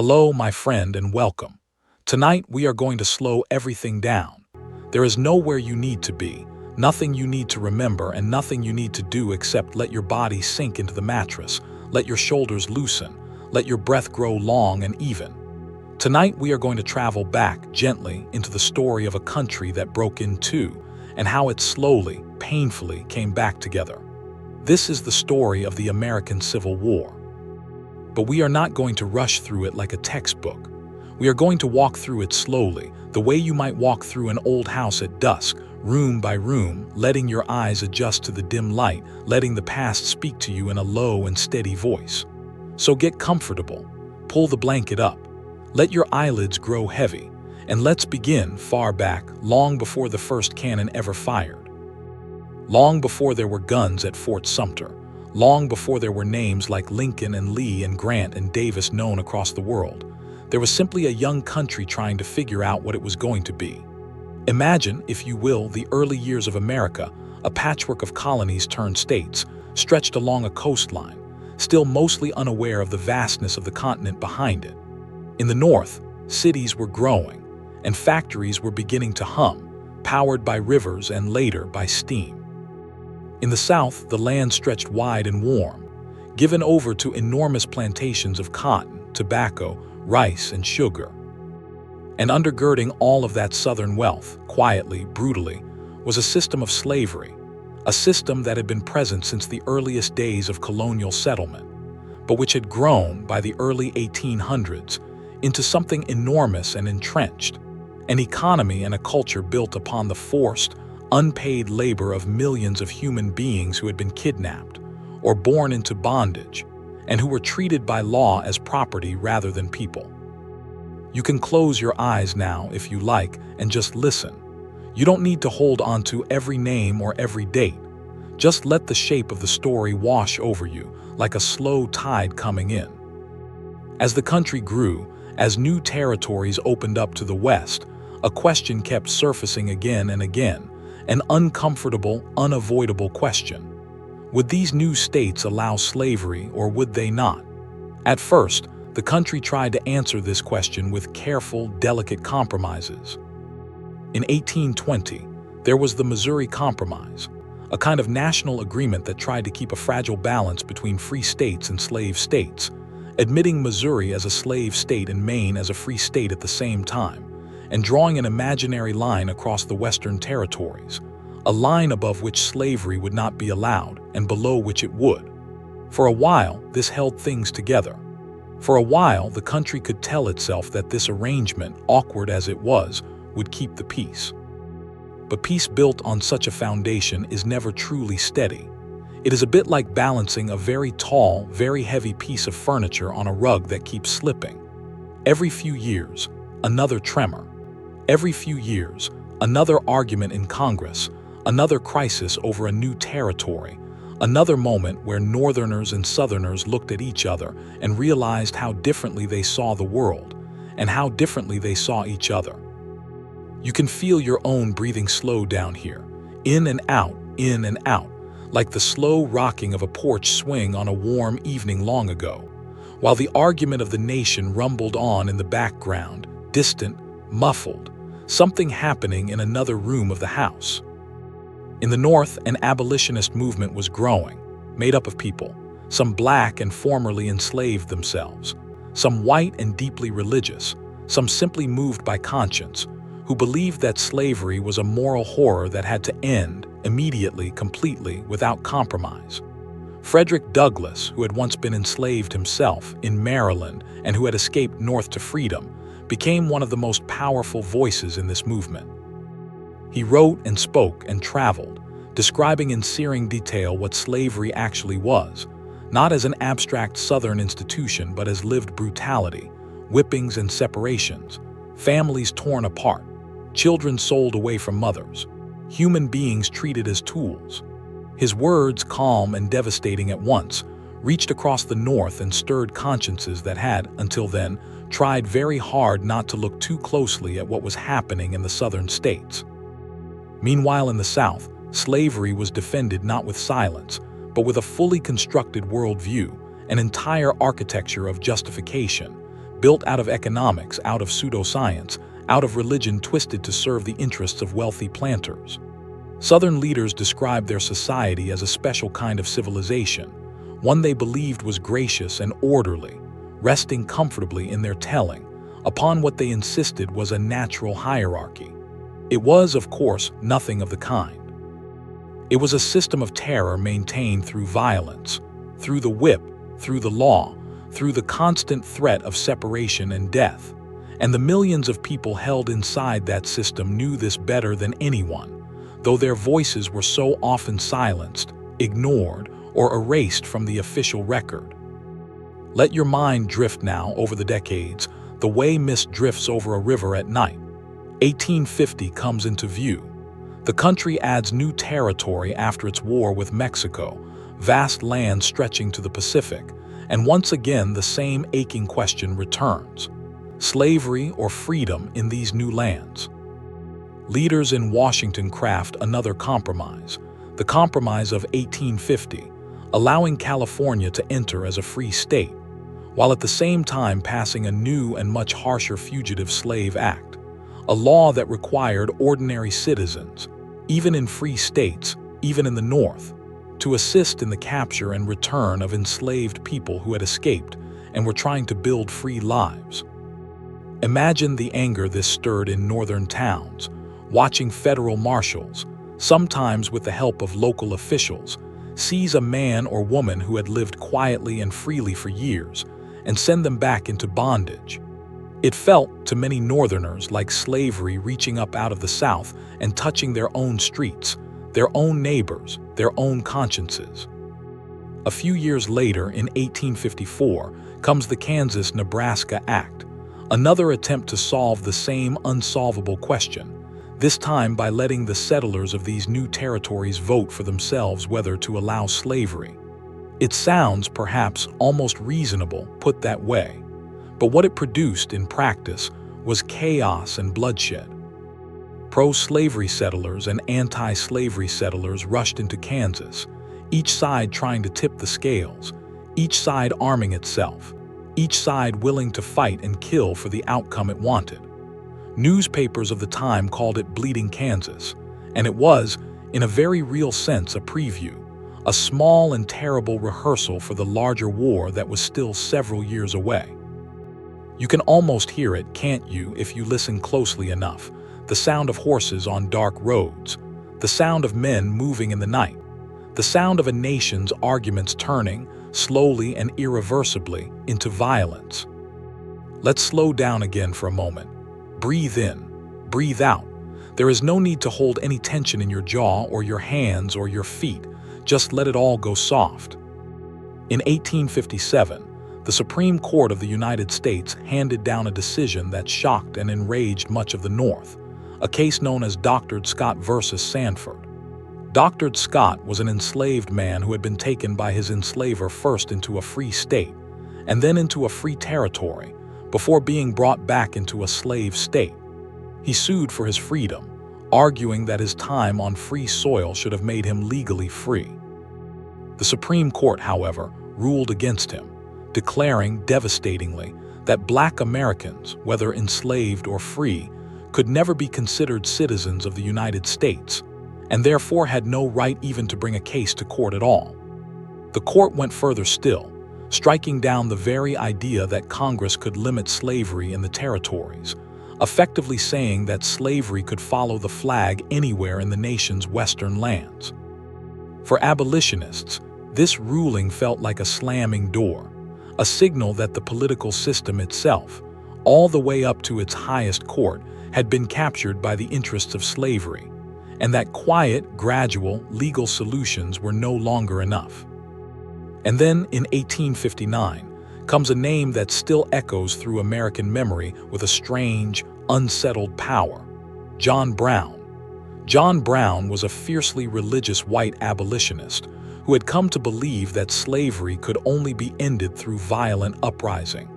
Hello, my friend, and welcome. Tonight, we are going to slow everything down. There is nowhere you need to be, nothing you need to remember, and nothing you need to do except let your body sink into the mattress, let your shoulders loosen, let your breath grow long and even. Tonight, we are going to travel back gently into the story of a country that broke in two, and how it slowly, painfully came back together. This is the story of the American Civil War. But we are not going to rush through it like a textbook. We are going to walk through it slowly, the way you might walk through an old house at dusk, room by room, letting your eyes adjust to the dim light, letting the past speak to you in a low and steady voice. So get comfortable, pull the blanket up, let your eyelids grow heavy, and let's begin far back, long before the first cannon ever fired. Long before there were guns at Fort Sumter. Long before there were names like Lincoln and Lee and Grant and Davis known across the world, there was simply a young country trying to figure out what it was going to be. Imagine, if you will, the early years of America, a patchwork of colonies turned states, stretched along a coastline, still mostly unaware of the vastness of the continent behind it. In the north, cities were growing, and factories were beginning to hum, powered by rivers and later by steam. In the south, the land stretched wide and warm, given over to enormous plantations of cotton, tobacco, rice, and sugar. And undergirding all of that southern wealth, quietly, brutally, was a system of slavery, a system that had been present since the earliest days of colonial settlement, but which had grown by the early 1800s into something enormous and entrenched, an economy and a culture built upon the forced, unpaid labor of millions of human beings who had been kidnapped or born into bondage and who were treated by law as property rather than people. You can close your eyes now if you like and just listen. You don't need to hold on to every name or every date. Just let the shape of the story wash over you like a slow tide coming in. As the country grew, as new territories opened up to the west, a question kept surfacing again and again. An uncomfortable, unavoidable question. Would these new states allow slavery or would they not? At first, the country tried to answer this question with careful, delicate compromises. In 1820, there was the Missouri Compromise, a kind of national agreement that tried to keep a fragile balance between free states and slave states, admitting Missouri as a slave state and Maine as a free state at the same time, and drawing an imaginary line across the western territories, a line above which slavery would not be allowed and below which it would. For a while, this held things together. For a while, the country could tell itself that this arrangement, awkward as it was, would keep the peace. But peace built on such a foundation is never truly steady. It is a bit like balancing a very tall, very heavy piece of furniture on a rug that keeps slipping. Every few years, another tremor. Every few years, another argument in Congress, another crisis over a new territory, another moment where Northerners and Southerners looked at each other and realized how differently they saw the world and how differently they saw each other. You can feel your own breathing slow down here, in and out, like the slow rocking of a porch swing on a warm evening long ago, while the argument of the nation rumbled on in the background, distant, muffled, something happening in another room of the house. In the North, an abolitionist movement was growing, made up of people, some black and formerly enslaved themselves, some white and deeply religious, some simply moved by conscience, who believed that slavery was a moral horror that had to end immediately, completely, without compromise. Frederick Douglass, who had once been enslaved himself in Maryland and who had escaped north to freedom, became one of the most powerful voices in this movement. He wrote and spoke and traveled, describing in searing detail what slavery actually was, not as an abstract Southern institution but as lived brutality, whippings and separations, families torn apart, children sold away from mothers, human beings treated as tools. His words, calm and devastating at once, reached across the North and stirred consciences that had, until then, tried very hard not to look too closely at what was happening in the southern states. Meanwhile, in the South, slavery was defended not with silence, but with a fully constructed worldview, an entire architecture of justification, built out of economics, out of pseudoscience, out of religion twisted to serve the interests of wealthy planters. Southern leaders described their society as a special kind of civilization, one they believed was gracious and orderly, resting comfortably in their telling, upon what they insisted was a natural hierarchy. It was, of course, nothing of the kind. It was a system of terror maintained through violence, through the whip, through the law, through the constant threat of separation and death. And the millions of people held inside that system knew this better than anyone, though their voices were so often silenced, ignored, or erased from the official record. Let your mind drift now over the decades, the way mist drifts over a river at night. 1850 comes into view. The country adds new territory after its war with Mexico, vast land stretching to the Pacific, and once again the same aching question returns: slavery or freedom in these new lands? Leaders in Washington craft another compromise, the Compromise of 1850, allowing California to enter as a free state, while at the same time passing a new and much harsher Fugitive Slave Act, a law that required ordinary citizens, even in free states, even in the North, to assist in the capture and return of enslaved people who had escaped and were trying to build free lives. Imagine the anger this stirred in northern towns, watching federal marshals, sometimes with the help of local officials, seize a man or woman who had lived quietly and freely for years and send them back into bondage. It felt, to many Northerners, like slavery reaching up out of the South and touching their own streets, their own neighbors, their own consciences. A few years later, in 1854, comes the Kansas-Nebraska Act, another attempt to solve the same unsolvable question, this time by letting the settlers of these new territories vote for themselves whether to allow slavery. It sounds, perhaps, almost reasonable put that way, but what it produced in practice was chaos and bloodshed. Pro-slavery settlers and anti-slavery settlers rushed into Kansas, each side trying to tip the scales, each side arming itself, each side willing to fight and kill for the outcome it wanted. Newspapers of the time called it Bleeding Kansas, and it was, in a very real sense, a preview, a small and terrible rehearsal for the larger war that was still several years away. You can almost hear it, can't you, if you listen closely enough? The sound of horses on dark roads, the sound of men moving in the night, the sound of a nation's arguments turning, slowly and irreversibly, into violence. Let's slow down again for a moment. Breathe in, breathe out. There is no need to hold any tension in your jaw or your hands or your feet. Just let it all go soft. In 1857, the Supreme Court of the United States handed down a decision that shocked and enraged much of the North, a case known as Dr. Scott versus Sanford. Dr. Scott was an enslaved man who had been taken by his enslaver first into a free state, and then into a free territory, before being brought back into a slave state. He sued for his freedom, arguing that his time on free soil should have made him legally free. The Supreme Court, however, ruled against him, declaring devastatingly that Black Americans, whether enslaved or free, could never be considered citizens of the United States, and therefore had no right even to bring a case to court at all. The court went further still, striking down the very idea that Congress could limit slavery in the territories, effectively saying that slavery could follow the flag anywhere in the nation's western lands. For abolitionists, this ruling felt like a slamming door, a signal that the political system itself, all the way up to its highest court, had been captured by the interests of slavery, and that quiet, gradual, legal solutions were no longer enough. And then, in 1859, comes a name that still echoes through American memory with a strange, unsettled power: John Brown. John Brown was a fiercely religious white abolitionist who had come to believe that slavery could only be ended through violent uprising.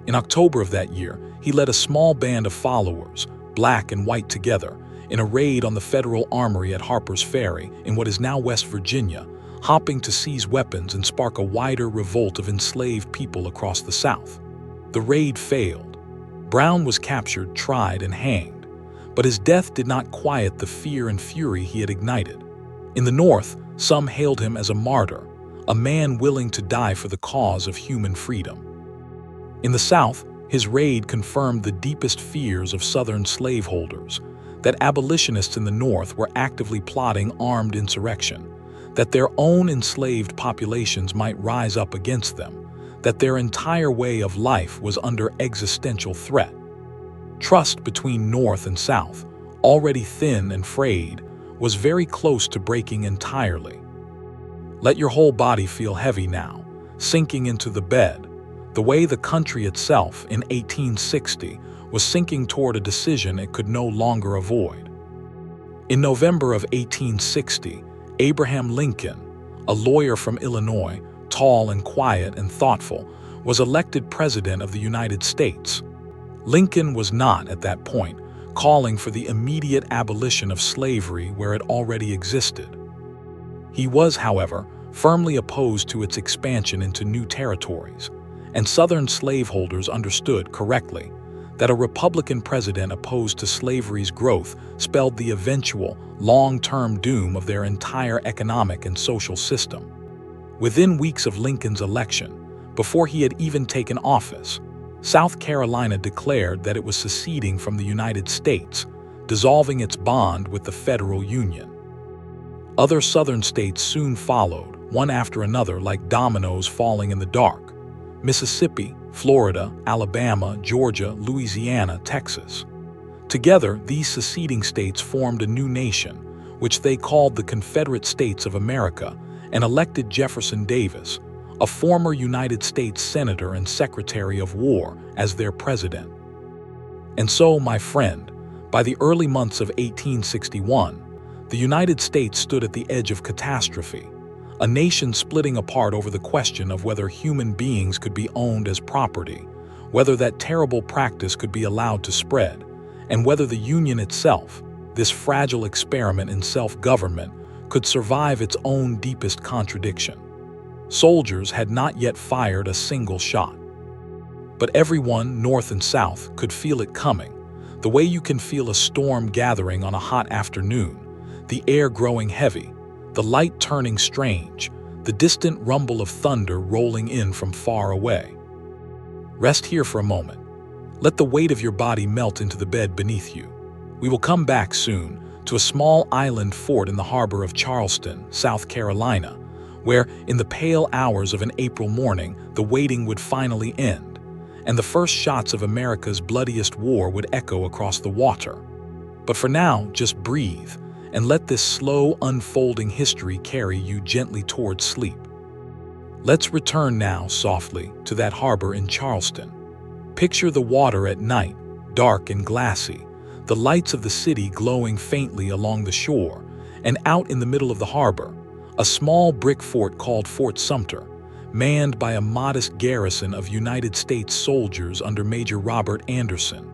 In October of that year, he led a small band of followers, black and white together, in a raid on the federal armory at Harper's Ferry in what is now West Virginia, hoping to seize weapons and spark a wider revolt of enslaved people across the South. The raid failed. Brown was captured, tried, and hanged, but his death did not quiet the fear and fury he had ignited. In the North, some hailed him as a martyr, a man willing to die for the cause of human freedom. In the South, his raid confirmed the deepest fears of Southern slaveholders, that abolitionists in the North were actively plotting armed insurrection, that their own enslaved populations might rise up against them, that their entire way of life was under existential threat. Trust between North and South, already thin and frayed, was very close to breaking entirely. Let your whole body feel heavy now, sinking into the bed, the way the country itself in 1860 was sinking toward a decision it could no longer avoid. In November of 1860, Abraham Lincoln, a lawyer from Illinois, tall and quiet and thoughtful, was elected President of the United States. Lincoln was not, at that point, calling for the immediate abolition of slavery where it already existed. He was, however, firmly opposed to its expansion into new territories, and Southern slaveholders understood correctly that a Republican president opposed to slavery's growth spelled the eventual, long-term doom of their entire economic and social system. Within weeks of Lincoln's election, before he had even taken office, South Carolina declared that it was seceding from the United States, dissolving its bond with the federal union. Other Southern states soon followed, one after another like dominoes falling in the dark: Mississippi, Florida, Alabama, Georgia, Louisiana, Texas. Together, these seceding states formed a new nation, which they called the Confederate States of America, and elected Jefferson Davis, a former United States Senator and Secretary of War, as their president. And so, my friend, by the early months of 1861, the United States stood at the edge of catastrophe, a nation splitting apart over the question of whether human beings could be owned as property, whether that terrible practice could be allowed to spread, and whether the Union itself, this fragile experiment in self-government, could survive its own deepest contradiction. Soldiers had not yet fired a single shot. But everyone, North and South, could feel it coming, the way you can feel a storm gathering on a hot afternoon, the air growing heavy, the light turning strange, the distant rumble of thunder rolling in from far away. Rest here for a moment. Let the weight of your body melt into the bed beneath you. We will come back soon to a small island fort in the harbor of Charleston, South Carolina, where, in the pale hours of an April morning, the waiting would finally end, and the first shots of America's bloodiest war would echo across the water. But for now, just breathe, and let this slow, unfolding history carry you gently towards sleep. Let's return now, softly, to that harbor in Charleston. Picture the water at night, dark and glassy, the lights of the city glowing faintly along the shore, and out in the middle of the harbor, a small brick fort called Fort Sumter, manned by a modest garrison of United States soldiers under Major Robert Anderson.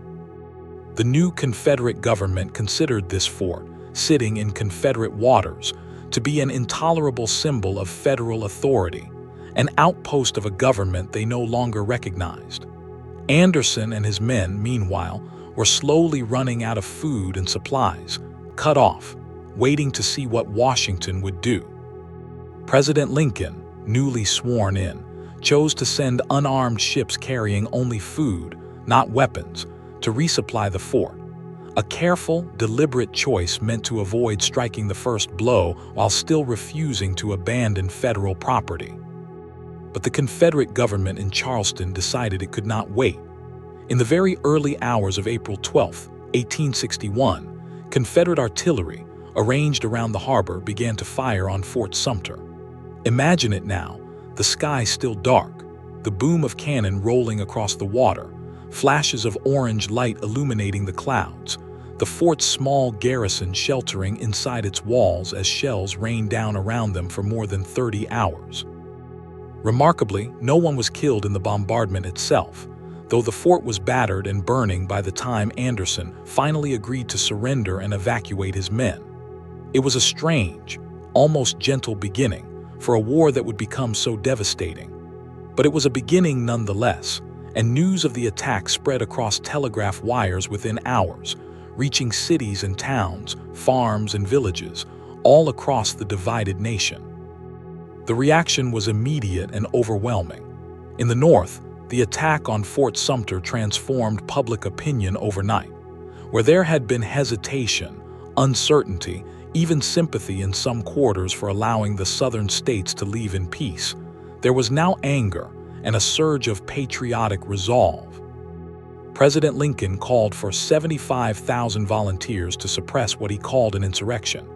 The new Confederate government considered this fort, sitting in Confederate waters, to be an intolerable symbol of federal authority, an outpost of a government they no longer recognized. Anderson and his men, meanwhile, were slowly running out of food and supplies, cut off, waiting to see what Washington would do. President Lincoln, newly sworn in, chose to send unarmed ships carrying only food, not weapons, to resupply the fort. A careful, deliberate choice meant to avoid striking the first blow while still refusing to abandon federal property. But the Confederate government in Charleston decided it could not wait. In the very early hours of April 12, 1861, Confederate artillery, arranged around the harbor, began to fire on Fort Sumter. Imagine it now, the sky still dark, the boom of cannon rolling across the water, flashes of orange light illuminating the clouds, the fort's small garrison sheltering inside its walls as shells rained down around them for more than 30 hours. Remarkably, no one was killed in the bombardment itself, though the fort was battered and burning by the time Anderson finally agreed to surrender and evacuate his men. It was a strange, almost gentle beginning for a war that would become so devastating. But it was a beginning nonetheless, and news of the attack spread across telegraph wires within hours, reaching cities and towns, farms and villages, all across the divided nation. The reaction was immediate and overwhelming. In the North, the attack on Fort Sumter transformed public opinion overnight. Where there had been hesitation, uncertainty, even sympathy in some quarters for allowing the Southern states to leave in peace, there was now anger and a surge of patriotic resolve. President Lincoln called for 75,000 volunteers to suppress what he called an insurrection,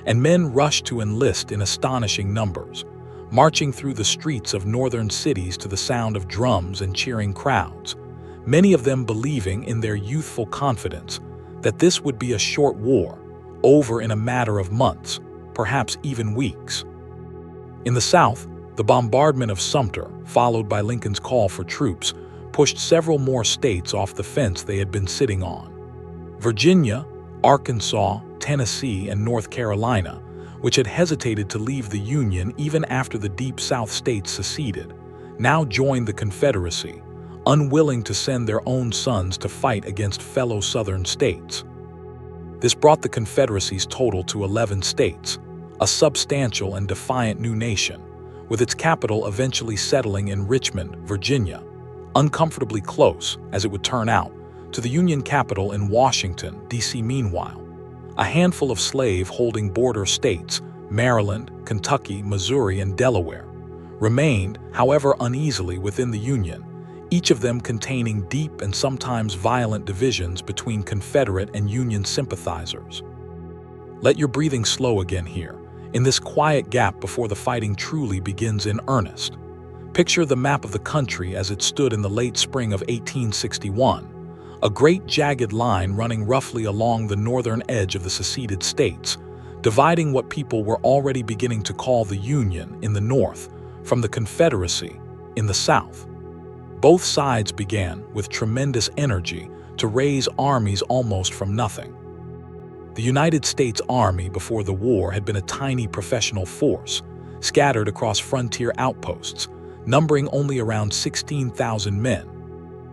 and men rushed to enlist in astonishing numbers, marching through the streets of northern cities to the sound of drums and cheering crowds, many of them believing in their youthful confidence that this would be a short war, over in a matter of months, perhaps even weeks. In the South, the bombardment of Sumter, followed by Lincoln's call for troops, pushed several more states off the fence they had been sitting on. Virginia, Arkansas, Tennessee, and North Carolina, which had hesitated to leave the Union even after the Deep South states seceded, now joined the Confederacy, unwilling to send their own sons to fight against fellow Southern states. This brought the Confederacy's total to 11 states, a substantial and defiant new nation, with its capital eventually settling in Richmond, Virginia, uncomfortably close, as it would turn out, to the Union capital in Washington, D.C. Meanwhile, a handful of slave-holding border states, Maryland, Kentucky, Missouri, and Delaware, remained, however uneasily, within the Union, each of them containing deep and sometimes violent divisions between Confederate and Union sympathizers. Let your breathing slow again here, in this quiet gap before the fighting truly begins in earnest. Picture the map of the country as it stood in the late spring of 1861, a great jagged line running roughly along the northern edge of the seceded states, dividing what people were already beginning to call the Union in the north from the Confederacy in the south. Both sides began, with tremendous energy, to raise armies almost from nothing. The United States Army before the war had been a tiny professional force, scattered across frontier outposts, numbering only around 16,000 men.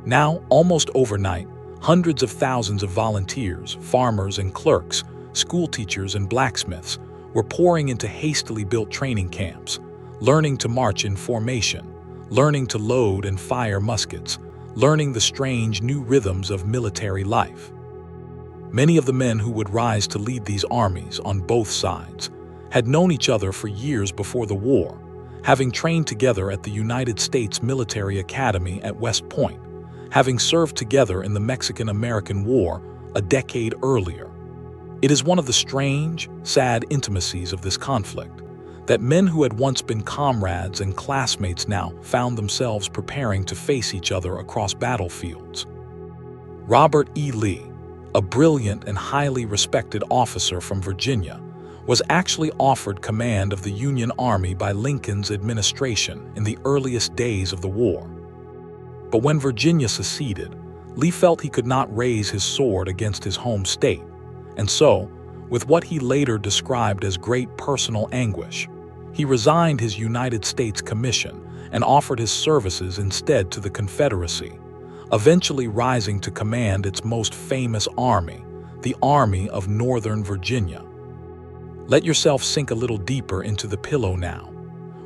Now, almost overnight, hundreds of thousands of volunteers, farmers and clerks, schoolteachers and blacksmiths were pouring into hastily built training camps, learning to march in formation, learning to load and fire muskets, learning the strange new rhythms of military life. Many of the men who would rise to lead these armies on both sides had known each other for years before the war, having trained together at the United States Military Academy at West Point, having served together in the Mexican-American War a decade earlier. It is one of the strange, sad intimacies of this conflict that men who had once been comrades and classmates now found themselves preparing to face each other across battlefields. Robert E. Lee, a brilliant and highly respected officer from Virginia, was actually offered command of the Union Army by Lincoln's administration in the earliest days of the war. But when Virginia seceded, Lee felt he could not raise his sword against his home state, and so, with what he later described as great personal anguish, he resigned his United States commission and offered his services instead to the Confederacy, eventually rising to command its most famous army, the Army of Northern Virginia. Let yourself sink a little deeper into the pillow now.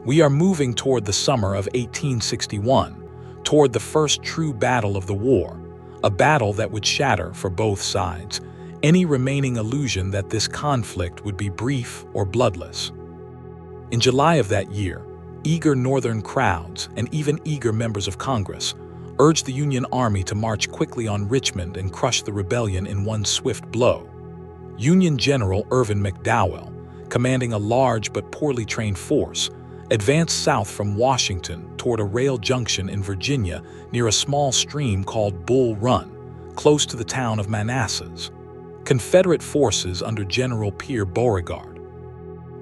We are moving toward the summer of 1861, toward the first true battle of the war, a battle that would shatter, for both sides, any remaining illusion that this conflict would be brief or bloodless. In July of that year, eager Northern crowds and even eager members of Congress urged the Union Army to march quickly on Richmond and crush the rebellion in one swift blow. Union General Irvin McDowell, commanding a large but poorly trained force, advanced south from Washington toward a rail junction in Virginia near a small stream called Bull Run, close to the town of Manassas. Confederate forces under General Pierre Beauregard,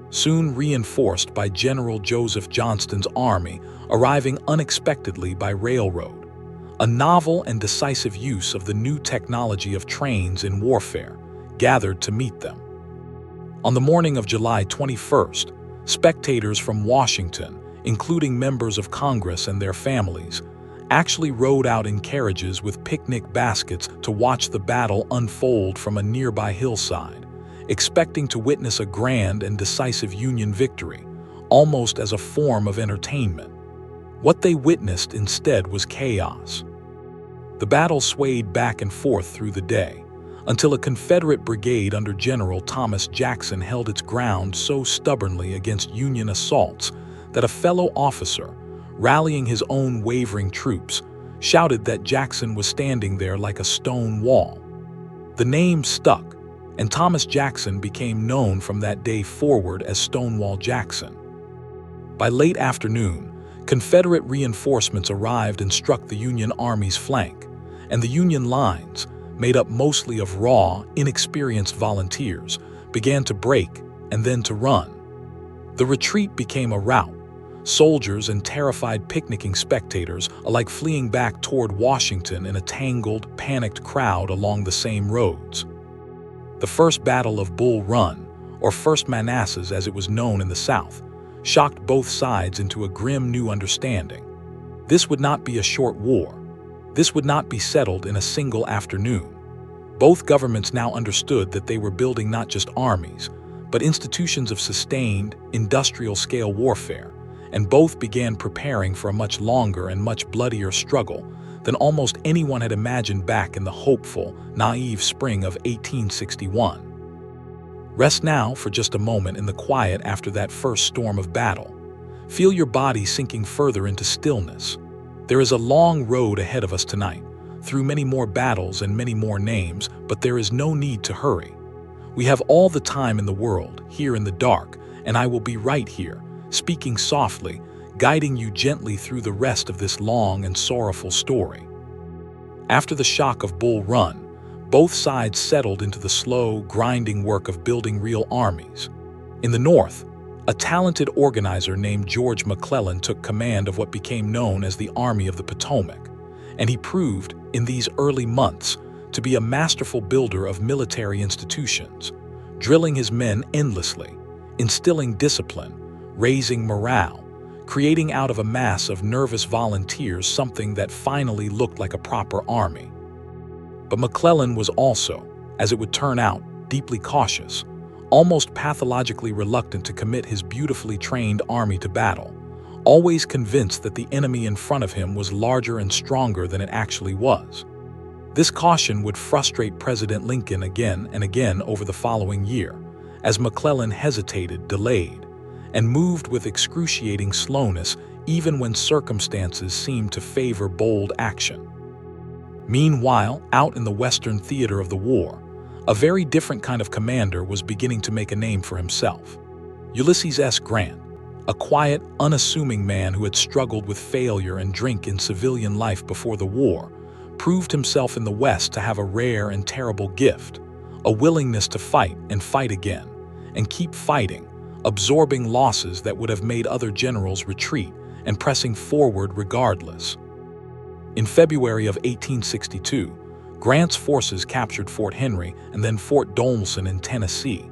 soon reinforced by General Joseph Johnston's army, arriving unexpectedly by railroad, a novel and decisive use of the new technology of trains in warfare, gathered to meet them. On the morning of July 21st, spectators from Washington, including members of Congress and their families, actually rode out in carriages with picnic baskets to watch the battle unfold from a nearby hillside, expecting to witness a grand and decisive Union victory, almost as a form of entertainment. What they witnessed instead was chaos. The battle swayed back and forth through the day, until a Confederate brigade under General Thomas Jackson held its ground so stubbornly against Union assaults that a fellow officer, rallying his own wavering troops, shouted that Jackson was standing there like a stone wall. The name stuck, and Thomas Jackson became known from that day forward as Stonewall Jackson. By late afternoon, Confederate reinforcements arrived and struck the Union Army's flank, and the Union lines, made up mostly of raw, inexperienced volunteers, began to break and then to run. The retreat became a rout, soldiers and terrified picnicking spectators alike fleeing back toward Washington in a tangled, panicked crowd along the same roads. The First Battle of Bull Run, or First Manassas as it was known in the South, shocked both sides into a grim new understanding. This would not be a short war. This would not be settled in a single afternoon. Both governments now understood that they were building not just armies, but institutions of sustained, industrial-scale warfare, and both began preparing for a much longer and much bloodier struggle than almost anyone had imagined back in the hopeful, naive spring of 1861. Rest now for just a moment in the quiet after that first storm of battle. Feel your body sinking further into stillness. There is a long road ahead of us tonight, through many more battles and many more names, but there is no need to hurry. We have all the time in the world, here in the dark, and I will be right here, speaking softly, guiding you gently through the rest of this long and sorrowful story. After the shock of Bull Run, both sides settled into the slow, grinding work of building real armies. In the North, a talented organizer named George McClellan took command of what became known as the Army of the Potomac, and he proved, in these early months, to be a masterful builder of military institutions, drilling his men endlessly, instilling discipline, raising morale, creating out of a mass of nervous volunteers something that finally looked like a proper army. But McClellan was also, as it would turn out, deeply cautious, almost pathologically reluctant to commit his beautifully trained army to battle, always convinced that the enemy in front of him was larger and stronger than it actually was. This caution would frustrate President Lincoln again and again over the following year, as McClellan hesitated, delayed, and moved with excruciating slowness even when circumstances seemed to favor bold action. Meanwhile, out in the Western theater of the war, a very different kind of commander was beginning to make a name for himself. Ulysses S. Grant, a quiet, unassuming man who had struggled with failure and drink in civilian life before the war, proved himself in the West to have a rare and terrible gift, a willingness to fight and fight again, and keep fighting, absorbing losses that would have made other generals retreat and pressing forward regardless. In February of 1862, Grant's forces captured Fort Henry and then Fort Donelson in Tennessee,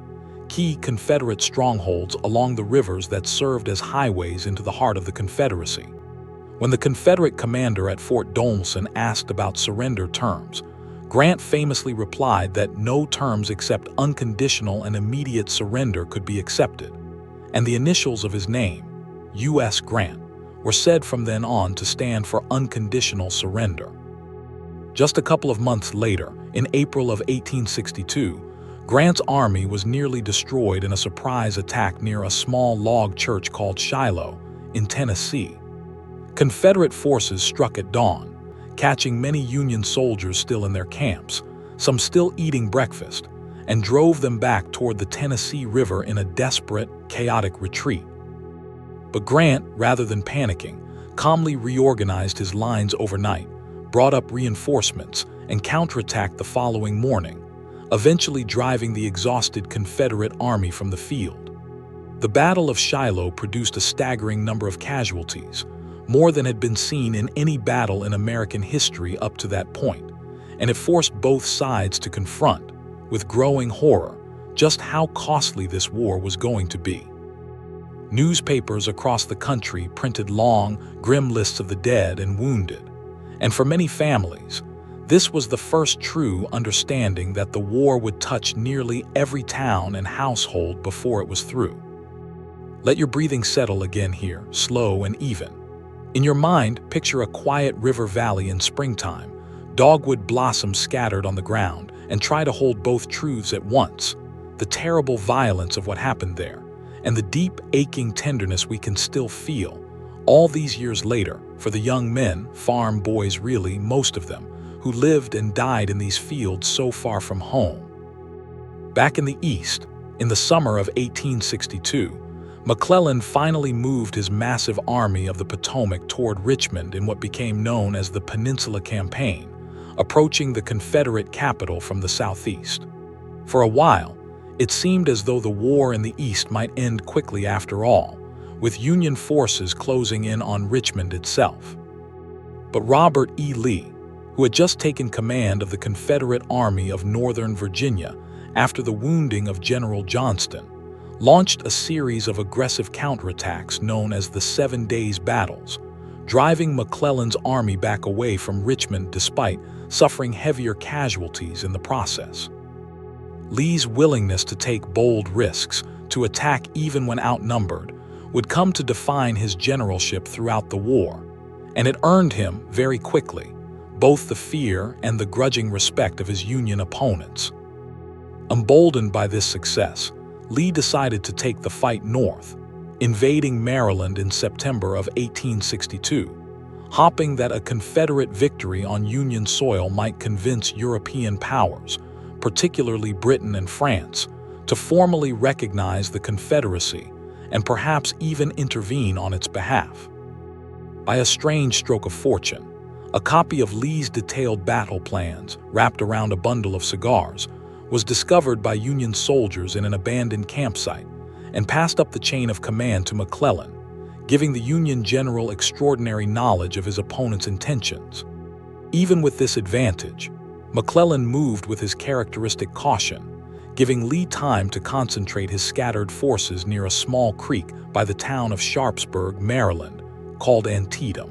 key Confederate strongholds along the rivers that served as highways into the heart of the Confederacy. When the Confederate commander at Fort Donelson asked about surrender terms, Grant famously replied that no terms except unconditional and immediate surrender could be accepted, and the initials of his name, U.S. Grant, were said from then on to stand for unconditional surrender. Just a couple of months later, in April of 1862, Grant's army was nearly destroyed in a surprise attack near a small log church called Shiloh in Tennessee. Confederate forces struck at dawn, catching many Union soldiers still in their camps, some still eating breakfast, and drove them back toward the Tennessee River in a desperate, chaotic retreat. But Grant, rather than panicking, calmly reorganized his lines overnight, brought up reinforcements, and counterattacked the following morning, eventually driving the exhausted Confederate army from the field. The Battle of Shiloh produced a staggering number of casualties, more than had been seen in any battle in American history up to that point, and it forced both sides to confront, with growing horror, just how costly this war was going to be. Newspapers across the country printed long, grim lists of the dead and wounded, And for many families, this was the first true understanding that the war would touch nearly every town and household before it was through. Let your breathing settle again here, slow and even. In your mind, picture a quiet river valley in springtime, dogwood blossoms scattered on the ground, and try to hold both truths at once: the terrible violence of what happened there, and the deep, aching tenderness we can still feel, all these years later, for the young men, farm boys really, most of them, who lived and died in these fields so far from home. Back in the East, in the summer of 1862, McClellan finally moved his massive army of the Potomac toward Richmond in what became known as the Peninsula Campaign, approaching the Confederate capital from the southeast. For a while, it seemed as though the war in the East might end quickly after all, with Union forces closing in on Richmond itself. But Robert E. Lee, who had just taken command of the Confederate Army of Northern Virginia after the wounding of General Johnston, launched a series of aggressive counterattacks known as the 7 Days Battles, driving McClellan's army back away from Richmond despite suffering heavier casualties in the process. Lee's willingness to take bold risks, to attack even when outnumbered, would come to define his generalship throughout the war, and it earned him, very quickly, both the fear and the grudging respect of his Union opponents. Emboldened by this success, Lee decided to take the fight north, invading Maryland in September of 1862, hoping that a Confederate victory on Union soil might convince European powers, particularly Britain and France, to formally recognize the Confederacy and perhaps even intervene on its behalf. By a strange stroke of fortune, a copy of Lee's detailed battle plans, wrapped around a bundle of cigars, was discovered by Union soldiers in an abandoned campsite and passed up the chain of command to McClellan, giving the Union general extraordinary knowledge of his opponent's intentions. Even with this advantage, McClellan moved with his characteristic caution, giving Lee time to concentrate his scattered forces near a small creek by the town of Sharpsburg, Maryland, called Antietam.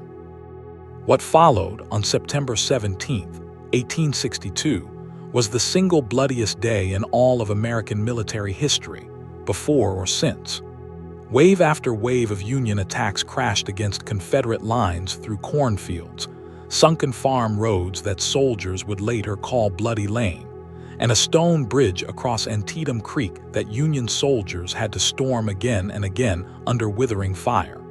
What followed on September 17, 1862, was the single bloodiest day in all of American military history, before or since. Wave after wave of Union attacks crashed against Confederate lines through cornfields, sunken farm roads that soldiers would later call Bloody Lane, and a stone bridge across Antietam Creek that Union soldiers had to storm again and again under withering fire.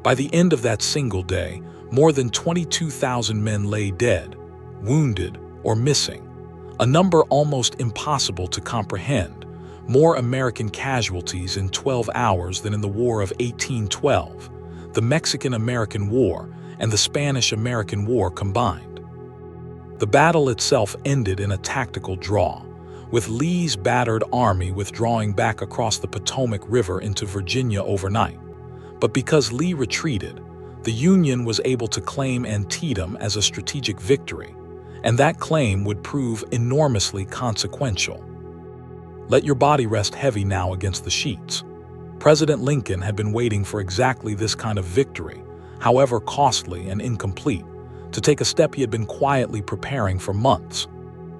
By the end of that single day, more than 22,000 men lay dead, wounded, or missing, a number almost impossible to comprehend, more American casualties in 12 hours than in the War of 1812, the Mexican-American War, and the Spanish-American War combined. The battle itself ended in a tactical draw, with Lee's battered army withdrawing back across the Potomac River into Virginia overnight. But because Lee retreated, the Union was able to claim Antietam as a strategic victory, and that claim would prove enormously consequential. Let your body rest heavy now against the sheets. President Lincoln had been waiting for exactly this kind of victory, however costly and incomplete, to take a step he had been quietly preparing for months.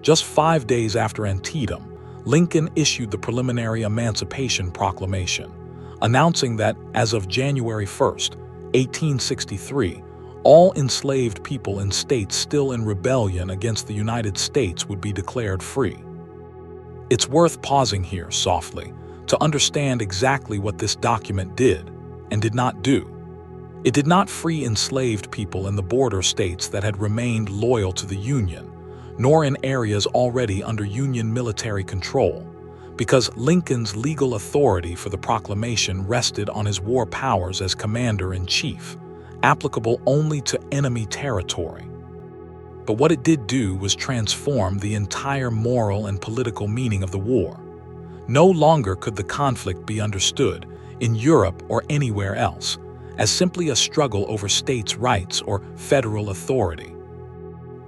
Just 5 days after Antietam, Lincoln issued the preliminary Emancipation Proclamation, announcing that as of January 1, 1863, all enslaved people in states still in rebellion against the United States would be declared free. It's worth pausing here softly to understand exactly what this document did and did not do. It did not free enslaved people in the border states that had remained loyal to the Union, nor in areas already under Union military control, because Lincoln's legal authority for the proclamation rested on his war powers as commander-in-chief, applicable only to enemy territory. But what it did do was transform the entire moral and political meaning of the war. No longer could the conflict be understood, in Europe or anywhere else, as simply a struggle over states' rights or federal authority.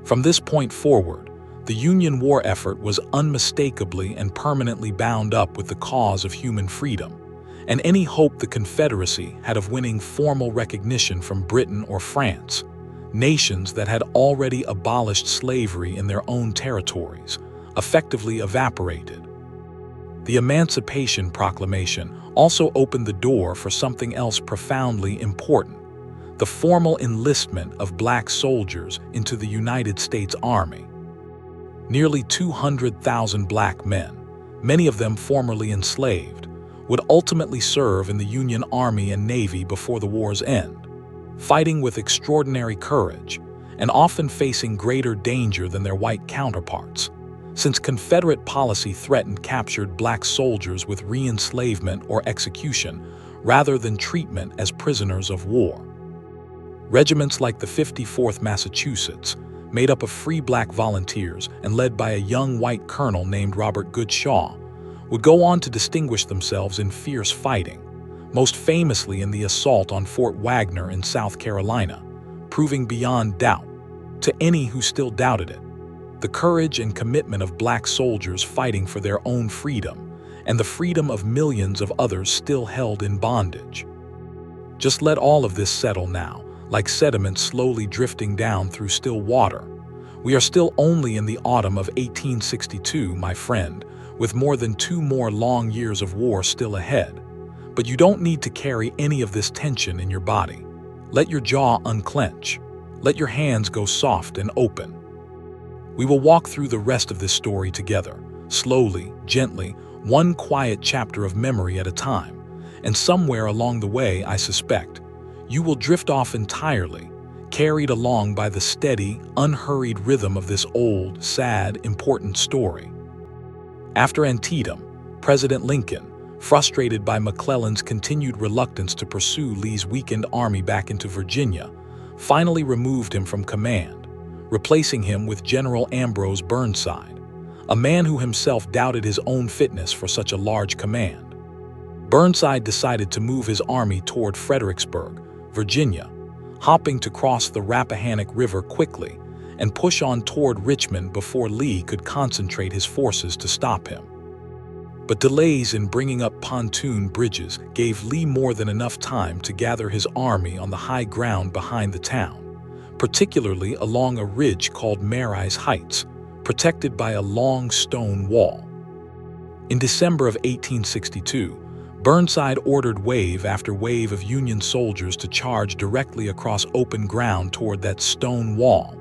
From this point forward, the Union war effort was unmistakably and permanently bound up with the cause of human freedom, and any hope the Confederacy had of winning formal recognition from Britain or France nations that had already abolished slavery in their own territories, effectively evaporated. The Emancipation Proclamation also opened the door for something else profoundly important: the formal enlistment of black soldiers into the United States Army. Nearly 200,000 black men, many of them formerly enslaved, would ultimately serve in the Union Army and Navy before the war's end, fighting with extraordinary courage and often facing greater danger than their white counterparts, since Confederate policy threatened captured black soldiers with re-enslavement or execution rather than treatment as prisoners of war. Regiments like the 54th Massachusetts, made up of free black volunteers and led by a young white colonel named Robert Goode Shaw, would go on to distinguish themselves in fierce fighting, most famously in the assault on Fort Wagner in South Carolina, proving beyond doubt, to any who still doubted it, the courage and commitment of black soldiers fighting for their own freedom and the freedom of millions of others still held in bondage. Just let all of this settle now, like sediment slowly drifting down through still water. We are still only in the autumn of 1862, my friend, with more than 2 more long years of war still ahead. But you don't need to carry any of this tension in your body. Let your jaw unclench. Let your hands go soft and open. We will walk through the rest of this story together, slowly, gently, one quiet chapter of memory at a time. And somewhere along the way, I suspect, you will drift off entirely, carried along by the steady, unhurried rhythm of this old, sad, important story. After Antietam, President Lincoln, frustrated by McClellan's continued reluctance to pursue Lee's weakened army back into Virginia, finally removed him from command, replacing him with General Ambrose Burnside, a man who himself doubted his own fitness for such a large command. Burnside decided to move his army toward Fredericksburg, Virginia, hoping to cross the Rappahannock River quickly and push on toward Richmond before Lee could concentrate his forces to stop him. But delays in bringing up pontoon bridges gave Lee more than enough time to gather his army on the high ground behind the town, particularly along a ridge called Mary's Heights, protected by a long stone wall. In December of 1862, Burnside ordered wave after wave of Union soldiers to charge directly across open ground toward that stone wall,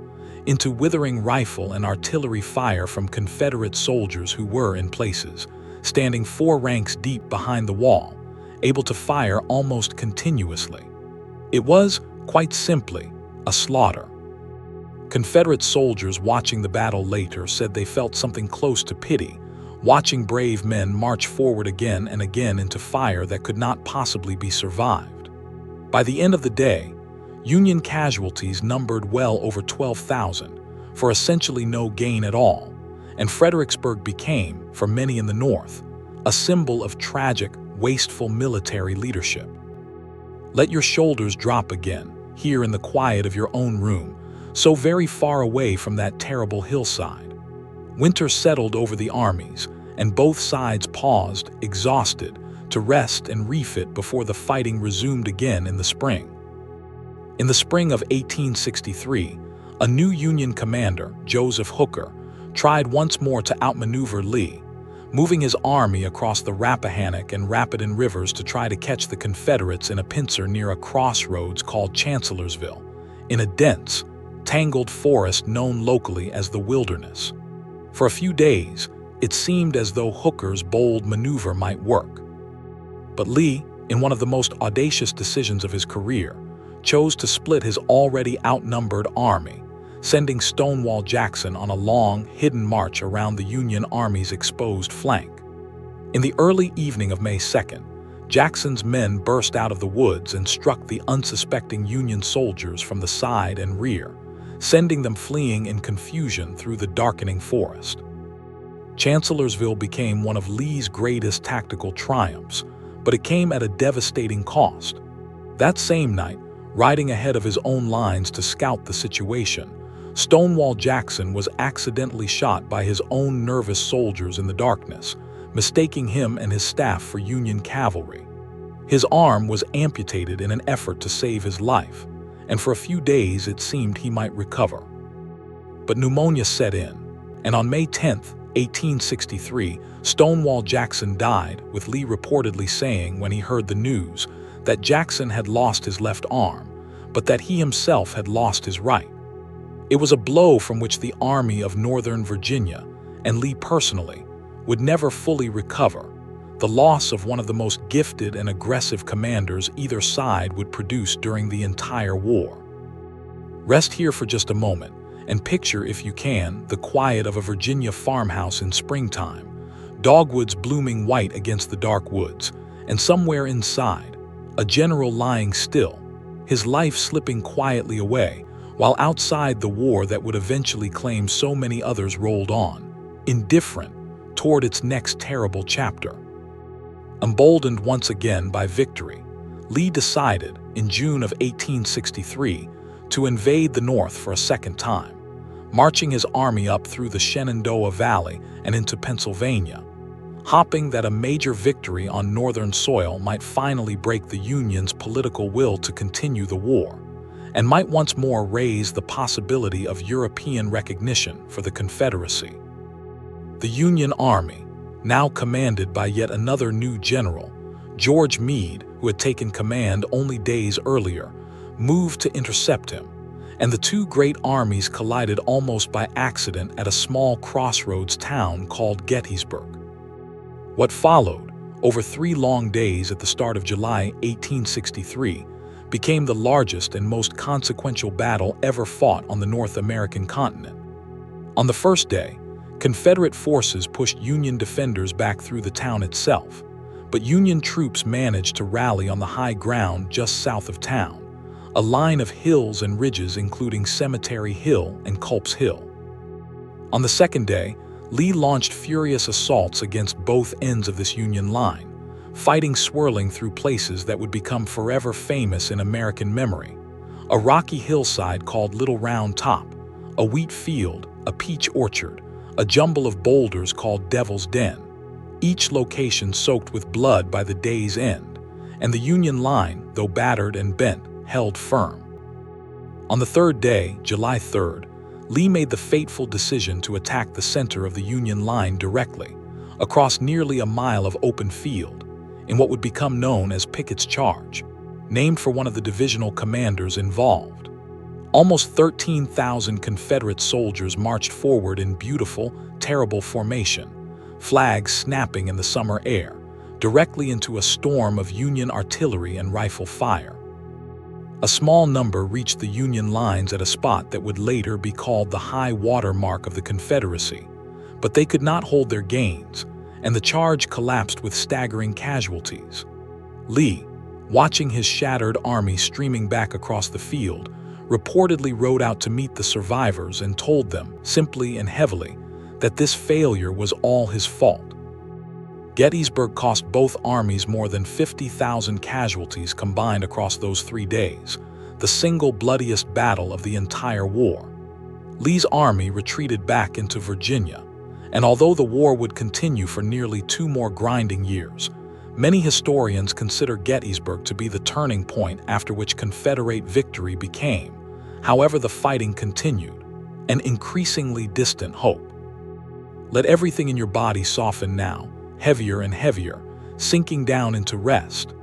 into withering rifle and artillery fire from Confederate soldiers who were, in places, standing 4 ranks deep behind the wall, able to fire almost continuously. It was, quite simply, a slaughter. Confederate soldiers watching the battle later said they felt something close to pity, watching brave men march forward again and again into fire that could not possibly be survived. By the end of the day, Union casualties numbered well over 12,000, for essentially no gain at all, and Fredericksburg became, for many in the North, a symbol of tragic, wasteful military leadership. Let your shoulders drop again, here in the quiet of your own room, so very far away from that terrible hillside. Winter settled over the armies, and both sides paused, exhausted, to rest and refit before the fighting resumed again in the spring. In the spring of 1863, a new Union commander, Joseph Hooker, tried once more to outmaneuver Lee, moving his army across the Rappahannock and Rapidan rivers to try to catch the Confederates in a pincer near a crossroads called Chancellorsville, in a dense, tangled forest known locally as the Wilderness. For a few days, it seemed as though Hooker's bold maneuver might work. But Lee, in one of the most audacious decisions of his career, chose to split his already outnumbered army, sending Stonewall Jackson on a long, hidden march around the Union Army's exposed flank. In the early evening of May 2nd, Jackson's men burst out of the woods and struck the unsuspecting Union soldiers from the side and rear, sending them fleeing in confusion through the darkening forest. Chancellorsville became one of Lee's greatest tactical triumphs, but it came at a devastating cost. That same night, riding ahead of his own lines to scout the situation, Stonewall Jackson was accidentally shot by his own nervous soldiers in the darkness, mistaking him and his staff for Union cavalry. His arm was amputated in an effort to save his life, and for a few days it seemed he might recover. But pneumonia set in, and on May 10, 1863, Stonewall Jackson died, with Lee reportedly saying when he heard the news that Jackson had lost his left arm, but that he himself had lost his right. It was a blow from which the Army of Northern Virginia, and Lee personally, would never fully recover, the loss of one of the most gifted and aggressive commanders either side would produce during the entire war. Rest here for just a moment and picture, if you can, the quiet of a Virginia farmhouse in springtime, dogwoods blooming white against the dark woods, and somewhere inside, a general lying still, his life slipping quietly away, while outside the war that would eventually claim so many others rolled on, indifferent, toward its next terrible chapter. Emboldened once again by victory, Lee decided, in June of 1863, to invade the North for a second time, marching his army up through the Shenandoah Valley and into Pennsylvania, hoping that a major victory on Northern soil might finally break the Union's political will to continue the war, and might once more raise the possibility of European recognition for the Confederacy. The Union Army, now commanded by yet another new general, George Meade, who had taken command only days earlier, moved to intercept him, and the two great armies collided almost by accident at a small crossroads town called Gettysburg. What followed, over 3 long days at the start of July 1863, became the largest and most consequential battle ever fought on the North American continent. On the first day, Confederate forces pushed Union defenders back through the town itself, but Union troops managed to rally on the high ground just south of town, a line of hills and ridges including Cemetery Hill and Culp's Hill. On the second day, Lee launched furious assaults against both ends of this Union line, fighting swirling through places that would become forever famous in American memory: a rocky hillside called Little Round Top, a wheat field, a peach orchard, a jumble of boulders called Devil's Den, each location soaked with blood by the day's end, and the Union line, though battered and bent, held firm. On the third day, July 3rd, Lee made the fateful decision to attack the center of the Union line directly, across nearly a mile of open field, in what would become known as Pickett's Charge, named for one of the divisional commanders involved. Almost 13,000 Confederate soldiers marched forward in beautiful, terrible formation, flags snapping in the summer air, directly into a storm of Union artillery and rifle fire. A small number reached the Union lines at a spot that would later be called the high water mark of the Confederacy, but they could not hold their gains, and the charge collapsed with staggering casualties. Lee, watching his shattered army streaming back across the field, reportedly rode out to meet the survivors and told them, simply and heavily, that this failure was all his fault. Gettysburg cost both armies more than 50,000 casualties combined across those 3 days, the single bloodiest battle of the entire war. Lee's army retreated back into Virginia, and although the war would continue for nearly 2 more grinding years, many historians consider Gettysburg to be the turning point after which Confederate victory became, however the fighting continued, an increasingly distant hope. Let everything in your body soften now, heavier and heavier, sinking down into rest.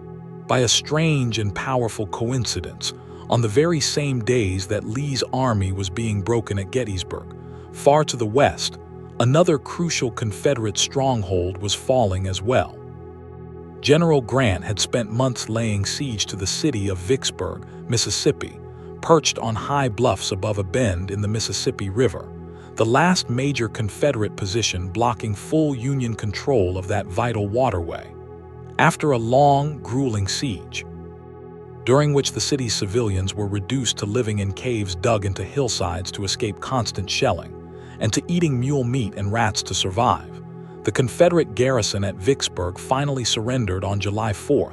By a strange and powerful coincidence, on the very same days that Lee's army was being broken at Gettysburg, far to the west, another crucial Confederate stronghold was falling as well. General Grant had spent months laying siege to the city of Vicksburg, Mississippi, perched on high bluffs above a bend in the Mississippi River, the last major Confederate position blocking full Union control of that vital waterway. After a long, grueling siege, during which the city's civilians were reduced to living in caves dug into hillsides to escape constant shelling, and to eating mule meat and rats to survive, the Confederate garrison at Vicksburg finally surrendered on July 4,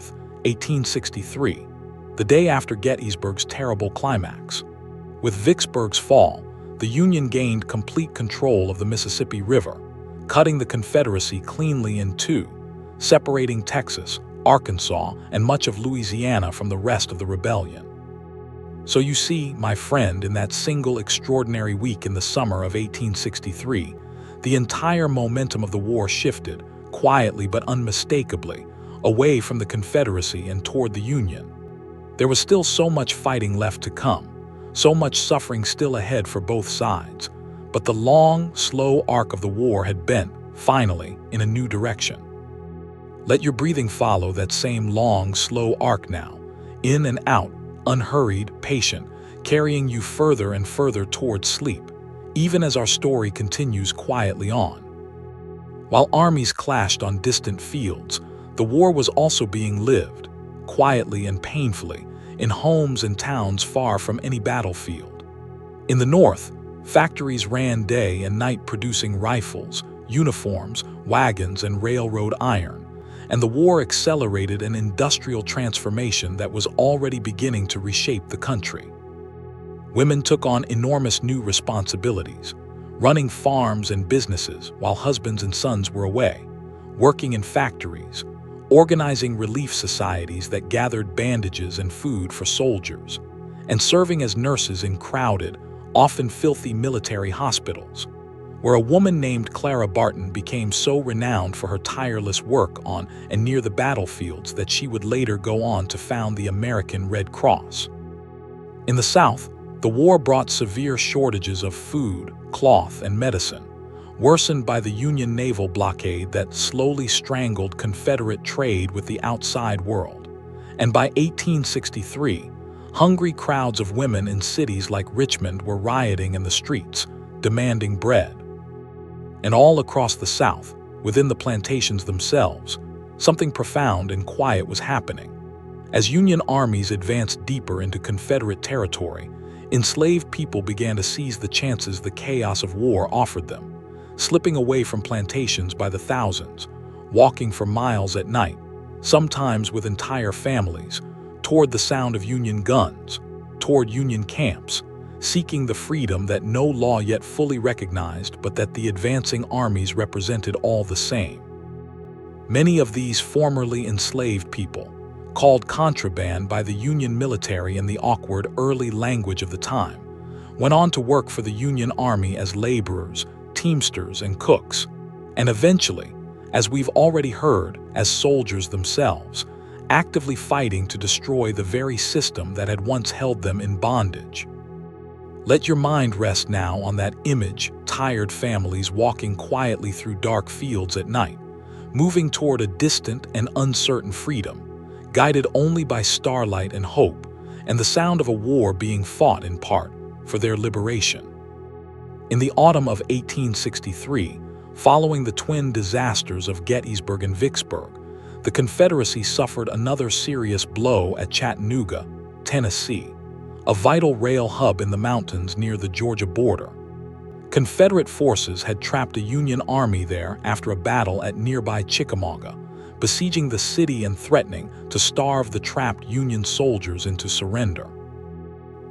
1863, the day after Gettysburg's terrible climax. With Vicksburg's fall, the Union gained complete control of the Mississippi River, cutting the Confederacy cleanly in two, separating Texas, Arkansas, and much of Louisiana from the rest of the rebellion. So you see, my friend, in that single extraordinary week in the summer of 1863, the entire momentum of the war shifted, quietly but unmistakably, away from the Confederacy and toward the Union. There was still so much fighting left to come, so much suffering still ahead for both sides, but the long, slow arc of the war had bent, finally, in a new direction. Let your breathing follow that same long, slow arc now, in and out, unhurried, patient, carrying you further and further towards sleep, even as our story continues quietly on. While armies clashed on distant fields, the war was also being lived, quietly and painfully, in homes and towns far from any battlefield. In the North, factories ran day and night producing rifles, uniforms, wagons, and railroad iron, and the war accelerated an industrial transformation that was already beginning to reshape the country. Women took on enormous new responsibilities, running farms and businesses while husbands and sons were away, working in factories, organizing relief societies that gathered bandages and food for soldiers, and serving as nurses in crowded, often filthy military hospitals, where a woman named Clara Barton became so renowned for her tireless work on and near the battlefields that she would later go on to found the American Red Cross. In the South, the war brought severe shortages of food, cloth, and medicine, worsened by the Union naval blockade that slowly strangled Confederate trade with the outside world. And by 1863, hungry crowds of women in cities like Richmond were rioting in the streets, demanding bread. And all across the South, within the plantations themselves, something profound and quiet was happening. As Union armies advanced deeper into Confederate territory, enslaved people began to seize the chances the chaos of war offered them, slipping away from plantations by the thousands, walking for miles at night, sometimes with entire families, toward the sound of Union guns, toward Union camps, seeking the freedom that no law yet fully recognized but that the advancing armies represented all the same. Many of these formerly enslaved people, called contraband by the Union military in the awkward early language of the time, went on to work for the Union Army as laborers, teamsters, and cooks, and eventually, as we've already heard, as soldiers themselves, actively fighting to destroy the very system that had once held them in bondage. Let your mind rest now on that image, tired families walking quietly through dark fields at night, moving toward a distant and uncertain freedom, guided only by starlight and hope, and the sound of a war being fought in part for their liberation. In the autumn of 1863, following the twin disasters of Gettysburg and Vicksburg, the Confederacy suffered another serious blow at Chattanooga, Tennessee, a vital rail hub in the mountains near the Georgia border. Confederate forces had trapped a Union army there after a battle at nearby Chickamauga, besieging the city and threatening to starve the trapped Union soldiers into surrender.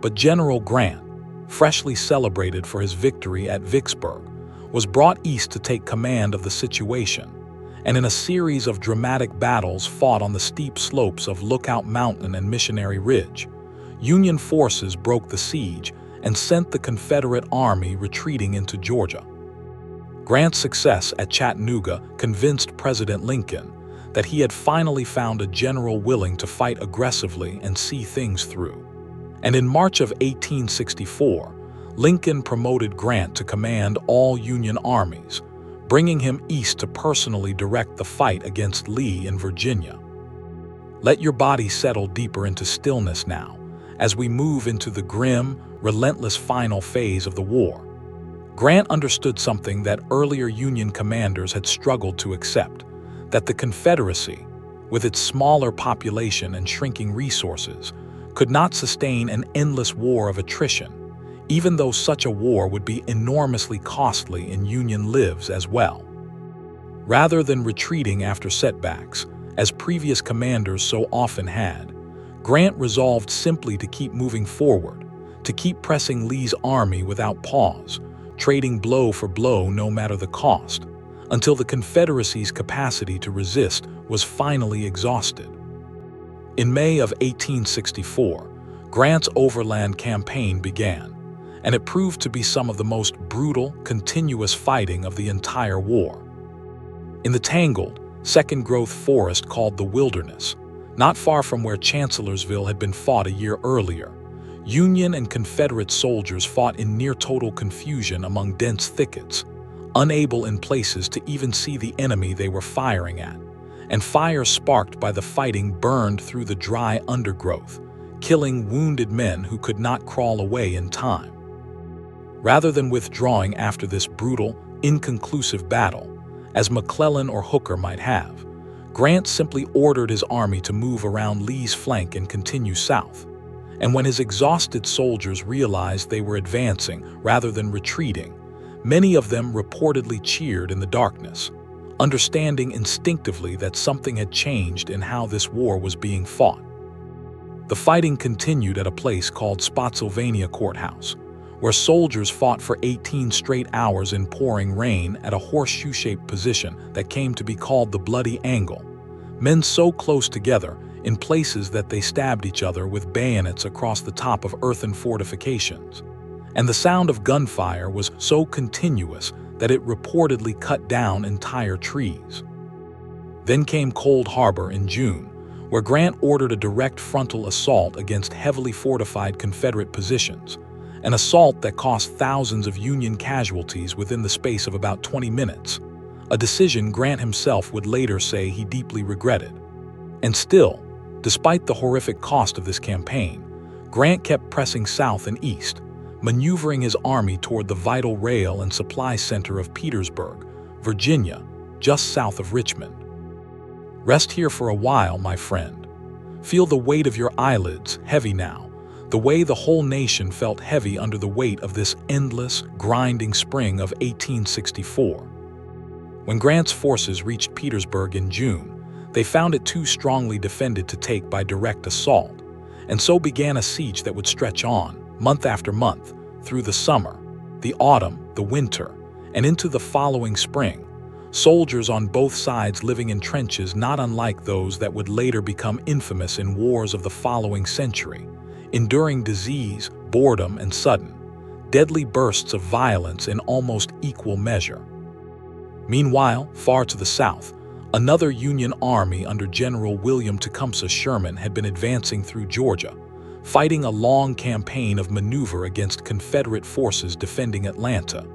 But General Grant, freshly celebrated for his victory at Vicksburg, was brought east to take command of the situation, and in a series of dramatic battles fought on the steep slopes of Lookout Mountain and Missionary Ridge, Union forces broke the siege and sent the Confederate army retreating into Georgia. Grant's success at Chattanooga convinced President Lincoln that he had finally found a general willing to fight aggressively and see things through. And in March of 1864, Lincoln promoted Grant to command all Union armies, bringing him east to personally direct the fight against Lee in Virginia. Let your body settle deeper into stillness now, as we move into the grim, relentless final phase of the war. Grant understood something that earlier Union commanders had struggled to accept, that the Confederacy, with its smaller population and shrinking resources, could not sustain an endless war of attrition, even though such a war would be enormously costly in Union lives as well. Rather than retreating after setbacks, as previous commanders so often had, Grant resolved simply to keep moving forward, to keep pressing Lee's army without pause, trading blow for blow no matter the cost, until the Confederacy's capacity to resist was finally exhausted. In May of 1864, Grant's overland campaign began, and it proved to be some of the most brutal, continuous fighting of the entire war. In the tangled, second-growth forest called the Wilderness, not far from where Chancellorsville had been fought a year earlier, Union and Confederate soldiers fought in near-total confusion among dense thickets, unable in places to even see the enemy they were firing at, and fire sparked by the fighting burned through the dry undergrowth, killing wounded men who could not crawl away in time. Rather than withdrawing after this brutal, inconclusive battle, as McClellan or Hooker might have, Grant simply ordered his army to move around Lee's flank and continue south. And when his exhausted soldiers realized they were advancing rather than retreating, many of them reportedly cheered in the darkness, understanding instinctively that something had changed in how this war was being fought. The fighting continued at a place called Spotsylvania Courthouse, where soldiers fought for 18 straight hours in pouring rain at a horseshoe-shaped position that came to be called the Bloody Angle, men so close together in places that they stabbed each other with bayonets across the top of earthen fortifications. And the sound of gunfire was so continuous that it reportedly cut down entire trees. Then came Cold Harbor in June, where Grant ordered a direct frontal assault against heavily fortified Confederate positions, an assault that cost thousands of Union casualties within the space of about 20 minutes, a decision Grant himself would later say he deeply regretted. And still, despite the horrific cost of this campaign, Grant kept pressing south and east, maneuvering his army toward the vital rail and supply center of Petersburg, Virginia, just south of Richmond. Rest here for a while, my friend. Feel the weight of your eyelids heavy now, the way the whole nation felt heavy under the weight of this endless, grinding spring of 1864. When Grant's forces reached Petersburg in June, they found it too strongly defended to take by direct assault, and so began a siege that would stretch on, month after month, through the summer, the autumn, the winter, and into the following spring, soldiers on both sides living in trenches not unlike those that would later become infamous in wars of the following century, enduring disease, boredom, and sudden, deadly bursts of violence in almost equal measure. Meanwhile, far to the south, another Union army under General William Tecumseh Sherman had been advancing through Georgia, fighting a long campaign of maneuver against Confederate forces defending Atlanta.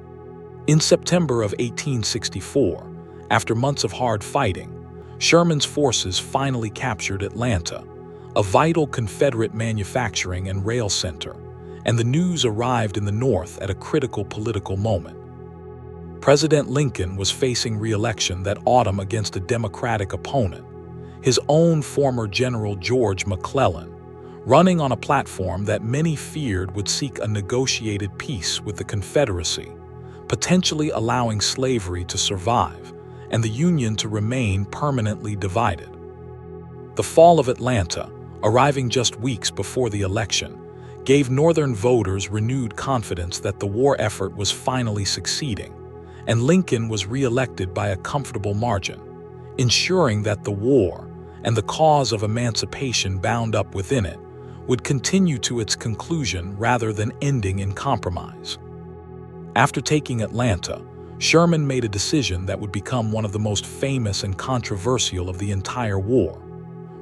In September of 1864, after months of hard fighting, Sherman's forces finally captured Atlanta, a vital Confederate manufacturing and rail center, and the news arrived in the North at a critical political moment. President Lincoln was facing re-election that autumn against a Democratic opponent, his own former General George McClellan, running on a platform that many feared would seek a negotiated peace with the Confederacy, potentially allowing slavery to survive and the Union to remain permanently divided. The fall of Atlanta, arriving just weeks before the election, gave Northern voters renewed confidence that the war effort was finally succeeding, and Lincoln was re-elected by a comfortable margin, ensuring that the war, and the cause of emancipation bound up within it, would continue to its conclusion rather than ending in compromise. After taking Atlanta, Sherman made a decision that would become one of the most famous and controversial of the entire war.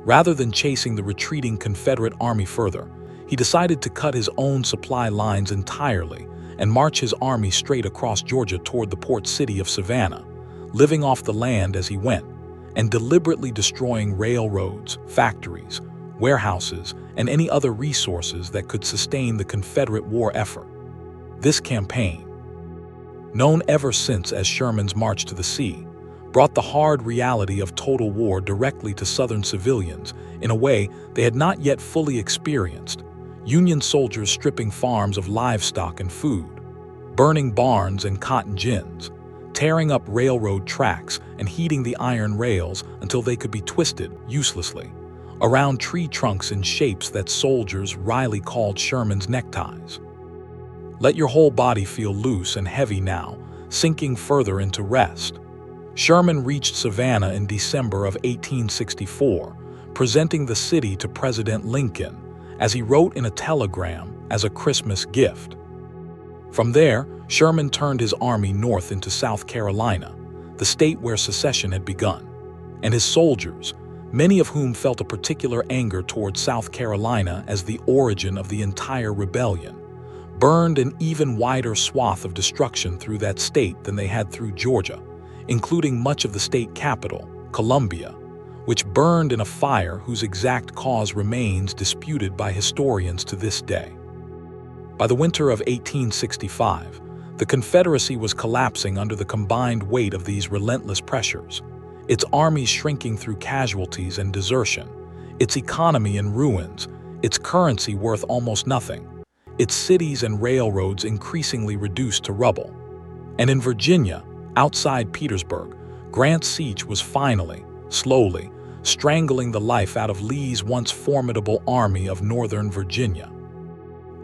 Rather than chasing the retreating Confederate army further, he decided to cut his own supply lines entirely and march his army straight across Georgia toward the port city of Savannah, living off the land as he went, and deliberately destroying railroads, factories, warehouses, and any other resources that could sustain the Confederate war effort. This campaign, known ever since as Sherman's March to the Sea, brought the hard reality of total war directly to Southern civilians in a way they had not yet fully experienced. Union soldiers stripping farms of livestock and food, burning barns and cotton gins, tearing up railroad tracks and heating the iron rails until they could be twisted, uselessly, around tree trunks in shapes that soldiers wryly called Sherman's neckties. Let your whole body feel loose and heavy now, sinking further into rest. Sherman reached Savannah in December of 1864, presenting the city to President Lincoln, as he wrote in a telegram as a Christmas gift. From there, Sherman turned his army north into South Carolina, the state where secession had begun, and his soldiers, many of whom felt a particular anger towards South Carolina as the origin of the entire rebellion, burned an even wider swath of destruction through that state than they had through Georgia, including much of the state capital, Columbia, which burned in a fire whose exact cause remains disputed by historians to this day. By the winter of 1865, the Confederacy was collapsing under the combined weight of these relentless pressures, its armies shrinking through casualties and desertion, its economy in ruins, its currency worth almost nothing, its cities and railroads increasingly reduced to rubble. And in Virginia, outside Petersburg, Grant's siege was finally, slowly, strangling the life out of Lee's once formidable army of Northern Virginia.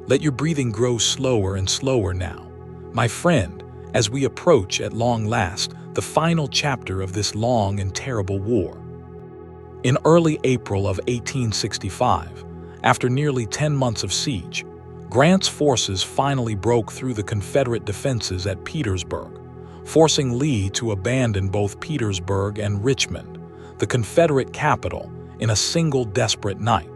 Let your breathing grow slower and slower now, my friend, as we approach, at long last, the final chapter of this long and terrible war. In early April of 1865, after nearly 10 months of siege, Grant's forces finally broke through the Confederate defenses at Petersburg, forcing Lee to abandon both Petersburg and Richmond, the Confederate capital, in a single desperate night.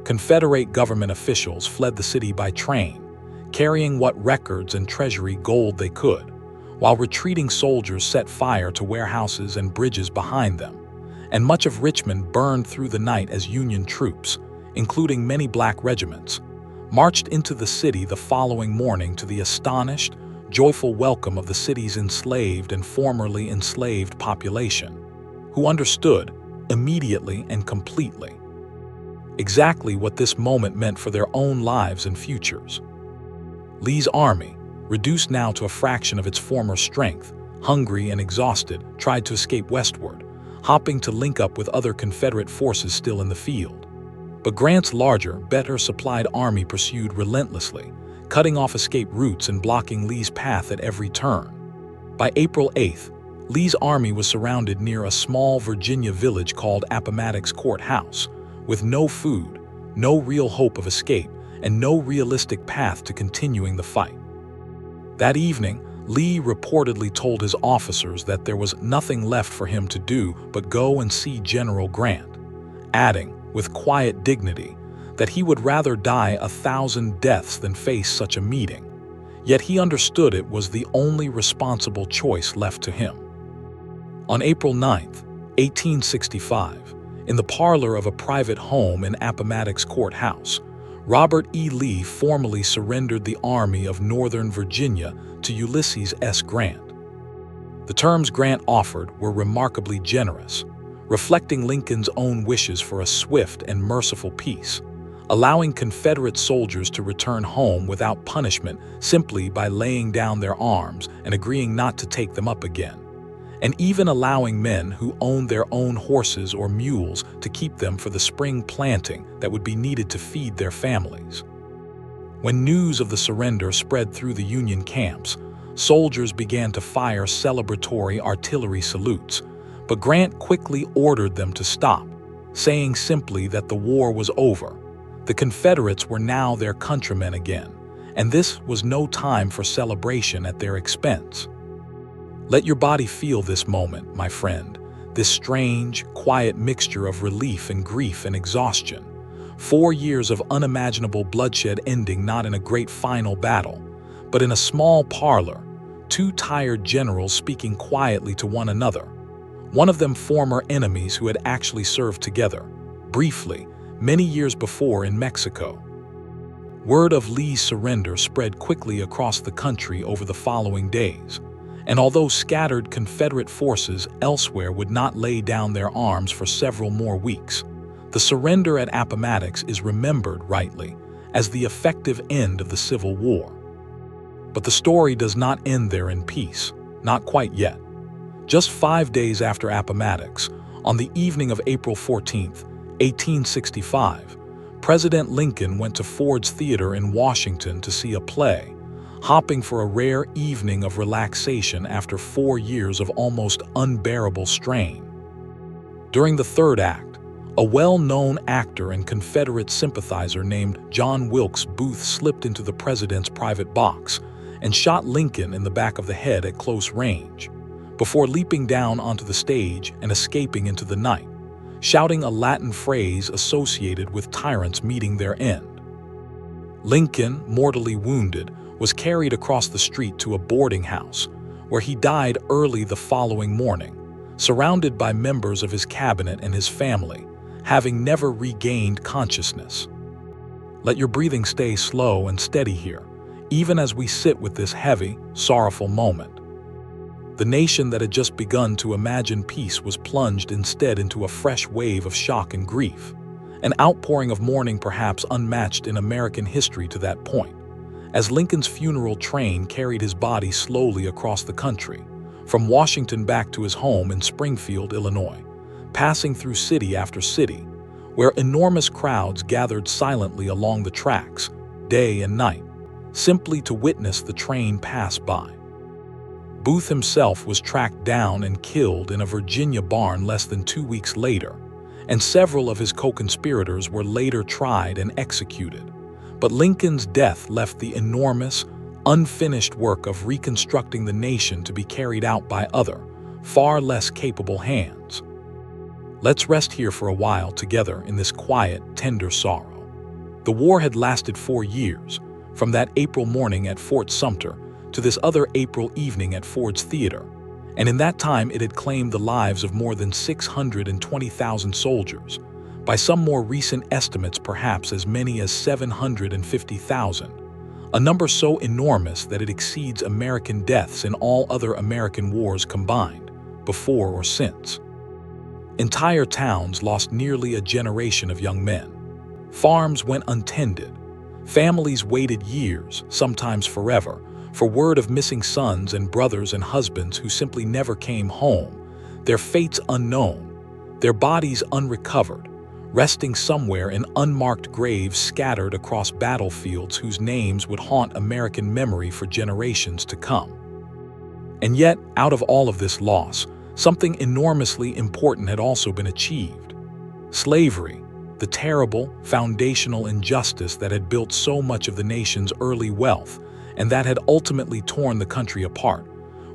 Confederate government officials fled the city by train, carrying what records and treasury gold they could, while retreating soldiers set fire to warehouses and bridges behind them, and much of Richmond burned through the night as Union troops, including many black regiments, marched into the city the following morning to the astonished, joyful welcome of the city's enslaved and formerly enslaved population, who understood, immediately and completely, exactly what this moment meant for their own lives and futures. Lee's army, reduced now to a fraction of its former strength, hungry and exhausted, tried to escape westward, hopping to link up with other Confederate forces still in the field. But Grant's larger, better supplied army pursued relentlessly, cutting off escape routes and blocking Lee's path at every turn. By April 8th, Lee's army was surrounded near a small Virginia village called Appomattox Courthouse, with no food, no real hope of escape, and no realistic path to continuing the fight. That evening, Lee reportedly told his officers that there was nothing left for him to do but go and see General Grant, adding, with quiet dignity, that he would rather die 1,000 deaths than face such a meeting, yet he understood it was the only responsible choice left to him. On April 9, 1865, in the parlor of a private home in Appomattox Courthouse, Robert E. Lee formally surrendered the Army of Northern Virginia to Ulysses S. Grant. The terms Grant offered were remarkably generous, reflecting Lincoln's own wishes for a swift and merciful peace, allowing Confederate soldiers to return home without punishment simply by laying down their arms and agreeing not to take them up again, and even allowing men who owned their own horses or mules to keep them for the spring planting that would be needed to feed their families. When news of the surrender spread through the Union camps, soldiers began to fire celebratory artillery salutes, but Grant quickly ordered them to stop, saying simply that the war was over. The Confederates were now their countrymen again, and this was no time for celebration at their expense. Let your body feel this moment, my friend, this strange, quiet mixture of relief and grief and exhaustion. 4 years of unimaginable bloodshed ending not in a great final battle, but in a small parlor, 2 tired generals speaking quietly to one another, one of them former enemies who had actually served together, briefly, many years before in Mexico. Word of Lee's surrender spread quickly across the country over the following days, and although scattered Confederate forces elsewhere would not lay down their arms for several more weeks, the surrender at Appomattox is remembered rightly as the effective end of the Civil War. But the story does not end there in peace, not quite yet. Just 5 days after Appomattox, on the evening of April 14, 1865, President Lincoln went to Ford's Theater in Washington to see a play, hopping for a rare evening of relaxation after 4 years of almost unbearable strain. During the third act, A well-known actor and Confederate sympathizer named John Wilkes Booth slipped into the president's private box and shot Lincoln in the back of the head at close range, before leaping down onto the stage and escaping into the night, shouting a Latin phrase associated with tyrants meeting their end. Lincoln, mortally wounded, was carried across the street to a boarding house, where he died early the following morning, surrounded by members of his cabinet and his family, having never regained consciousness. Let your breathing stay slow and steady here, even as we sit with this heavy, sorrowful moment. The nation that had just begun to imagine peace was plunged instead into a fresh wave of shock and grief, an outpouring of mourning perhaps unmatched in American history to that point, as Lincoln's funeral train carried his body slowly across the country, from Washington back to his home in Springfield, Illinois, passing through city after city, where enormous crowds gathered silently along the tracks, day and night, simply to witness the train pass by. Booth himself was tracked down and killed in a Virginia barn less than 2 weeks later, and several of his co-conspirators were later tried and executed. But Lincoln's death left the enormous, unfinished work of reconstructing the nation to be carried out by other, far less capable hands. Let's rest here for a while together in this quiet, tender sorrow. The war had lasted 4 years, from that April morning at Fort Sumter to this other April evening at Ford's Theater, and in that time it had claimed the lives of more than 620,000 soldiers, by some more recent estimates perhaps as many as 750,000, a number so enormous that it exceeds American deaths in all other American wars combined, before or since. Entire towns lost nearly a generation of young men. Farms went untended. Families waited years, sometimes forever, for word of missing sons and brothers and husbands who simply never came home, their fates unknown, their bodies unrecovered, resting somewhere in unmarked graves scattered across battlefields whose names would haunt American memory for generations to come. And yet, out of all of this loss, something enormously important had also been achieved. Slavery, the terrible, foundational injustice that had built so much of the nation's early wealth and that had ultimately torn the country apart,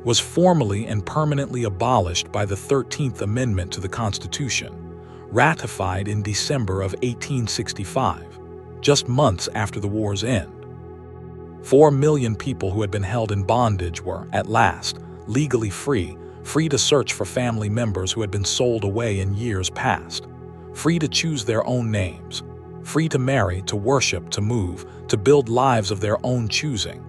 was formally and permanently abolished by the 13th Amendment to the Constitution, ratified in December of 1865, just months after the war's end. 4 million people who had been held in bondage were, at last, legally free to search for family members who had been sold away in years past, free to choose their own names, free to marry, to worship, to move, to build lives of their own choosing,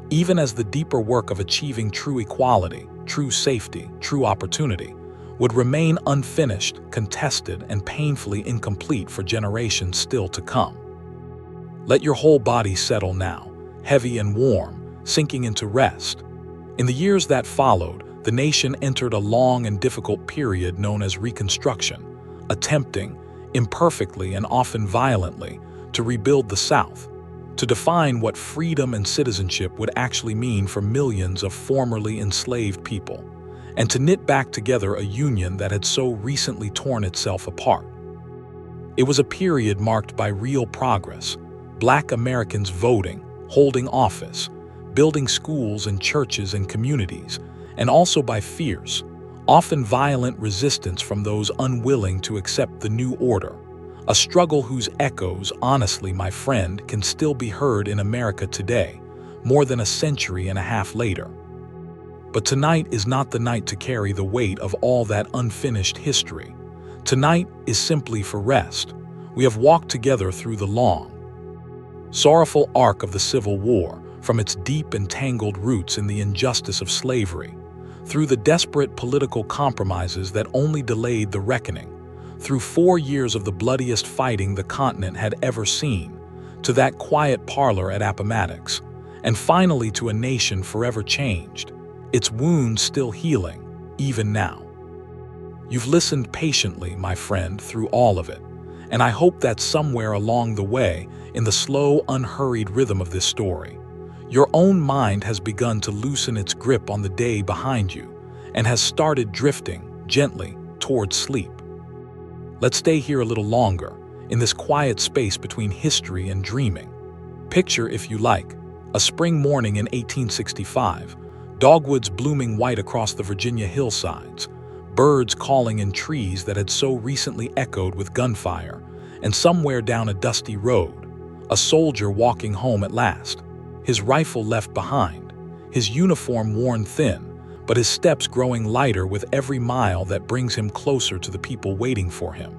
even as the deeper work of achieving true equality, true safety, true opportunity, would remain unfinished, contested, and painfully incomplete for generations still to come. Let your whole body settle now, heavy and warm, sinking into rest. In the years that followed, the nation entered a long and difficult period known as Reconstruction, attempting, imperfectly and often violently, to rebuild the South, to define what freedom and citizenship would actually mean for millions of formerly enslaved people, and to knit back together a union that had so recently torn itself apart. It was a period marked by real progress, Black Americans voting, holding office, building schools and churches and communities, and also by fierce, often violent resistance from those unwilling to accept the new order, a struggle whose echoes, honestly, my friend, can still be heard in America today, more than a century and a half later. But tonight is not the night to carry the weight of all that unfinished history. Tonight is simply for rest. We have walked together through the long, sorrowful arc of the Civil War, from its deep and tangled roots in the injustice of slavery, through the desperate political compromises that only delayed the reckoning, through 4 years of the bloodiest fighting the continent had ever seen, to that quiet parlor at Appomattox, and finally to a nation forever changed, its wounds still healing, even now. You've listened patiently, my friend, through all of it, and I hope that somewhere along the way, in the slow, unhurried rhythm of this story, your own mind has begun to loosen its grip on the day behind you and has started drifting, gently, towards sleep. Let's stay here a little longer, in this quiet space between history and dreaming. Picture, if you like, a spring morning in 1865, dogwoods blooming white across the Virginia hillsides, birds calling in trees that had so recently echoed with gunfire, and somewhere down a dusty road, a soldier walking home at last, his rifle left behind, his uniform worn thin, but his steps growing lighter with every mile that brings him closer to the people waiting for him.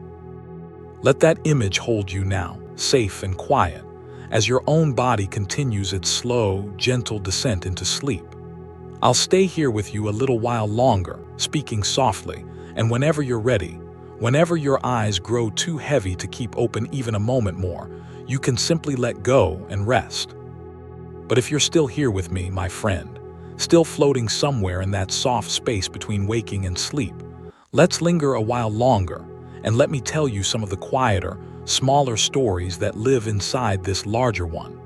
Let that image hold you now, safe and quiet, as your own body continues its slow, gentle descent into sleep. I'll stay here with you a little while longer, speaking softly, and whenever you're ready, whenever your eyes grow too heavy to keep open even a moment more, you can simply let go and rest. But if you're still here with me, my friend, still floating somewhere in that soft space between waking and sleep, let's linger a while longer, and let me tell you some of the quieter, smaller stories that live inside this larger one.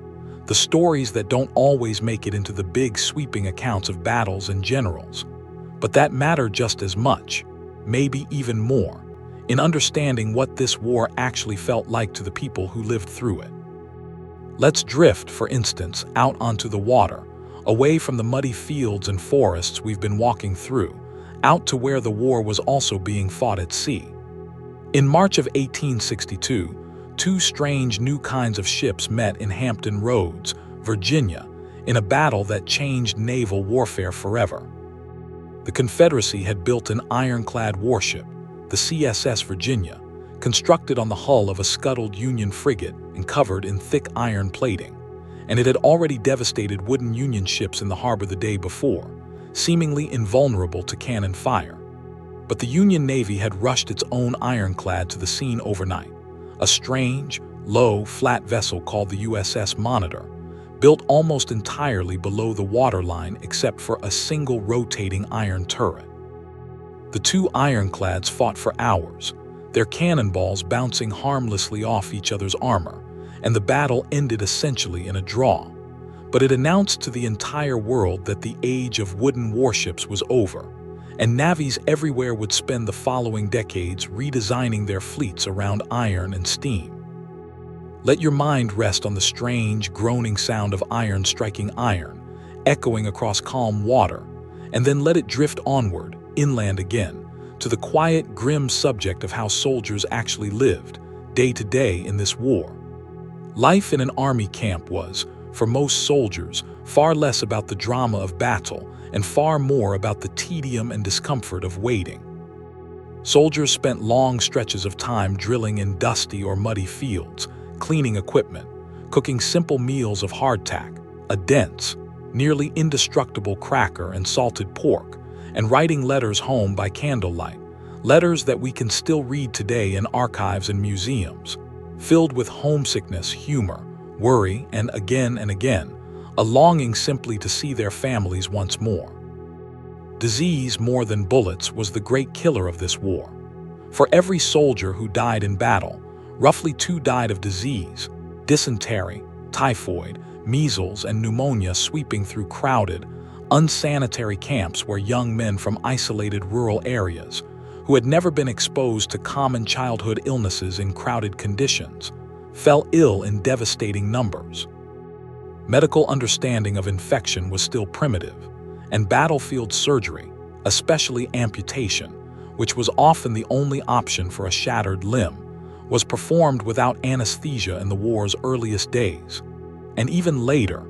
The stories that don't always make it into the big sweeping accounts of battles and generals, but that matter just as much, maybe even more, in understanding what this war actually felt like to the people who lived through it. Let's drift, for instance, out onto the water, away from the muddy fields and forests we've been walking through, out to where the war was also being fought at sea. In March of 1862, two strange new kinds of ships met in Hampton Roads, Virginia, in a battle that changed naval warfare forever. The Confederacy had built an ironclad warship, the CSS Virginia, constructed on the hull of a scuttled Union frigate and covered in thick iron plating, and it had already devastated wooden Union ships in the harbor the day before, seemingly invulnerable to cannon fire. But the Union Navy had rushed its own ironclad to the scene overnight, a strange, low, flat vessel called the USS Monitor, built almost entirely below the waterline except for a single rotating iron turret. The two ironclads fought for hours, their cannonballs bouncing harmlessly off each other's armor, and the battle ended essentially in a draw. But it announced to the entire world that the age of wooden warships was over, and navies everywhere would spend the following decades redesigning their fleets around iron and steam. Let your mind rest on the strange, groaning sound of iron striking iron, echoing across calm water, and then let it drift onward, inland again, to the quiet, grim subject of how soldiers actually lived, day to day in this war. Life in an army camp was, for most soldiers, far less about the drama of battle and far more about the tedium and discomfort of waiting. Soldiers spent long stretches of time drilling in dusty or muddy fields, cleaning equipment, cooking simple meals of hardtack, a dense, nearly indestructible cracker and salted pork, and writing letters home by candlelight, letters that we can still read today in archives and museums, filled with homesickness, humor, worry, and again, a longing simply to see their families once more. Disease, more than bullets, was the great killer of this war. For every soldier who died in battle, roughly 2 died of disease, dysentery, typhoid, measles, and pneumonia, sweeping through crowded, unsanitary camps where young men from isolated rural areas, who had never been exposed to common childhood illnesses in crowded conditions, fell ill in devastating numbers. Medical understanding of infection was still primitive, and battlefield surgery, especially amputation, which was often the only option for a shattered limb, was performed without anesthesia in the war's earliest days. And even later,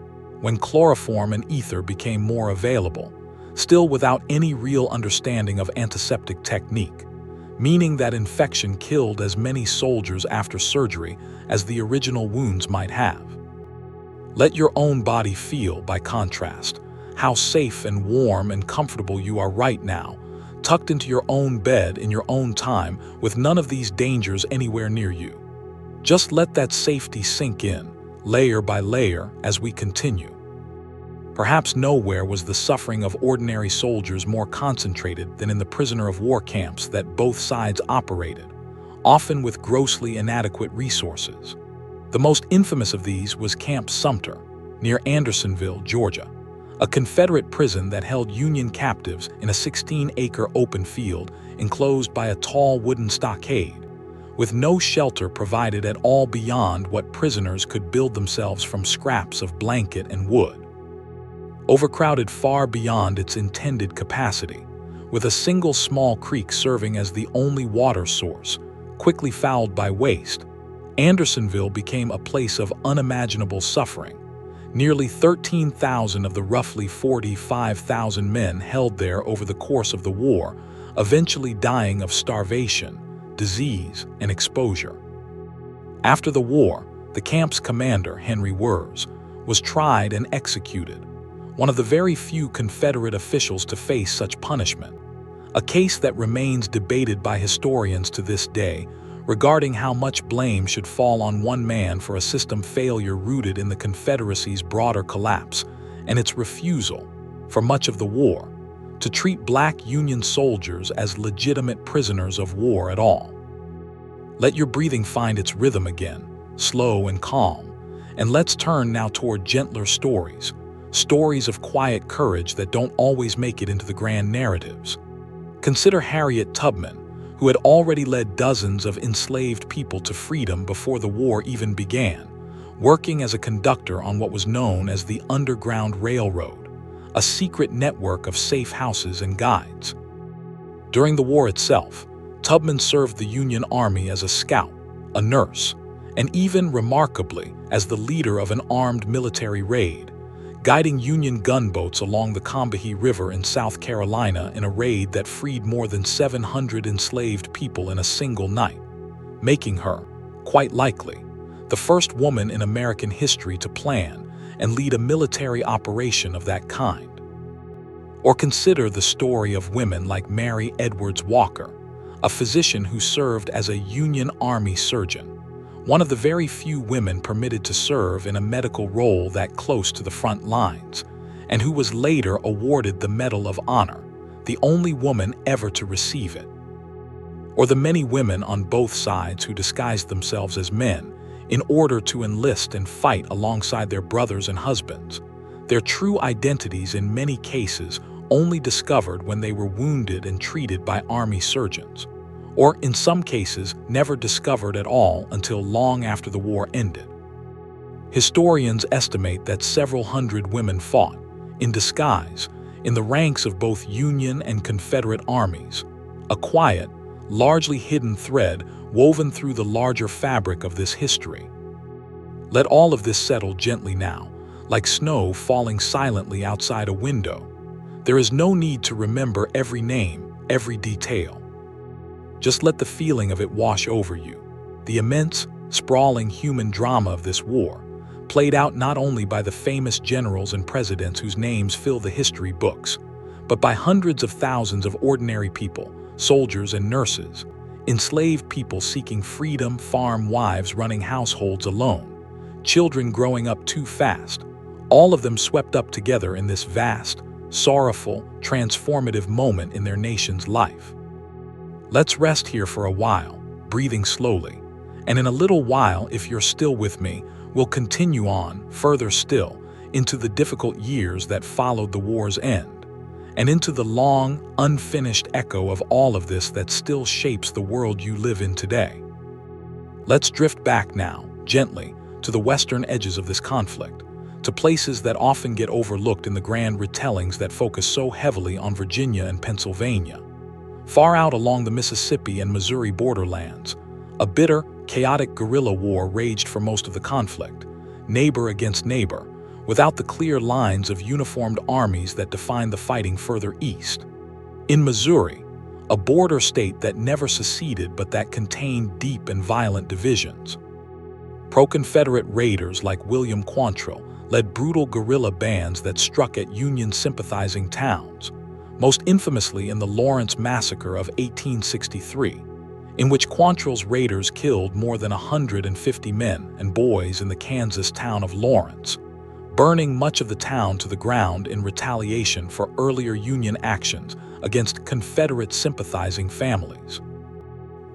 when chloroform and ether became more available, still without any real understanding of antiseptic technique, meaning that infection killed as many soldiers after surgery as the original wounds might have. Let your own body feel, by contrast, how safe and warm and comfortable you are right now, tucked into your own bed in your own time with none of these dangers anywhere near you. Just let that safety sink in, layer by layer, as we continue. Perhaps nowhere was the suffering of ordinary soldiers more concentrated than in the prisoner of war camps that both sides operated, often with grossly inadequate resources. The most infamous of these was Camp Sumter, near Andersonville, Georgia, a Confederate prison that held Union captives in a 16-acre open field enclosed by a tall wooden stockade, with no shelter provided at all beyond what prisoners could build themselves from scraps of blanket and wood. Overcrowded far beyond its intended capacity, with a single small creek serving as the only water source, quickly fouled by waste, Andersonville became a place of unimaginable suffering. Nearly 13,000 of the roughly 45,000 men held there over the course of the war, eventually dying of starvation, disease, and exposure. After the war, the camp's commander, Henry Wirz, was tried and executed, one of the very few Confederate officials to face such punishment, a case that remains debated by historians to this day regarding how much blame should fall on one man for a system failure rooted in the Confederacy's broader collapse and its refusal, for much of the war, to treat black Union soldiers as legitimate prisoners of war at all. Let your breathing find its rhythm again, slow and calm, and let's turn now toward gentler stories, stories of quiet courage that don't always make it into the grand narratives. Consider Harriet Tubman, who had already led dozens of enslaved people to freedom before the war even began, working as a conductor on what was known as the Underground Railroad, a secret network of safe houses and guides. During the war itself, Tubman served the Union Army as a scout, a nurse, and even, remarkably, as the leader of an armed military raid, guiding Union gunboats along the Combahee River in South Carolina in a raid that freed more than 700 enslaved people in a single night, making her, quite likely, the first woman in American history to plan and lead a military operation of that kind. Or consider the story of women like Mary Edwards Walker, a physician who served as a Union Army surgeon, one of the very few women permitted to serve in a medical role that close to the front lines, and who was later awarded the Medal of Honor, the only woman ever to receive it. Or the many women on both sides who disguised themselves as men in order to enlist and fight alongside their brothers and husbands, their true identities in many cases only discovered when they were wounded and treated by Army surgeons, or in some cases never discovered at all until long after the war ended. Historians estimate that several hundred women fought, in disguise, in the ranks of both Union and Confederate armies, a quiet, largely hidden thread woven through the larger fabric of this history. Let all of this settle gently now, like snow falling silently outside a window. There is no need to remember every name, every detail. Just let the feeling of it wash over you. The immense, sprawling human drama of this war, played out not only by the famous generals and presidents whose names fill the history books, but by hundreds of thousands of ordinary people, soldiers and nurses, enslaved people seeking freedom, farm wives running households alone, children growing up too fast, all of them swept up together in this vast, sorrowful, transformative moment in their nation's life. Let's rest here for a while, breathing slowly, and in a little while, if you're still with me, we'll continue on, further still, into the difficult years that followed the war's end, and into the long, unfinished echo of all of this that still shapes the world you live in today. Let's drift back now, gently, to the western edges of this conflict, to places that often get overlooked in the grand retellings that focus so heavily on Virginia and Pennsylvania. Far out along the Mississippi and Missouri borderlands, a bitter, chaotic guerrilla war raged for most of the conflict, neighbor against neighbor, without the clear lines of uniformed armies that defined the fighting further east. In Missouri, a border state that never seceded but that contained deep and violent divisions, pro-Confederate raiders like William Quantrill led brutal guerrilla bands that struck at Union-sympathizing towns, most infamously in the Lawrence Massacre of 1863, in which Quantrill's raiders killed more than 150 men and boys in the Kansas town of Lawrence, burning much of the town to the ground in retaliation for earlier Union actions against Confederate sympathizing families.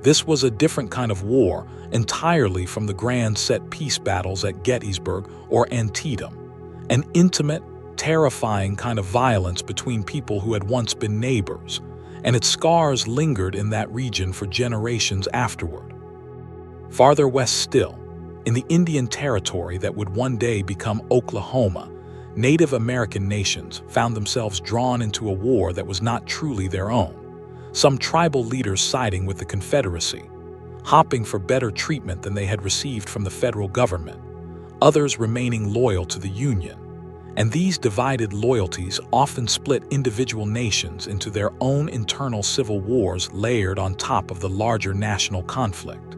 This was a different kind of war entirely from the grand set-piece battles at Gettysburg or Antietam, an intimate, terrifying kind of violence between people who had once been neighbors, and its scars lingered in that region for generations afterward. Farther west still, in the Indian Territory that would one day become Oklahoma, Native American nations found themselves drawn into a war that was not truly their own. Some tribal leaders siding with the Confederacy, hoping for better treatment than they had received from the federal government, others remaining loyal to the Union. And these divided loyalties often split individual nations into their own internal civil wars layered on top of the larger national conflict.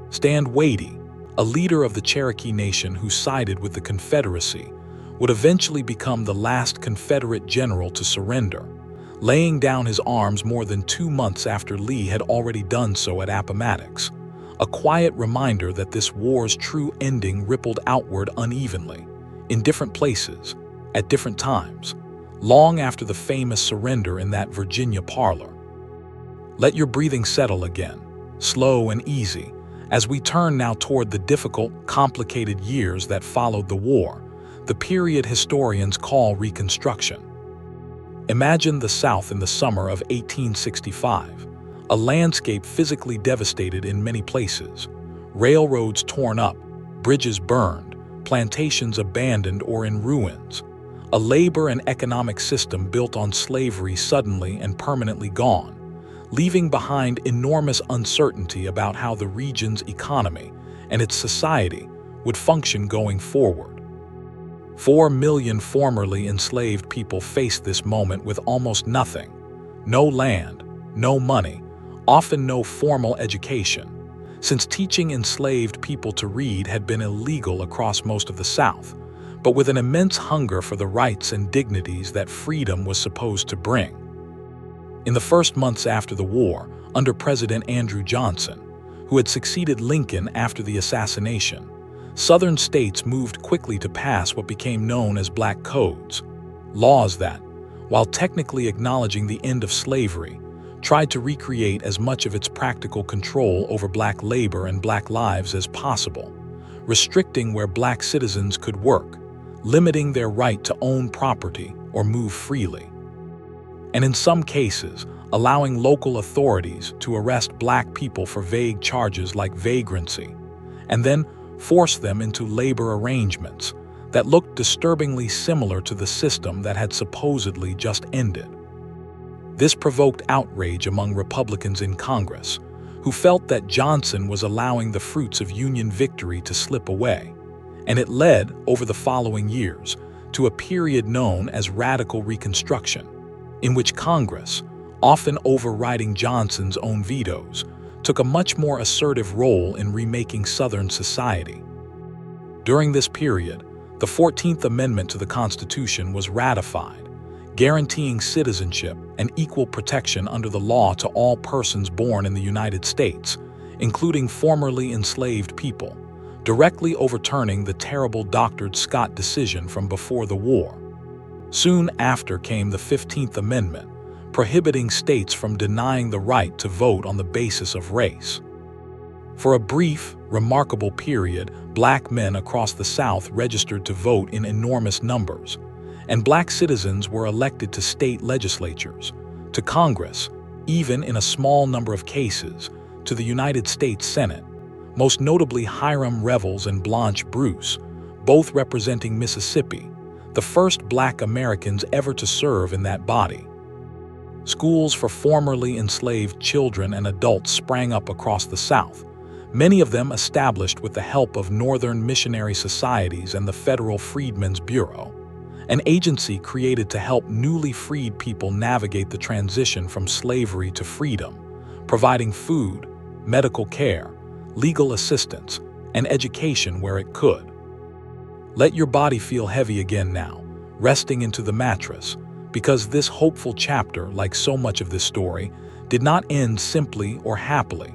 Stand Watie, a leader of the Cherokee Nation who sided with the Confederacy, would eventually become the last Confederate general to surrender, laying down his arms more than 2 months after Lee had already done so at Appomattox, a quiet reminder that this war's true ending rippled outward unevenly, in different places, at different times, long after the famous surrender in that Virginia parlor. Let your breathing settle again, slow and easy, as we turn now toward the difficult, complicated years that followed the war, the period historians call Reconstruction. Imagine the South in the summer of 1865, a landscape physically devastated in many places, railroads torn up, bridges burned, plantations abandoned or in ruins, a labor and economic system built on slavery suddenly and permanently gone, leaving behind enormous uncertainty about how the region's economy and its society would function going forward. 4 million formerly enslaved people faced this moment with almost nothing: no land, no money, often no formal education, since teaching enslaved people to read had been illegal across most of the South, but with an immense hunger for the rights and dignities that freedom was supposed to bring. In the first months after the war, under President Andrew Johnson, who had succeeded Lincoln after the assassination, Southern states moved quickly to pass what became known as Black Codes, laws that, while technically acknowledging the end of slavery, tried to recreate as much of its practical control over Black labor and Black lives as possible, restricting where Black citizens could work, limiting their right to own property or move freely, and in some cases, allowing local authorities to arrest Black people for vague charges like vagrancy, and then force them into labor arrangements that looked disturbingly similar to the system that had supposedly just ended. This provoked outrage among Republicans in Congress, who felt that Johnson was allowing the fruits of Union victory to slip away, and it led, over the following years, to a period known as Radical Reconstruction, in which Congress, often overriding Johnson's own vetoes, took a much more assertive role in remaking Southern society. During this period, the 14th Amendment to the Constitution was ratified, guaranteeing citizenship and equal protection under the law to all persons born in the United States, including formerly enslaved people, directly overturning the terrible Dr. Scott decision from before the war. Soon after came the 15th Amendment, prohibiting states from denying the right to vote on the basis of race. For a brief, remarkable period, Black men across the South registered to vote in enormous numbers, and Black citizens were elected to state legislatures, to Congress, even in a small number of cases, to the United States Senate, most notably Hiram Revels and Blanche Bruce, both representing Mississippi, the first Black Americans ever to serve in that body. Schools for formerly enslaved children and adults sprang up across the South, many of them established with the help of Northern missionary societies and the Federal Freedmen's Bureau, an agency created to help newly freed people navigate the transition from slavery to freedom, providing food, medical care, legal assistance, and education where it could. Let your body feel heavy again now, resting into the mattress, because this hopeful chapter, like so much of this story, did not end simply or happily.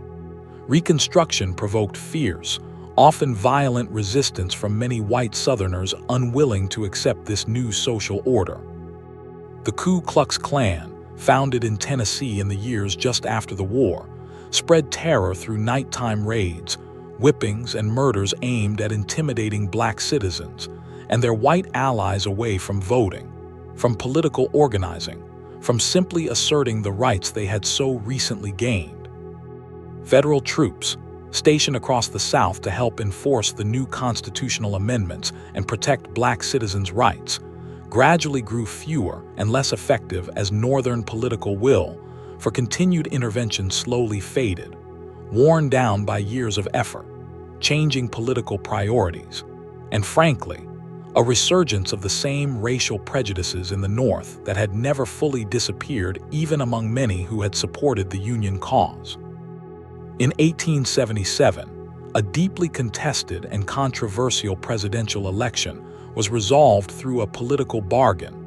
Reconstruction provoked fierce, often violent resistance from many white Southerners unwilling to accept this new social order. The Ku Klux Klan, founded in Tennessee in the years just after the war, spread terror through nighttime raids, whippings, and murders aimed at intimidating Black citizens and their white allies away from voting, from political organizing, from simply asserting the rights they had so recently gained. Federal troops, stationed across the South to help enforce the new constitutional amendments and protect black citizens' rights, gradually grew fewer and less effective as Northern political will for continued intervention slowly faded, worn down by years of effort, changing political priorities, and frankly, a resurgence of the same racial prejudices in the North that had never fully disappeared even among many who had supported the Union cause. In 1877, a deeply contested and controversial presidential election was resolved through a political bargain,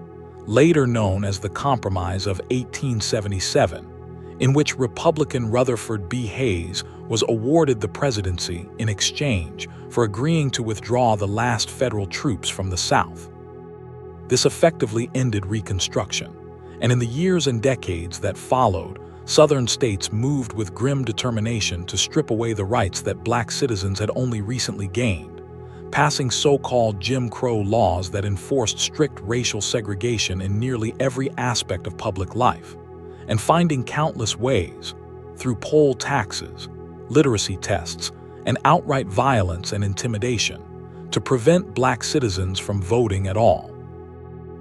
later known as the Compromise of 1877, in which Republican Rutherford B. Hayes was awarded the presidency in exchange for agreeing to withdraw the last federal troops from the South. This effectively ended Reconstruction, and in the years and decades that followed, Southern states moved with grim determination to strip away the rights that black citizens had only recently gained, passing so-called Jim Crow laws that enforced strict racial segregation in nearly every aspect of public life, and finding countless ways, through poll taxes, literacy tests, and outright violence and intimidation, to prevent black citizens from voting at all.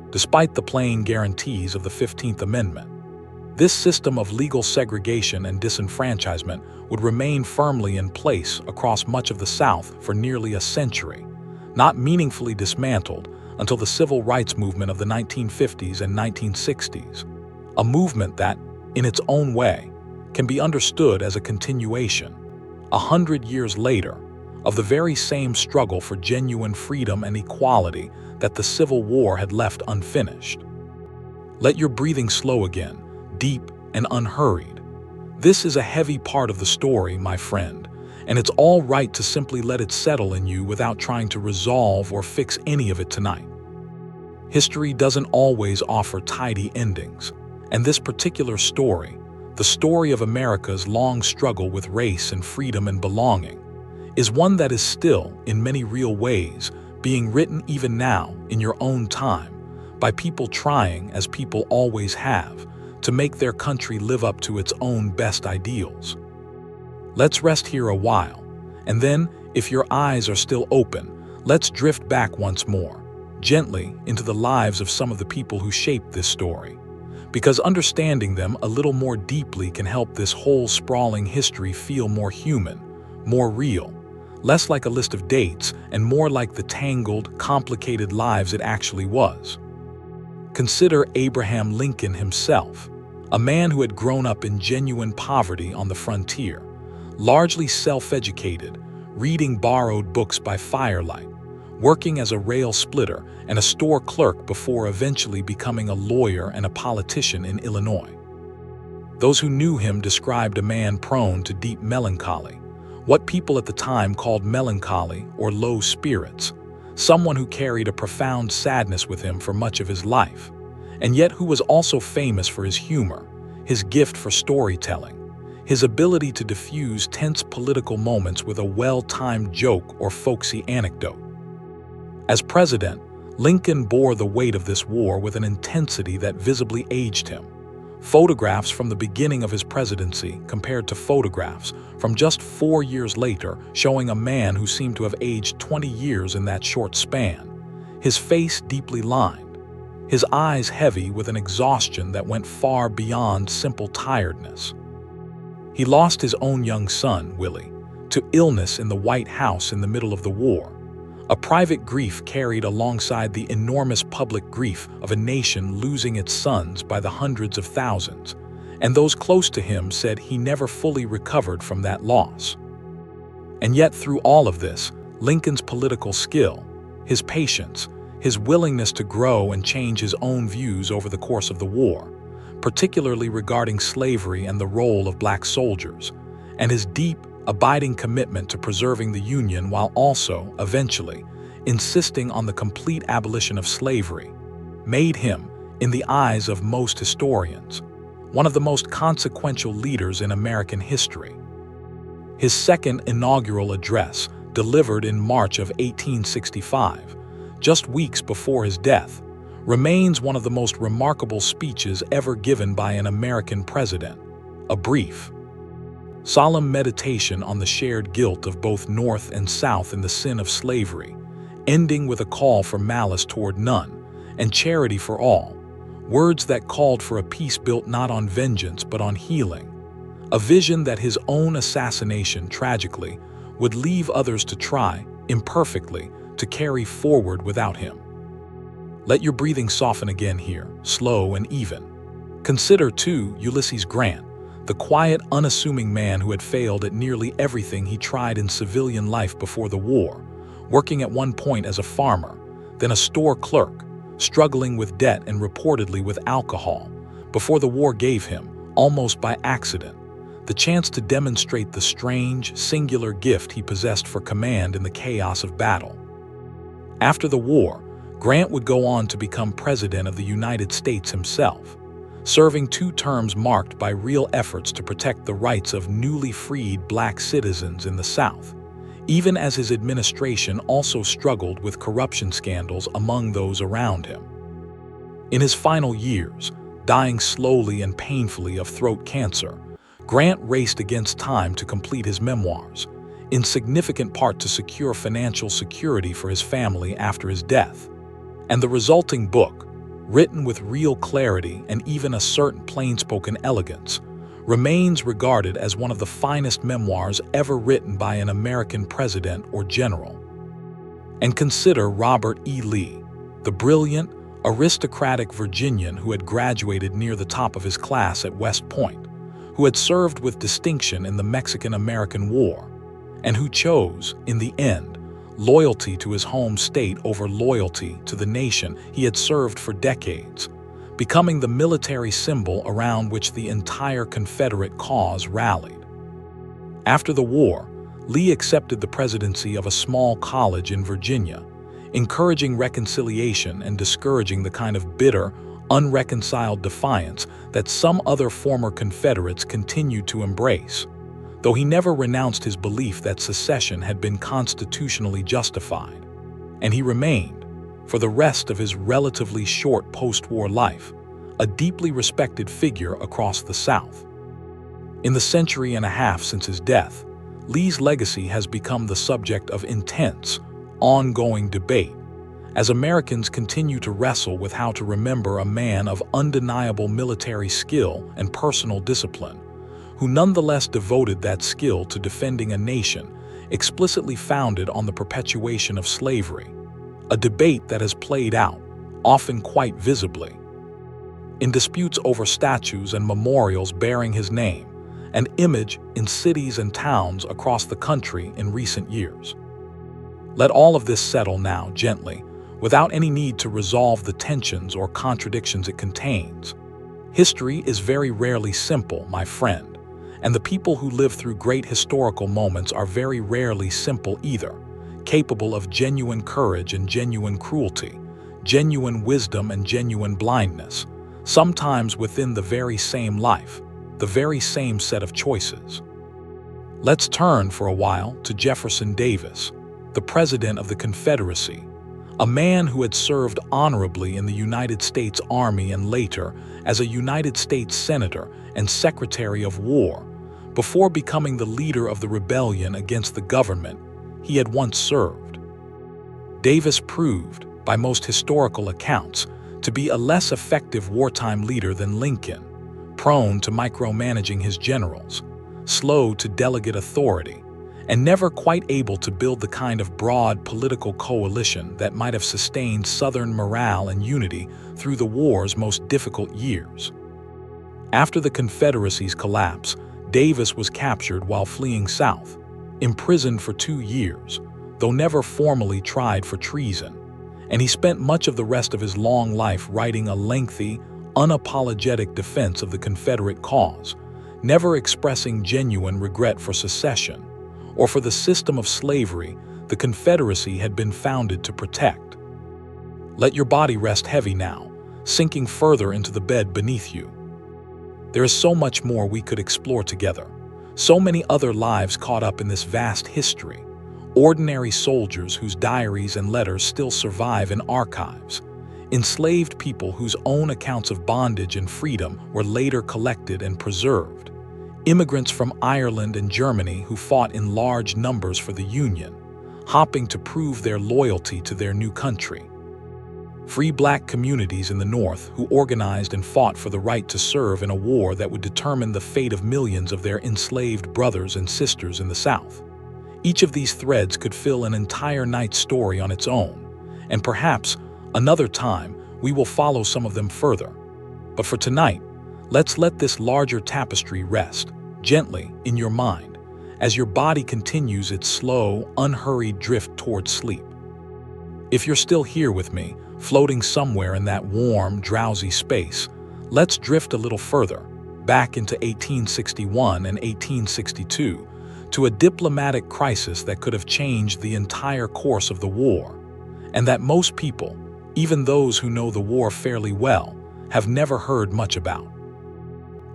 Despite the plain guarantees of the 15th Amendment, this system of legal segregation and disenfranchisement would remain firmly in place across much of the South for nearly a century, not meaningfully dismantled until the civil rights movement of the 1950s and 1960s, a movement that, in its own way, can be understood as a continuation, 100 years later, of the very same struggle for genuine freedom and equality that the Civil War had left unfinished. Let your breathing slow again, deep and unhurried. This is a heavy part of the story, my friend, and it's all right to simply let it settle in you without trying to resolve or fix any of it tonight. History doesn't always offer tidy endings, and this particular story, the story of America's long struggle with race and freedom and belonging, is one that is still, in many real ways, being written even now in your own time by people trying, as people always have, to make their country live up to its own best ideals. Let's rest here a while, and then, if your eyes are still open, let's drift back once more, gently into the lives of some of the people who shaped this story, because understanding them a little more deeply can help this whole sprawling history feel more human, more real, less like a list of dates and more like the tangled, complicated lives it actually was. Consider Abraham Lincoln himself, a man who had grown up in genuine poverty on the frontier, largely self-educated, reading borrowed books by firelight, working as a rail splitter and a store clerk before eventually becoming a lawyer and a politician in Illinois. Those who knew him described a man prone to deep melancholy, what people at the time called melancholy or low spirits, someone who carried a profound sadness with him for much of his life, and yet who was also famous for his humor, his gift for storytelling, his ability to diffuse tense political moments with a well-timed joke or folksy anecdote. As president, Lincoln bore the weight of this war with an intensity that visibly aged him. Photographs from the beginning of his presidency compared to photographs from just 4 years later showing a man who seemed to have aged 20 years in that short span, his face deeply lined, his eyes heavy with an exhaustion that went far beyond simple tiredness. He lost his own young son, Willie, to illness in the White House in the middle of the war, a private grief carried alongside the enormous public grief of a nation losing its sons by the hundreds of thousands, and those close to him said he never fully recovered from that loss. And yet through all of this, Lincoln's political skill, his patience, his willingness to grow and change his own views over the course of the war, particularly regarding slavery and the role of black soldiers, and his deep, abiding commitment to preserving the Union while also, eventually, insisting on the complete abolition of slavery, made him, in the eyes of most historians, one of the most consequential leaders in American history. His second inaugural address, delivered in March of 1865, just weeks before his death, remains one of the most remarkable speeches ever given by an American president, a brief, solemn meditation on the shared guilt of both North and South in the sin of slavery, ending with a call for malice toward none, and charity for all, words that called for a peace built not on vengeance but on healing, a vision that his own assassination, tragically, would leave others to try, imperfectly, to carry forward without him. Let your breathing soften again here, slow and even. Consider, too, Ulysses Grant, the quiet, unassuming man who had failed at nearly everything he tried in civilian life before the war, working at one point as a farmer, then a store clerk, struggling with debt and reportedly with alcohol, before the war gave him, almost by accident, the chance to demonstrate the strange, singular gift he possessed for command in the chaos of battle. After the war, Grant would go on to become President of the United States himself, serving 2 terms marked by real efforts to protect the rights of newly freed Black citizens in the South, even as his administration also struggled with corruption scandals among those around him. In his final years, dying slowly and painfully of throat cancer, Grant raced against time to complete his memoirs, in significant part to secure financial security for his family after his death. And the resulting book, written with real clarity and even a certain plain-spoken elegance, remains regarded as one of the finest memoirs ever written by an American president or general. And consider Robert E. Lee, the brilliant, aristocratic Virginian who had graduated near the top of his class at West Point, who had served with distinction in the Mexican-American War, and who chose, in the end, loyalty to his home state over loyalty to the nation he had served for decades, becoming the military symbol around which the entire Confederate cause rallied. After the war, Lee accepted the presidency of a small college in Virginia, encouraging reconciliation and discouraging the kind of bitter, unreconciled defiance that some other former Confederates continued to embrace, though he never renounced his belief that secession had been constitutionally justified, and he remained, for the rest of his relatively short post-war life, a deeply respected figure across the South. In the century and a half since his death, Lee's legacy has become the subject of intense, ongoing debate, as Americans continue to wrestle with how to remember a man of undeniable military skill and personal discipline, who nonetheless devoted that skill to defending a nation explicitly founded on the perpetuation of slavery, a debate that has played out, often quite visibly, in disputes over statues and memorials bearing his name and image in cities and towns across the country in recent years. Let all of this settle now gently, without any need to resolve the tensions or contradictions it contains. History is very rarely simple, my friend, and the people who live through great historical moments are very rarely simple either, capable of genuine courage and genuine cruelty, genuine wisdom and genuine blindness, sometimes within the very same life, the very same set of choices. Let's turn for a while to Jefferson Davis, the President of the Confederacy, a man who had served honorably in the United States Army and later as a United States Senator and Secretary of War, before becoming the leader of the rebellion against the government he had once served. Davis proved, by most historical accounts, to be a less effective wartime leader than Lincoln, prone to micromanaging his generals, slow to delegate authority, and never quite able to build the kind of broad political coalition that might have sustained Southern morale and unity through the war's most difficult years. After the Confederacy's collapse, Davis was captured while fleeing south, imprisoned for 2 years, though never formally tried for treason, and he spent much of the rest of his long life writing a lengthy, unapologetic defense of the Confederate cause, never expressing genuine regret for secession or for the system of slavery the Confederacy had been founded to protect. Let your body rest heavy now, sinking further into the bed beneath you. There is so much more we could explore together, so many other lives caught up in this vast history, ordinary soldiers whose diaries and letters still survive in archives, enslaved people whose own accounts of bondage and freedom were later collected and preserved, immigrants from Ireland and Germany who fought in large numbers for the Union, hopping to prove their loyalty to their new country. Free black communities in the North who organized and fought for the right to serve in a war that would determine the fate of millions of their enslaved brothers and sisters in the South. Each of these threads could fill an entire night's story on its own, and perhaps another time we will follow some of them further. But for tonight, let's let this larger tapestry rest gently in your mind as your body continues its slow, unhurried drift towards sleep. If you're still here with me, floating somewhere in that warm, drowsy space, let's drift a little further, back into 1861 and 1862, to a diplomatic crisis that could have changed the entire course of the war, and that most people, even those who know the war fairly well, have never heard much about.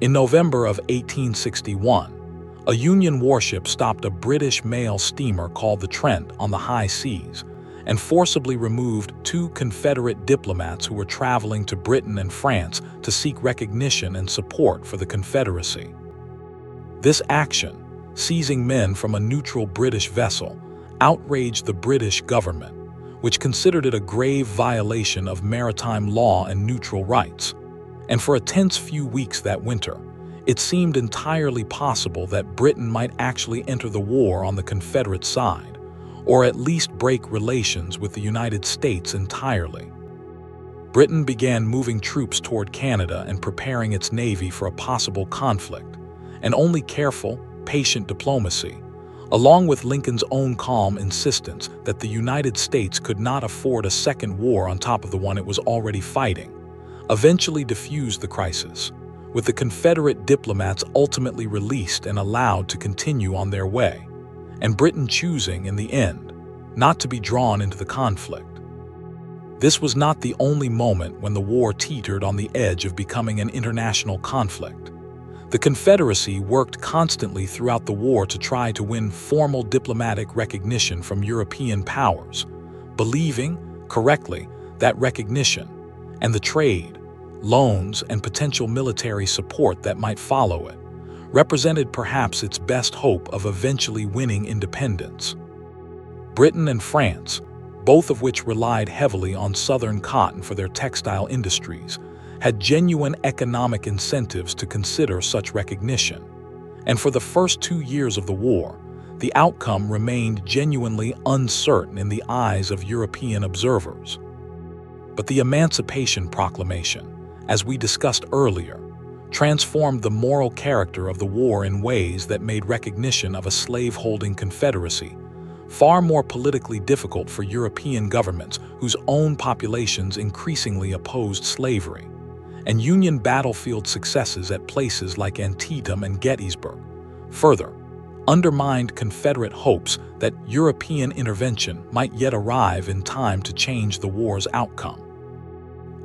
In November of 1861, a Union warship stopped a British mail steamer called the Trent on the high seas and forcibly removed 2 Confederate diplomats who were traveling to Britain and France to seek recognition and support for the Confederacy. This action, seizing men from a neutral British vessel, outraged the British government, which considered it a grave violation of maritime law and neutral rights. And for a tense few weeks that winter, it seemed entirely possible that Britain might actually enter the war on the Confederate side, or at least break relations with the United States entirely. Britain began moving troops toward Canada and preparing its navy for a possible conflict, and only careful, patient diplomacy, along with Lincoln's own calm insistence that the United States could not afford a second war on top of the one it was already fighting, eventually diffused the crisis, with the Confederate diplomats ultimately released and allowed to continue on their way, and Britain choosing, in the end, not to be drawn into the conflict. This was not the only moment when the war teetered on the edge of becoming an international conflict. The Confederacy worked constantly throughout the war to try to win formal diplomatic recognition from European powers, believing, correctly, that recognition and the trade, loans, and potential military support that might follow it represented perhaps its best hope of eventually winning independence. Britain and France, both of which relied heavily on southern cotton for their textile industries, had genuine economic incentives to consider such recognition. And for the first 2 years of the war, the outcome remained genuinely uncertain in the eyes of European observers. But the Emancipation Proclamation, as we discussed earlier, transformed the moral character of the war in ways that made recognition of a slave-holding confederacy far more politically difficult for European governments whose own populations increasingly opposed slavery, and Union battlefield successes at places like Antietam and Gettysburg further undermined Confederate hopes that European intervention might yet arrive in time to change the war's outcome.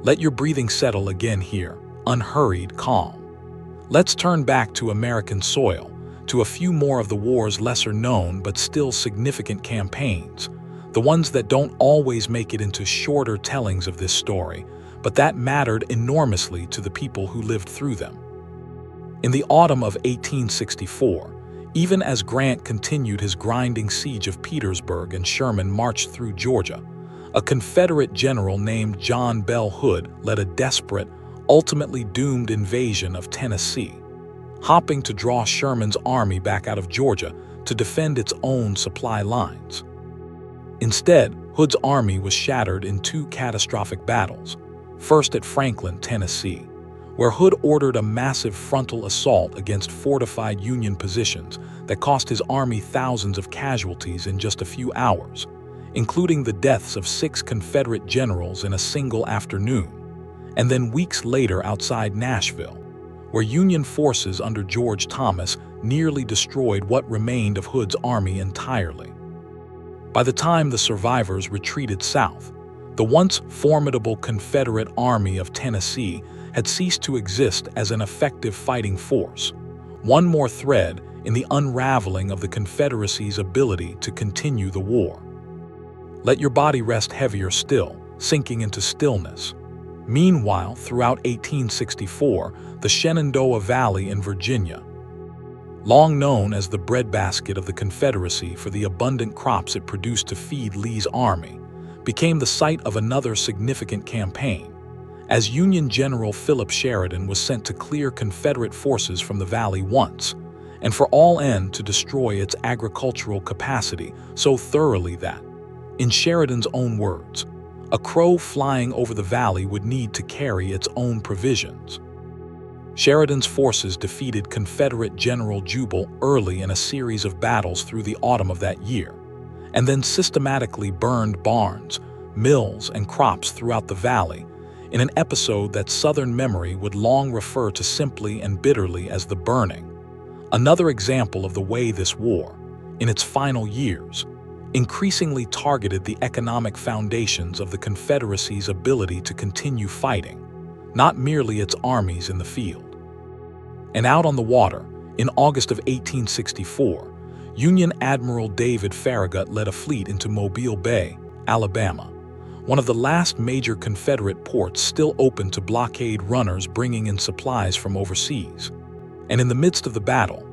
Let your breathing settle again here, unhurried, calm. Let's turn back to American soil, to a few more of the war's lesser-known but still significant campaigns, the ones that don't always make it into shorter tellings of this story, but that mattered enormously to the people who lived through them. In the autumn of 1864, even as Grant continued his grinding siege of Petersburg and Sherman marched through Georgia, a Confederate general named John Bell Hood led a desperate, ultimately doomed invasion of Tennessee, hopping to draw Sherman's army back out of Georgia to defend its own supply lines. Instead, Hood's army was shattered in 2 catastrophic battles, first at Franklin, Tennessee, where Hood ordered a massive frontal assault against fortified Union positions that cost his army thousands of casualties in just a few hours, including the deaths of 6 Confederate generals in a single afternoon, and then weeks later outside Nashville, where Union forces under George Thomas nearly destroyed what remained of Hood's army entirely. By the time the survivors retreated south, the once formidable Confederate Army of Tennessee had ceased to exist as an effective fighting force, one more thread in the unraveling of the Confederacy's ability to continue the war. Let your body rest heavier still, sinking into stillness. Meanwhile, throughout 1864, the Shenandoah Valley in Virginia, Long known as the breadbasket of the Confederacy for the abundant crops it produced to feed Lee's army, became the site of another significant campaign, as Union General Philip Sheridan was sent to clear Confederate forces from the valley once, and for all end to destroy its agricultural capacity so thoroughly that, in Sheridan's own words, a crow flying over the valley would need to carry its own provisions. Sheridan's forces defeated Confederate General Jubal early in a series of battles through the autumn of that year, and then systematically burned barns, mills, and crops throughout the valley in an episode that Southern memory would long refer to simply and bitterly as the Burning. Another example of the way this war, in its final years, increasingly targeted the economic foundations of the Confederacy's ability to continue fighting, not merely its armies in the field. And out on the water, in August of 1864, Union Admiral David Farragut led a fleet into Mobile Bay, Alabama, one of the last major Confederate ports still open to blockade runners bringing in supplies from overseas. And in the midst of the battle,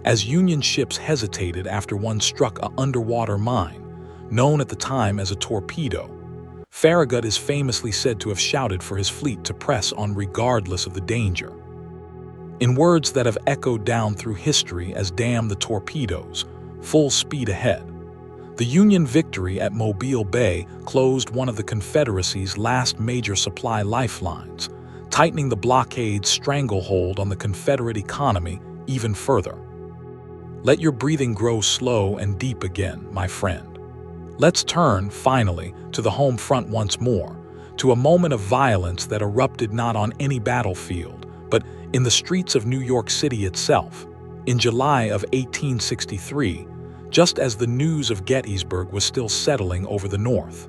as Union ships hesitated after one struck an underwater mine, known at the time as a torpedo, Farragut is famously said to have shouted for his fleet to press on regardless of the danger. In words that have echoed down through history as "damn the torpedoes, full speed ahead," the Union victory at Mobile Bay closed one of the Confederacy's last major supply lifelines, tightening the blockade's stranglehold on the Confederate economy even further. Let your breathing grow slow and deep again, my friend. Let's turn, finally, to the home front once more, to a moment of violence that erupted not on any battlefield, but in the streets of New York City itself, in July of 1863, just as the news of Gettysburg was still settling over the North.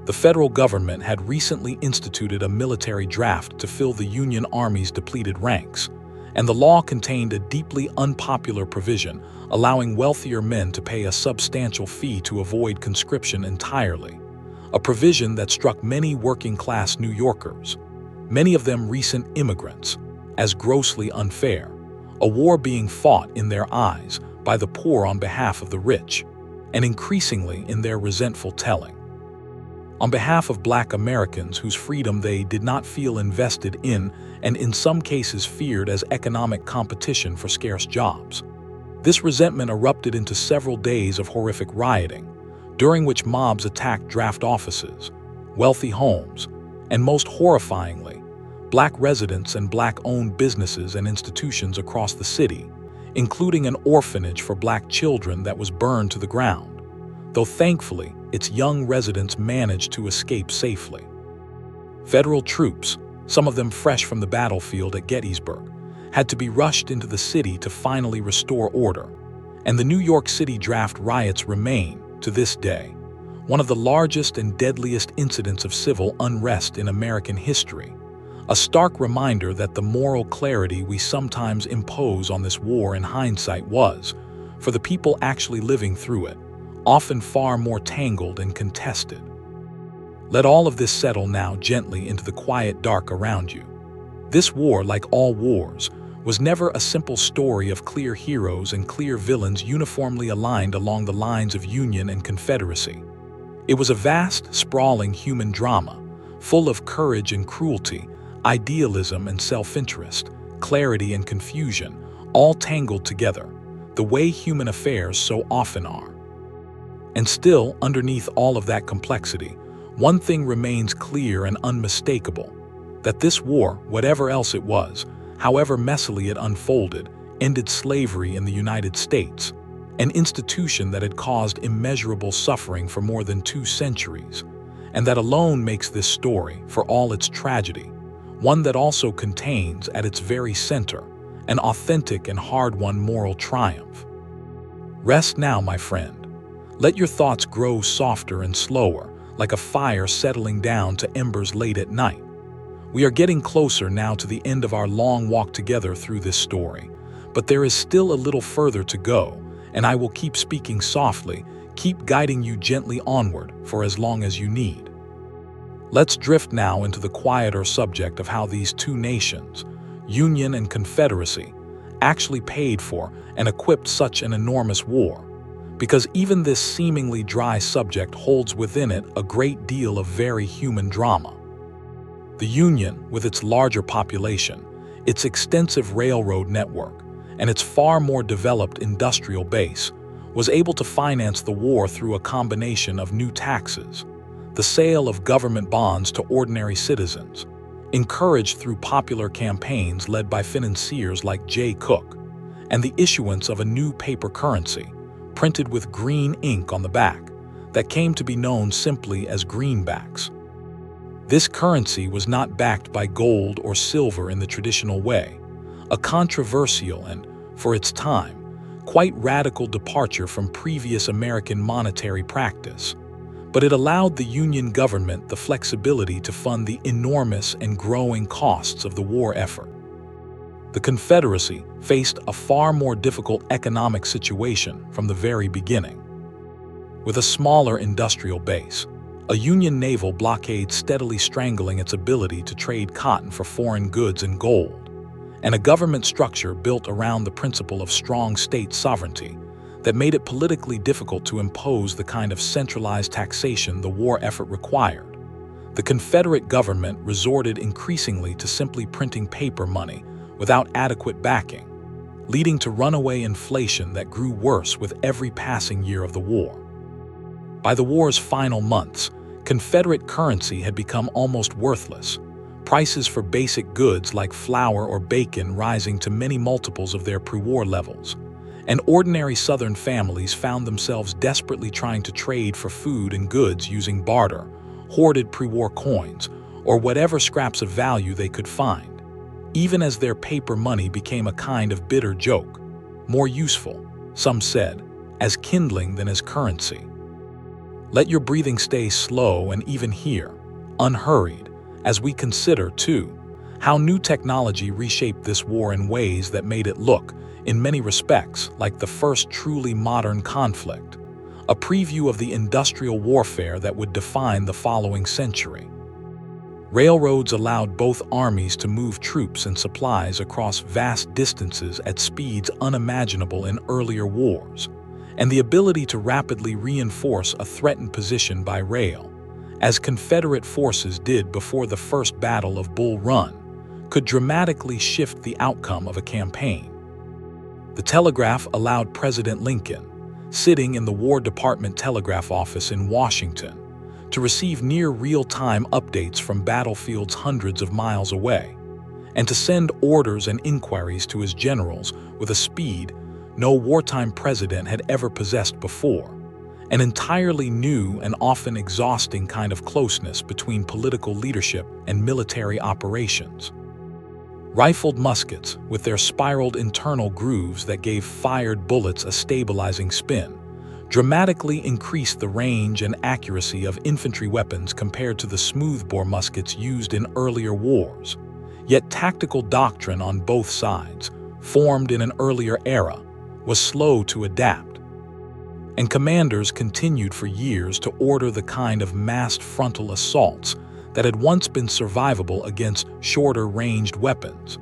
The federal government had recently instituted a military draft to fill the Union Army's depleted ranks, and the law contained a deeply unpopular provision allowing wealthier men to pay a substantial fee to avoid conscription entirely, a provision that struck many working-class New Yorkers, many of them recent immigrants, as grossly unfair, a war being fought in their eyes by the poor on behalf of the rich, and increasingly in their resentful telling. On behalf of Black Americans whose freedom they did not feel invested in and in some cases feared as economic competition for scarce jobs. This resentment erupted into several days of horrific rioting, during which mobs attacked draft offices, wealthy homes, and most horrifyingly, Black residents and Black-owned businesses and institutions across the city, including an orphanage for Black children that was burned to the ground, though thankfully its young residents managed to escape safely. Federal troops, some of them fresh from the battlefield at Gettysburg, had to be rushed into the city to finally restore order, and the New York City draft riots remain, to this day, one of the largest and deadliest incidents of civil unrest in American history, a stark reminder that the moral clarity we sometimes impose on this war in hindsight was, for the people actually living through it, often far more tangled and contested. Let all of this settle now gently into the quiet dark around you. This war, like all wars, was never a simple story of clear heroes and clear villains uniformly aligned along the lines of Union and Confederacy. It was a vast, sprawling human drama, full of courage and cruelty, idealism and self-interest, clarity and confusion, all tangled together, the way human affairs so often are. And still, underneath all of that complexity, one thing remains clear and unmistakable, that this war, whatever else it was, however messily it unfolded, ended slavery in the United States, an institution that had caused immeasurable suffering for more than 2 centuries, and that alone makes this story, for all its tragedy, one that also contains, at its very center, an authentic and hard-won moral triumph. Rest now, my friend. Let your thoughts grow softer and slower, like a fire settling down to embers late at night. We are getting closer now to the end of our long walk together through this story, but there is still a little further to go, and I will keep speaking softly, keep guiding you gently onward for as long as you need. Let's drift now into the quieter subject of how these two nations, Union and Confederacy, actually paid for and equipped such an enormous war, because even this seemingly dry subject holds within it a great deal of very human drama. The Union, with its larger population, its extensive railroad network, and its far more developed industrial base, was able to finance the war through a combination of new taxes, the sale of government bonds to ordinary citizens, encouraged through popular campaigns led by financiers like Jay Cooke, and the issuance of a new paper currency, printed with green ink on the back, that came to be known simply as greenbacks. This currency was not backed by gold or silver in the traditional way, a controversial and, for its time, quite radical departure from previous American monetary practice, but it allowed the Union government the flexibility to fund the enormous and growing costs of the war effort. The Confederacy faced a far more difficult economic situation from the very beginning. With a smaller industrial base, a Union naval blockade steadily strangling its ability to trade cotton for foreign goods and gold, and a government structure built around the principle of strong state sovereignty that made it politically difficult to impose the kind of centralized taxation the war effort required, the Confederate government resorted increasingly to simply printing paper money without adequate backing, leading to runaway inflation that grew worse with every passing year of the war. By the war's final months, Confederate currency had become almost worthless, prices for basic goods like flour or bacon rising to many multiples of their pre-war levels, and ordinary Southern families found themselves desperately trying to trade for food and goods using barter, hoarded pre-war coins, or whatever scraps of value they could find, even as their paper money became a kind of bitter joke, more useful, some said, as kindling than as currency. Let your breathing stay slow and even here, unhurried, as we consider, too, how new technology reshaped this war in ways that made it look, in many respects, like the first truly modern conflict, a preview of the industrial warfare that would define the following century. Railroads allowed both armies to move troops and supplies across vast distances at speeds unimaginable in earlier wars, and the ability to rapidly reinforce a threatened position by rail, as Confederate forces did before the First Battle of Bull Run, could dramatically shift the outcome of a campaign. The telegraph allowed President Lincoln, sitting in the War Department telegraph office in Washington, to receive near real-time updates from battlefields hundreds of miles away, and to send orders and inquiries to his generals with a speed no wartime president had ever possessed before, an entirely new and often exhausting kind of closeness between political leadership and military operations. Rifled muskets, with their spiraled internal grooves that gave fired bullets a stabilizing spin, dramatically increased the range and accuracy of infantry weapons compared to the smoothbore muskets used in earlier wars. Yet tactical doctrine on both sides, formed in an earlier era, was slow to adapt, and commanders continued for years to order the kind of massed frontal assaults that had once been survivable against shorter-ranged weapons,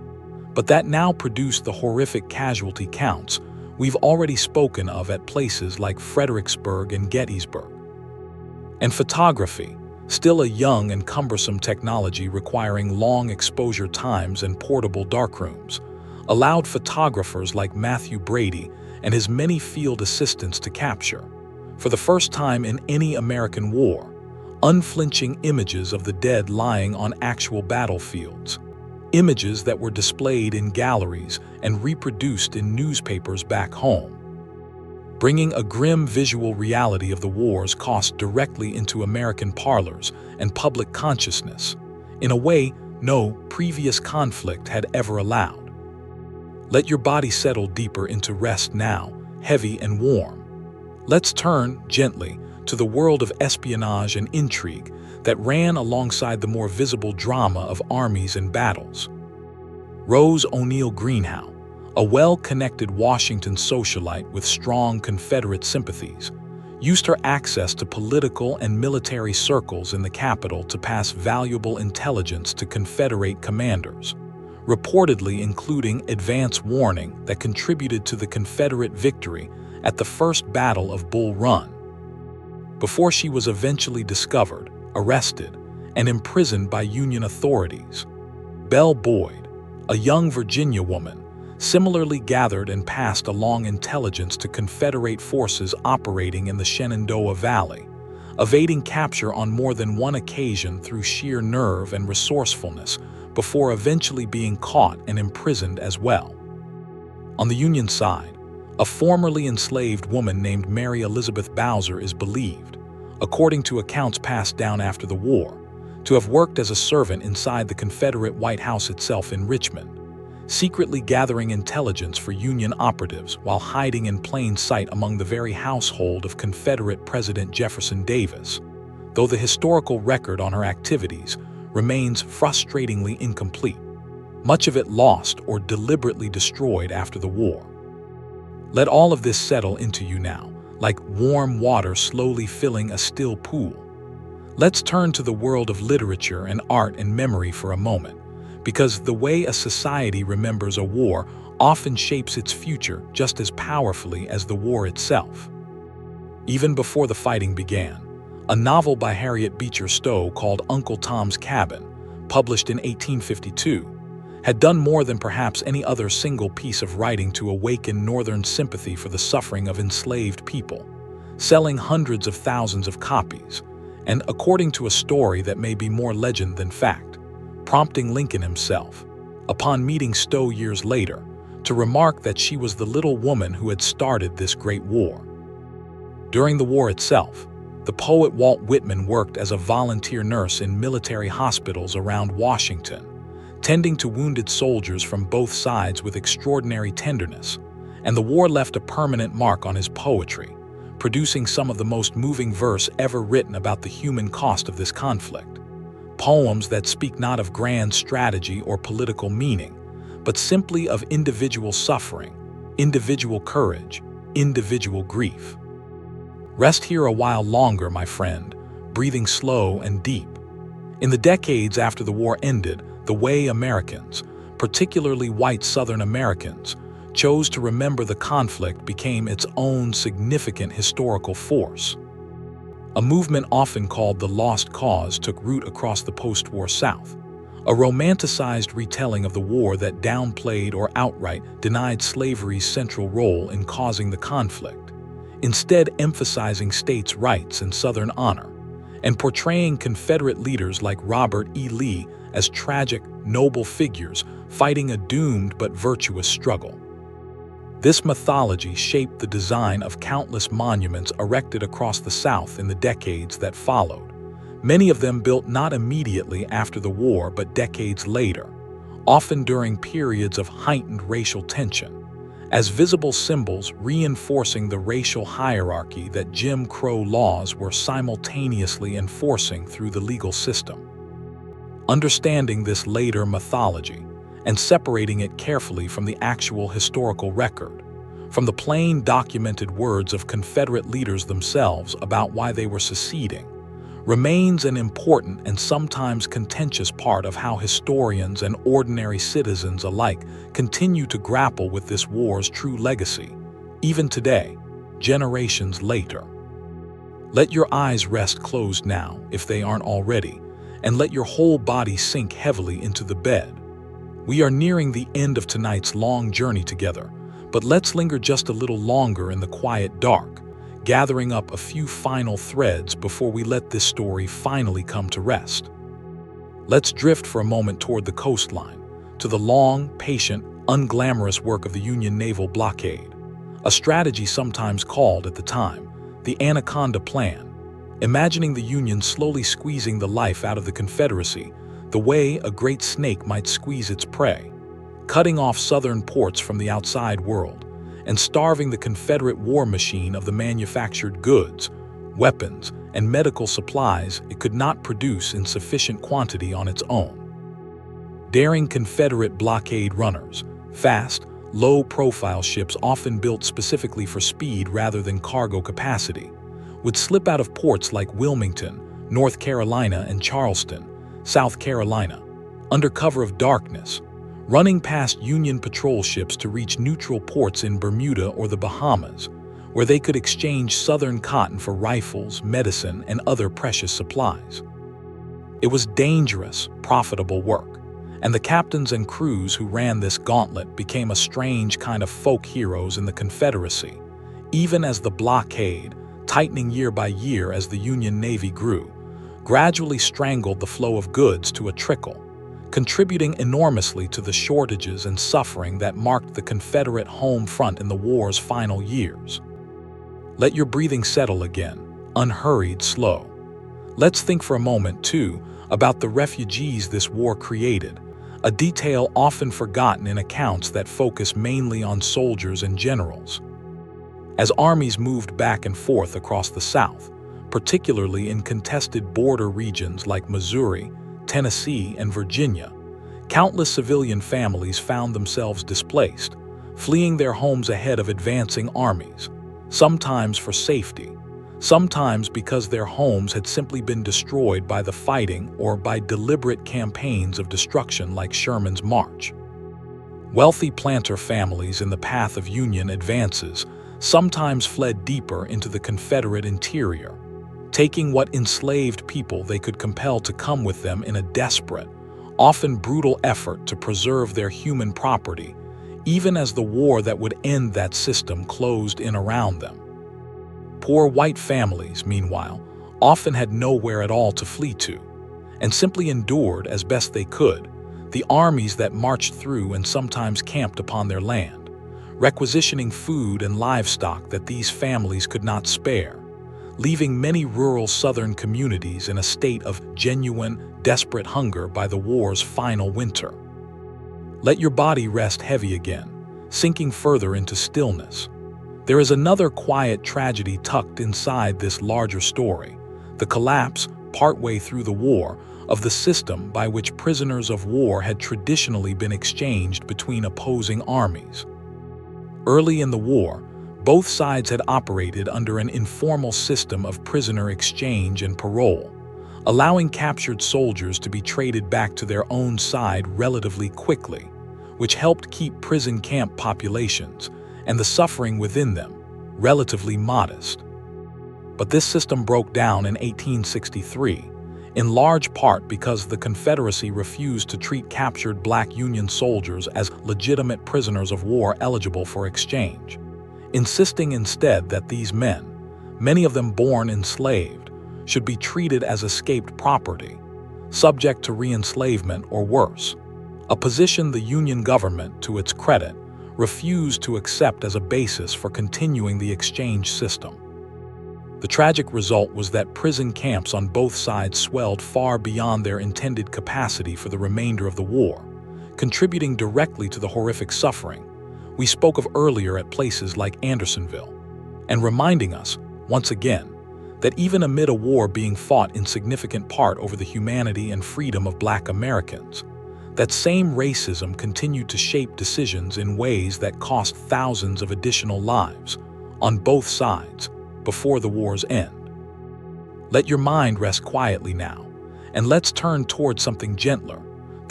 but that now produced the horrific casualty counts we've already spoken of at places like Fredericksburg and Gettysburg. And photography, still a young and cumbersome technology requiring long exposure times and portable darkrooms, allowed photographers like Matthew Brady and his many field assistants to capture, for the first time in any American war, unflinching images of the dead lying on actual battlefields, images that were displayed in galleries and reproduced in newspapers back home, bringing a grim visual reality of the war's cost directly into American parlors and public consciousness, in a way no previous conflict had ever allowed. Let your body settle deeper into rest now, heavy and warm. Let's turn, gently, to the world of espionage and intrigue that ran alongside the more visible drama of armies and battles. Rose O'Neal Greenhow, a well-connected Washington socialite with strong Confederate sympathies, used her access to political and military circles in the capital to pass valuable intelligence to Confederate commanders, reportedly including advance warning that contributed to the Confederate victory at the First Battle of Bull Run. Before she was eventually discovered, arrested, and imprisoned by Union authorities, Belle Boyd, a young Virginia woman, similarly gathered and passed along intelligence to Confederate forces operating in the Shenandoah Valley, evading capture on more than one occasion through sheer nerve and resourcefulness before eventually being caught and imprisoned as well. On the Union side, a formerly enslaved woman named Mary Elizabeth Bowser is believed, according to accounts passed down after the war, to have worked as a servant inside the Confederate White House itself in Richmond, secretly gathering intelligence for Union operatives while hiding in plain sight among the very household of Confederate President Jefferson Davis, though the historical record on her activities remains frustratingly incomplete, much of it lost or deliberately destroyed after the war. Let all of this settle into you now, like warm water slowly filling a still pool. Let's turn to the world of literature and art and memory for a moment, because the way a society remembers a war often shapes its future just as powerfully as the war itself. Even before the fighting began, a novel by Harriet Beecher Stowe called Uncle Tom's Cabin, published in 1852, had done more than perhaps any other single piece of writing to awaken Northern sympathy for the suffering of enslaved people, selling hundreds of thousands of copies, and according to a story that may be more legend than fact, prompting Lincoln himself, upon meeting Stowe years later, to remark that she was the little woman who had started this great war. During the war itself, the poet Walt Whitman worked as a volunteer nurse in military hospitals around Washington, tending to wounded soldiers from both sides with extraordinary tenderness, and the war left a permanent mark on his poetry, producing some of the most moving verse ever written about the human cost of this conflict. Poems that speak not of grand strategy or political meaning, but simply of individual suffering, individual courage, individual grief. Rest here a while longer, my friend, breathing slow and deep. In the decades after the war ended, the way Americans, particularly white Southern Americans, chose to remember the conflict became its own significant historical force. A movement often called the Lost Cause took root across the post-war South, a romanticized retelling of the war that downplayed or outright denied slavery's central role in causing the conflict, instead emphasizing states' rights and Southern honor, and portraying Confederate leaders like Robert E. Lee as tragic, noble figures fighting a doomed but virtuous struggle. This mythology shaped the design of countless monuments erected across the South in the decades that followed, many of them built not immediately after the war but decades later, often during periods of heightened racial tension, as visible symbols reinforcing the racial hierarchy that Jim Crow laws were simultaneously enforcing through the legal system. Understanding this later mythology and separating it carefully from the actual historical record, from the plain documented words of Confederate leaders themselves about why they were seceding, remains an important and sometimes contentious part of how historians and ordinary citizens alike continue to grapple with this war's true legacy, even today, generations later. Let your eyes rest closed now, if they aren't already, and let your whole body sink heavily into the bed. We are nearing the end of tonight's long journey together, but let's linger just a little longer in the quiet dark, gathering up a few final threads before we let this story finally come to rest. Let's drift for a moment toward the coastline, to the long, patient, unglamorous work of the Union naval blockade, a strategy sometimes called at the time the Anaconda Plan, imagining the Union slowly squeezing the life out of the Confederacy the way a great snake might squeeze its prey, cutting off Southern ports from the outside world, and starving the Confederate war machine of the manufactured goods, weapons, and medical supplies it could not produce in sufficient quantity on its own. Daring Confederate blockade runners, fast, low-profile ships often built specifically for speed rather than cargo capacity, would slip out of ports like Wilmington, North Carolina, and Charleston, South Carolina, under cover of darkness, running past Union patrol ships to reach neutral ports in Bermuda or the Bahamas, where they could exchange Southern cotton for rifles, medicine, and other precious supplies. It was dangerous, profitable work, and the captains and crews who ran this gauntlet became a strange kind of folk heroes in the Confederacy, even as the blockade, tightening year by year as the Union Navy grew, gradually strangled the flow of goods to a trickle, contributing enormously to the shortages and suffering that marked the Confederate home front in the war's final years. Let your breathing settle again, unhurried, slow. Let's think for a moment, too, about the refugees this war created, a detail often forgotten in accounts that focus mainly on soldiers and generals. As armies moved back and forth across the South, particularly in contested border regions like Missouri, Tennessee, and Virginia, countless civilian families found themselves displaced, fleeing their homes ahead of advancing armies, sometimes for safety, sometimes because their homes had simply been destroyed by the fighting or by deliberate campaigns of destruction like Sherman's March. Wealthy planter families in the path of Union advances sometimes fled deeper into the Confederate interior, taking what enslaved people they could compel to come with them in a desperate, often brutal effort to preserve their human property, even as the war that would end that system closed in around them. Poor white families, meanwhile, often had nowhere at all to flee to, and simply endured as best they could the armies that marched through and sometimes camped upon their land, requisitioning food and livestock that these families could not spare, leaving many rural Southern communities in a state of genuine, desperate hunger by the war's final winter. Let your body rest heavy again, sinking further into stillness. There is another quiet tragedy tucked inside this larger story, the collapse, partway through the war, of the system by which prisoners of war had traditionally been exchanged between opposing armies. Early in the war, both sides had operated under an informal system of prisoner exchange and parole, allowing captured soldiers to be traded back to their own side relatively quickly, which helped keep prison camp populations and the suffering within them relatively modest. But this system broke down in 1863, in large part because the Confederacy refused to treat captured black Union soldiers as legitimate prisoners of war eligible for exchange, insisting instead that these men, many of them born enslaved, should be treated as escaped property, subject to re-enslavement or worse, a position the Union government, to its credit, refused to accept as a basis for continuing the exchange system. The tragic result was that prison camps on both sides swelled far beyond their intended capacity for the remainder of the war, contributing directly to the horrific suffering we spoke of earlier at places like Andersonville, and reminding us, once again, that even amid a war being fought in significant part over the humanity and freedom of Black Americans, that same racism continued to shape decisions in ways that cost thousands of additional lives on both sides before the war's end. Let your mind rest quietly now, and let's turn toward something gentler,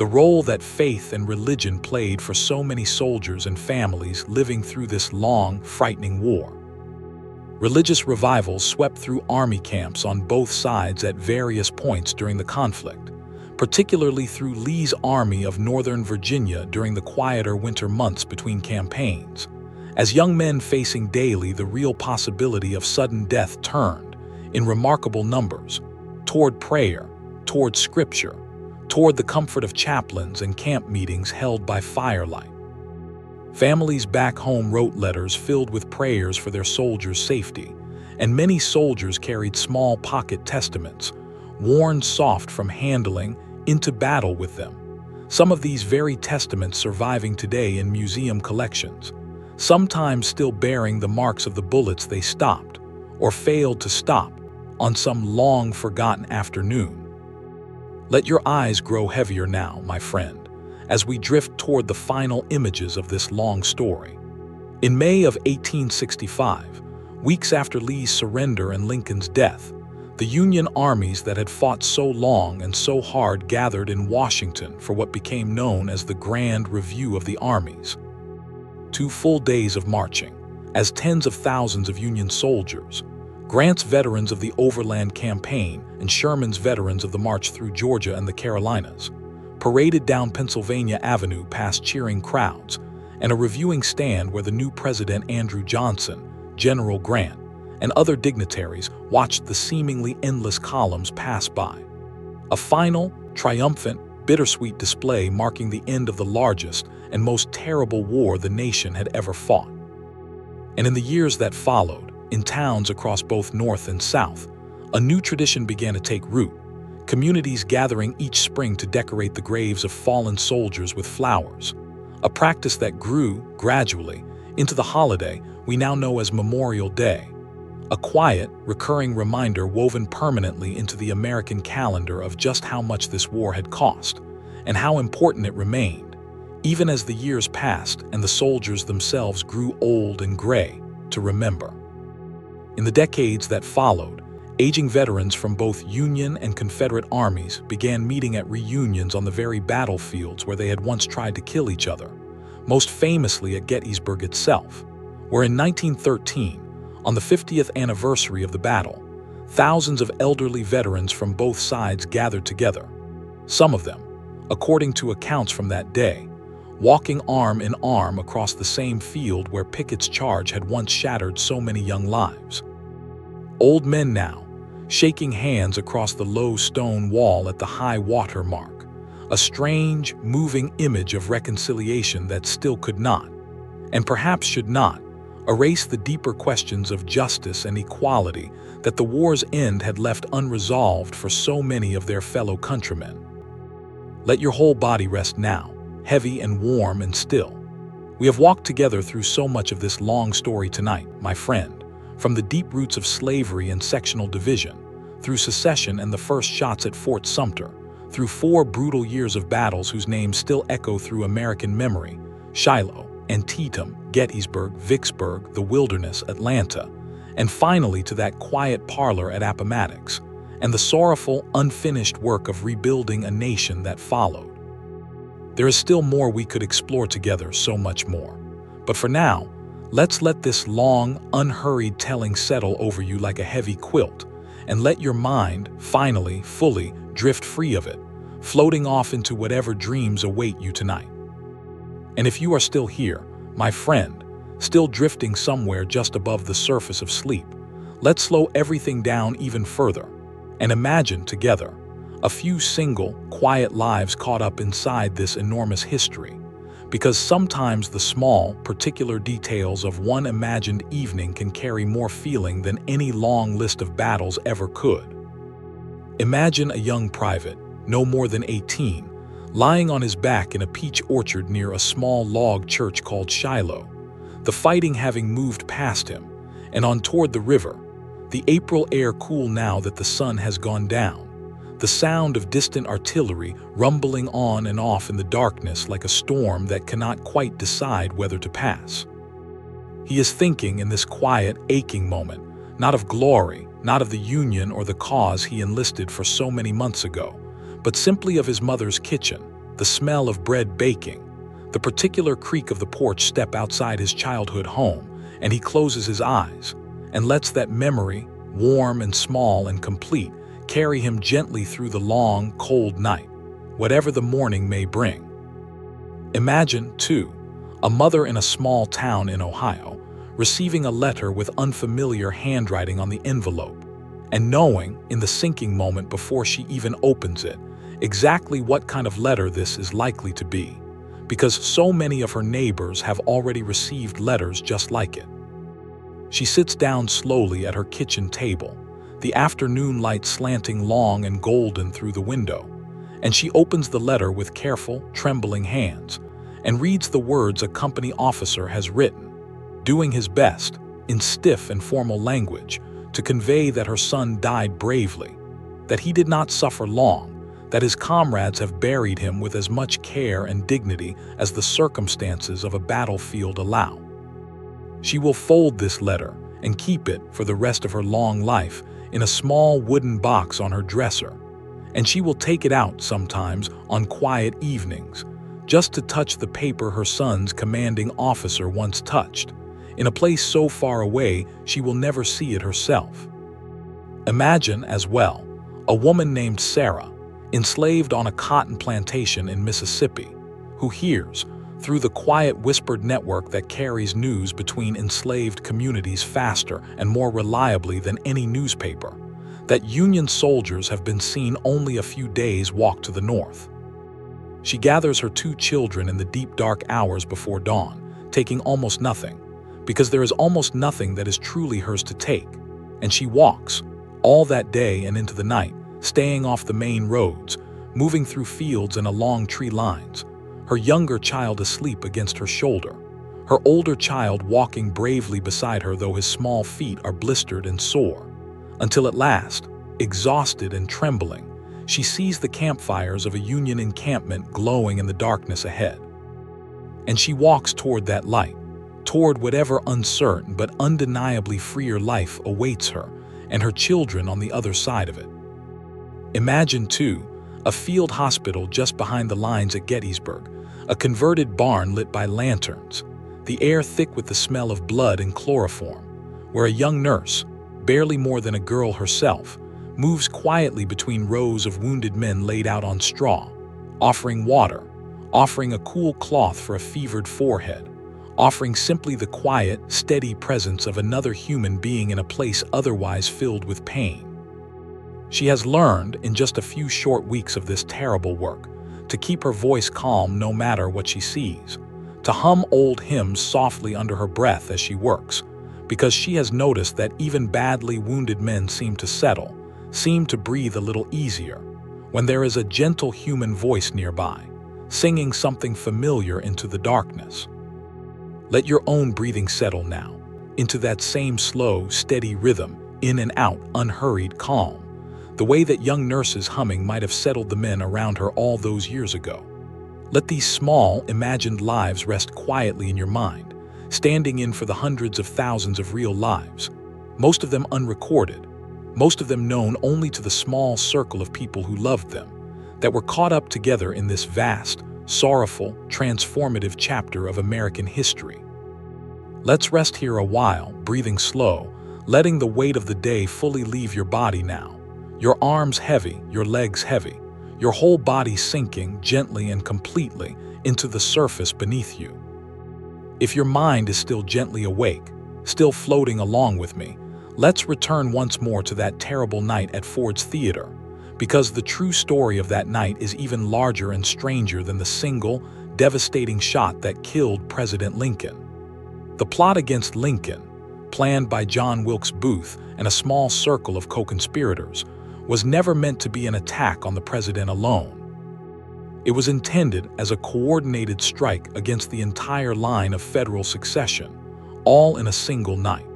the role that faith and religion played for so many soldiers and families living through this long, frightening war. Religious revivals swept through army camps on both sides at various points during the conflict, particularly through Lee's Army of Northern Virginia during the quieter winter months between campaigns, as young men facing daily the real possibility of sudden death turned, in remarkable numbers, toward prayer, toward scripture, toward the comfort of chaplains and camp meetings held by firelight. Families back home wrote letters filled with prayers for their soldiers' safety, and many soldiers carried small pocket testaments, worn soft from handling, into battle with them. Some of these very testaments surviving today in museum collections, sometimes still bearing the marks of the bullets they stopped, or failed to stop, on some long-forgotten afternoon. Let your eyes grow heavier now, my friend, as we drift toward the final images of this long story. In May of 1865, weeks after Lee's surrender and Lincoln's death, The Union armies that had fought so long and so hard gathered in Washington for what became known as the Grand Review of the Armies. 2 full days of marching, as tens of thousands of Union soldiers, Grant's veterans of the Overland Campaign and Sherman's veterans of the march through Georgia and the Carolinas, paraded down Pennsylvania Avenue past cheering crowds and a reviewing stand where the new President Andrew Johnson, General Grant, and other dignitaries watched the seemingly endless columns pass by. A final, triumphant, bittersweet display marking the end of the largest and most terrible war the nation had ever fought. And in the years that followed, in towns across both North and South, a new tradition began to take root, communities gathering each spring to decorate the graves of fallen soldiers with flowers, a practice that grew, gradually, into the holiday we now know as Memorial Day, a quiet, recurring reminder woven permanently into the American calendar of just how much this war had cost, and how important it remained, even as the years passed and the soldiers themselves grew old and gray, to remember. In the decades that followed, aging veterans from both Union and Confederate armies began meeting at reunions on the very battlefields where they had once tried to kill each other, most famously at Gettysburg itself, where in 1913, on the 50th anniversary of the battle, thousands of elderly veterans from both sides gathered together, some of them, according to accounts from that day, walking arm in arm across the same field where Pickett's charge had once shattered so many young lives. Old men now, shaking hands across the low stone wall at the high water mark, a strange, moving image of reconciliation that still could not, and perhaps should not, erase the deeper questions of justice and equality that the war's end had left unresolved for so many of their fellow countrymen. Let your whole body rest now, heavy and warm and still. We have walked together through so much of this long story tonight, my friend, from the deep roots of slavery and sectional division, through secession and the first shots at Fort Sumter, through 4 brutal years of battles whose names still echo through American memory, Shiloh, Antietam, Gettysburg, Vicksburg, the Wilderness, Atlanta, and finally to that quiet parlor at Appomattox, and the sorrowful, unfinished work of rebuilding a nation that followed. There is still more we could explore together, so much more. But for now, let's let this long, unhurried telling settle over you like a heavy quilt, and let your mind, finally, fully, drift free of it, floating off into whatever dreams await you tonight. And if you are still here, my friend, still drifting somewhere just above the surface of sleep, let's slow everything down even further and imagine together a few single, quiet lives caught up inside this enormous history, because sometimes the small, particular details of one imagined evening can carry more feeling than any long list of battles ever could. Imagine a young private, no more than 18, lying on his back in a peach orchard near a small log church called Shiloh, the fighting having moved past him, and on toward the river, the April air cool now that the sun has gone down, the sound of distant artillery rumbling on and off in the darkness like a storm that cannot quite decide whether to pass. He is thinking in this quiet, aching moment, not of glory, not of the Union or the cause he enlisted for so many months ago, but simply of his mother's kitchen, the smell of bread baking, the particular creak of the porch step outside his childhood home, and he closes his eyes and lets that memory, warm and small and complete, carry him gently through the long, cold night, whatever the morning may bring. Imagine, too, a mother in a small town in Ohio receiving a letter with unfamiliar handwriting on the envelope, and knowing, in the sinking moment before she even opens it, exactly what kind of letter this is likely to be, because so many of her neighbors have already received letters just like it. She sits down slowly at her kitchen table, the afternoon light slanting long and golden through the window, and she opens the letter with careful, trembling hands, and reads the words a company officer has written, doing his best, in stiff and formal language, to convey that her son died bravely, that he did not suffer long, that his comrades have buried him with as much care and dignity as the circumstances of a battlefield allow. She will fold this letter and keep it for the rest of her long life in a small wooden box on her dresser, and she will take it out sometimes on quiet evenings, just to touch the paper her son's commanding officer once touched, in a place so far away she will never see it herself. Imagine, as well, a woman named Sarah, enslaved on a cotton plantation in Mississippi, who hears, through the quiet whispered network that carries news between enslaved communities faster and more reliably than any newspaper, that Union soldiers have been seen only a few days' walk to the north. She gathers her 2 children in the deep dark hours before dawn, taking almost nothing, because there is almost nothing that is truly hers to take, and she walks, all that day and into the night, staying off the main roads, moving through fields and along tree lines, her younger child asleep against her shoulder, her older child walking bravely beside her though his small feet are blistered and sore, until at last, exhausted and trembling, she sees the campfires of a Union encampment glowing in the darkness ahead. And she walks toward that light, toward whatever uncertain but undeniably freer life awaits her and her children on the other side of it. Imagine, too, a field hospital just behind the lines at Gettysburg, a converted barn lit by lanterns, the air thick with the smell of blood and chloroform, where a young nurse, barely more than a girl herself, moves quietly between rows of wounded men laid out on straw, offering water, offering a cool cloth for a fevered forehead, offering simply the quiet, steady presence of another human being in a place otherwise filled with pain. She has learned, in just a few short weeks of this terrible work, to keep her voice calm no matter what she sees, to hum old hymns softly under her breath as she works, because she has noticed that even badly wounded men seem to settle, seem to breathe a little easier, when there is a gentle human voice nearby, singing something familiar into the darkness. Let your own breathing settle now, into that same slow, steady rhythm, in and out, unhurried calm, the way that young nurses humming might have settled the men around her all those years ago. Let these small, imagined lives rest quietly in your mind, standing in for the hundreds of thousands of real lives, most of them unrecorded, most of them known only to the small circle of people who loved them, that were caught up together in this vast, sorrowful, transformative chapter of American history. Let's rest here a while, breathing slow, letting the weight of the day fully leave your body now. Your arms heavy, your legs heavy, your whole body sinking gently and completely into the surface beneath you. If your mind is still gently awake, still floating along with me, let's return once more to that terrible night at Ford's Theater, because the true story of that night is even larger and stranger than the single, devastating shot that killed President Lincoln. The plot against Lincoln, planned by John Wilkes Booth and a small circle of co-conspirators, was never meant to be an attack on the president alone. It was intended as a coordinated strike against the entire line of federal succession, all in a single night.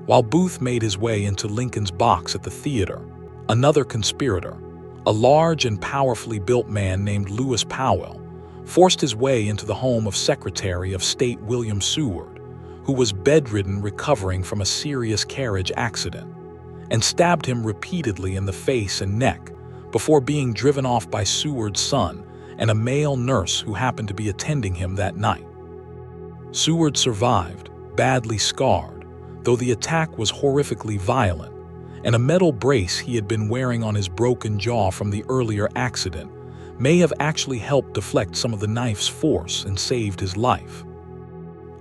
While Booth made his way into Lincoln's box at the theater, another conspirator, a large and powerfully built man named Lewis Powell, forced his way into the home of Secretary of State William Seward, who was bedridden recovering from a serious carriage accident, and stabbed him repeatedly in the face and neck before being driven off by Seward's son and a male nurse who happened to be attending him that night. Seward survived, badly scarred, though the attack was horrifically violent, and a metal brace he had been wearing on his broken jaw from the earlier accident may have actually helped deflect some of the knife's force and saved his life.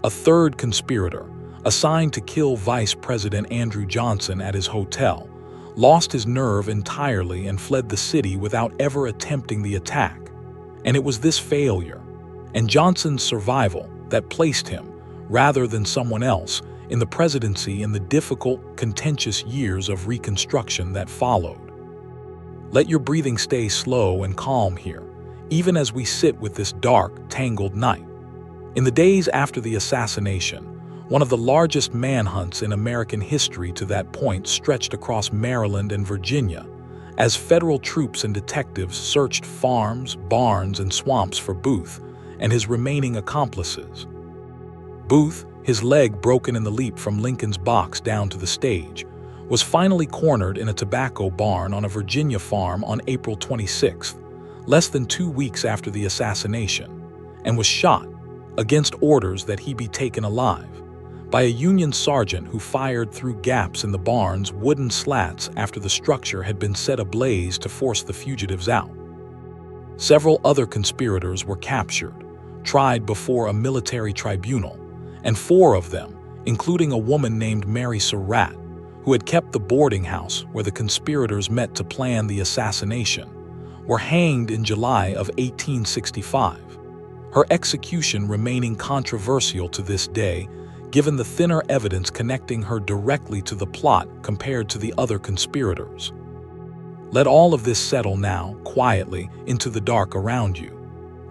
A third conspirator, assigned to kill Vice President Andrew Johnson at his hotel, lost his nerve entirely and fled the city without ever attempting the attack. And it was this failure, and Johnson's survival, that placed him, rather than someone else, in the presidency in the difficult, contentious years of Reconstruction that followed. Let your breathing stay slow and calm here, even as we sit with this dark, tangled night. In the days after the assassination, one of the largest manhunts in American history to that point stretched across Maryland and Virginia, as federal troops and detectives searched farms, barns, and swamps for Booth and his remaining accomplices. Booth, his leg broken in the leap from Lincoln's box down to the stage, was finally cornered in a tobacco barn on a Virginia farm on April 26th, less than 2 weeks after the assassination, and was shot, against orders that he be taken alive, by a Union sergeant who fired through gaps in the barn's wooden slats after the structure had been set ablaze to force the fugitives out. Several other conspirators were captured, tried before a military tribunal, and 4 of them, including a woman named Mary Surratt, who had kept the boarding house where the conspirators met to plan the assassination, were hanged in July of 1865, her execution remaining controversial to this day, given the thinner evidence connecting her directly to the plot compared to the other conspirators. Let all of this settle now, quietly, into the dark around you.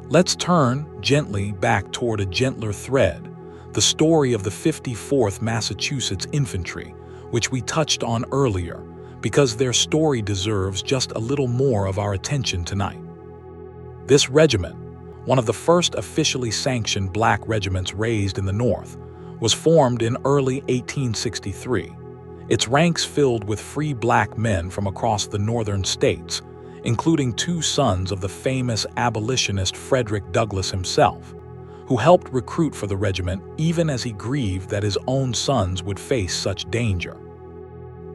Let's turn, gently, back toward a gentler thread, the story of the 54th Massachusetts Infantry, which we touched on earlier, because their story deserves just a little more of our attention tonight. This regiment, one of the first officially sanctioned black regiments raised in the North, was formed in early 1863, its ranks filled with free black men from across the northern states, including 2 sons of the famous abolitionist Frederick Douglass himself, who helped recruit for the regiment even as he grieved that his own sons would face such danger.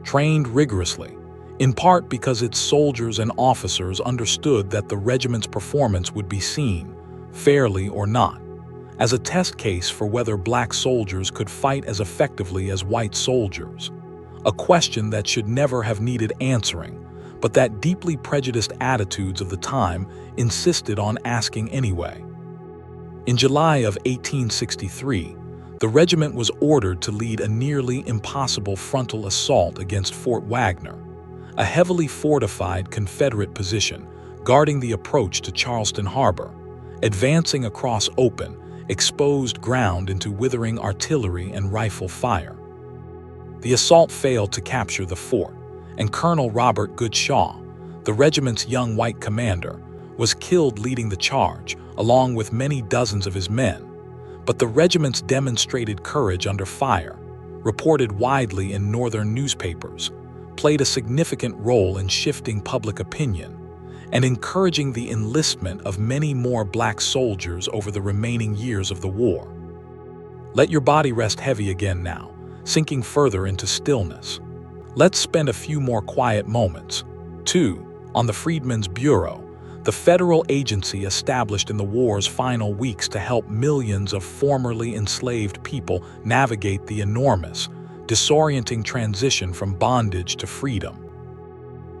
Trained rigorously, in part because its soldiers and officers understood that the regiment's performance would be seen, fairly or not, as a test case for whether black soldiers could fight as effectively as white soldiers, a question that should never have needed answering, but that deeply prejudiced attitudes of the time insisted on asking anyway. In July of 1863, the regiment was ordered to lead a nearly impossible frontal assault against Fort Wagner, a heavily fortified Confederate position guarding the approach to Charleston Harbor, advancing across open, exposed ground into withering artillery and rifle fire. The assault failed to capture the fort, and Colonel Robert Goodshaw, the regiment's young white commander, was killed leading the charge, along with many dozens of his men. But the regiment's demonstrated courage under fire, reported widely in northern newspapers, played a significant role in shifting public opinion and encouraging the enlistment of many more black soldiers over the remaining years of the war. Let your body rest heavy again now, sinking further into stillness. Let's spend a few more quiet moments. 2. On the Freedmen's Bureau, the federal agency established in the war's final weeks to help millions of formerly enslaved people navigate the enormous, disorienting transition from bondage to freedom.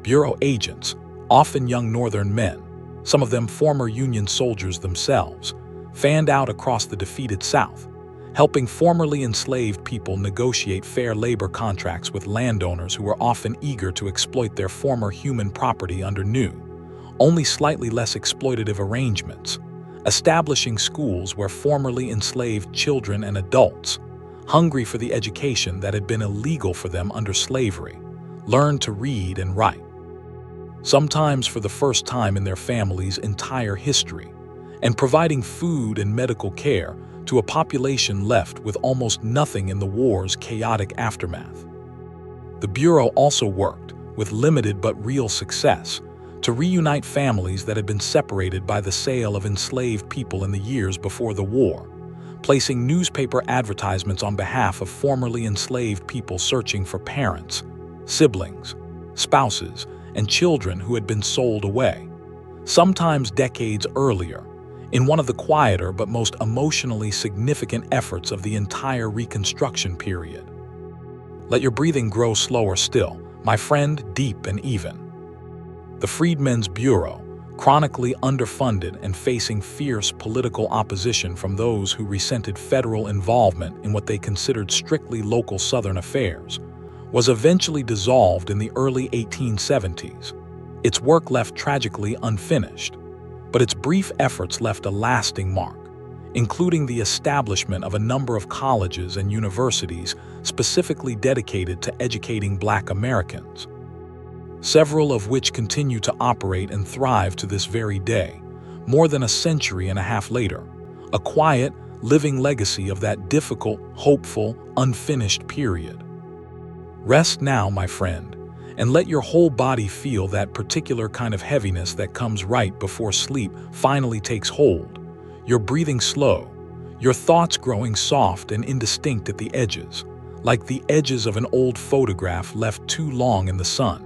Bureau agents, often young Northern men, some of them former Union soldiers themselves, fanned out across the defeated South, helping formerly enslaved people negotiate fair labor contracts with landowners who were often eager to exploit their former human property under new, only slightly less exploitative arrangements, establishing schools where formerly enslaved children and adults, hungry for the education that had been illegal for them under slavery, learned to read and write. Sometimes for the first time in their family's entire history, and providing food and medical care to a population left with almost nothing in the war's chaotic aftermath. The Bureau also worked, with limited but real success, to reunite families that had been separated by the sale of enslaved people in the years before the war, placing newspaper advertisements on behalf of formerly enslaved people searching for parents, siblings, spouses, and children who had been sold away, sometimes decades earlier, in one of the quieter but most emotionally significant efforts of the entire Reconstruction period. Let your breathing grow slower still, my friend, deep and even. The Freedmen's Bureau, chronically underfunded and facing fierce political opposition from those who resented federal involvement in what they considered strictly local Southern affairs, was eventually dissolved in the early 1870s. Its work left tragically unfinished, but its brief efforts left a lasting mark, including the establishment of a number of colleges and universities specifically dedicated to educating Black Americans, several of which continue to operate and thrive to this very day, more than a century and a half later, a quiet, living legacy of that difficult, hopeful, unfinished period. Rest now, my friend, and let your whole body feel that particular kind of heaviness that comes right before sleep finally takes hold. You're breathing slow, your thoughts growing soft and indistinct at the edges, like the edges of an old photograph left too long in the sun.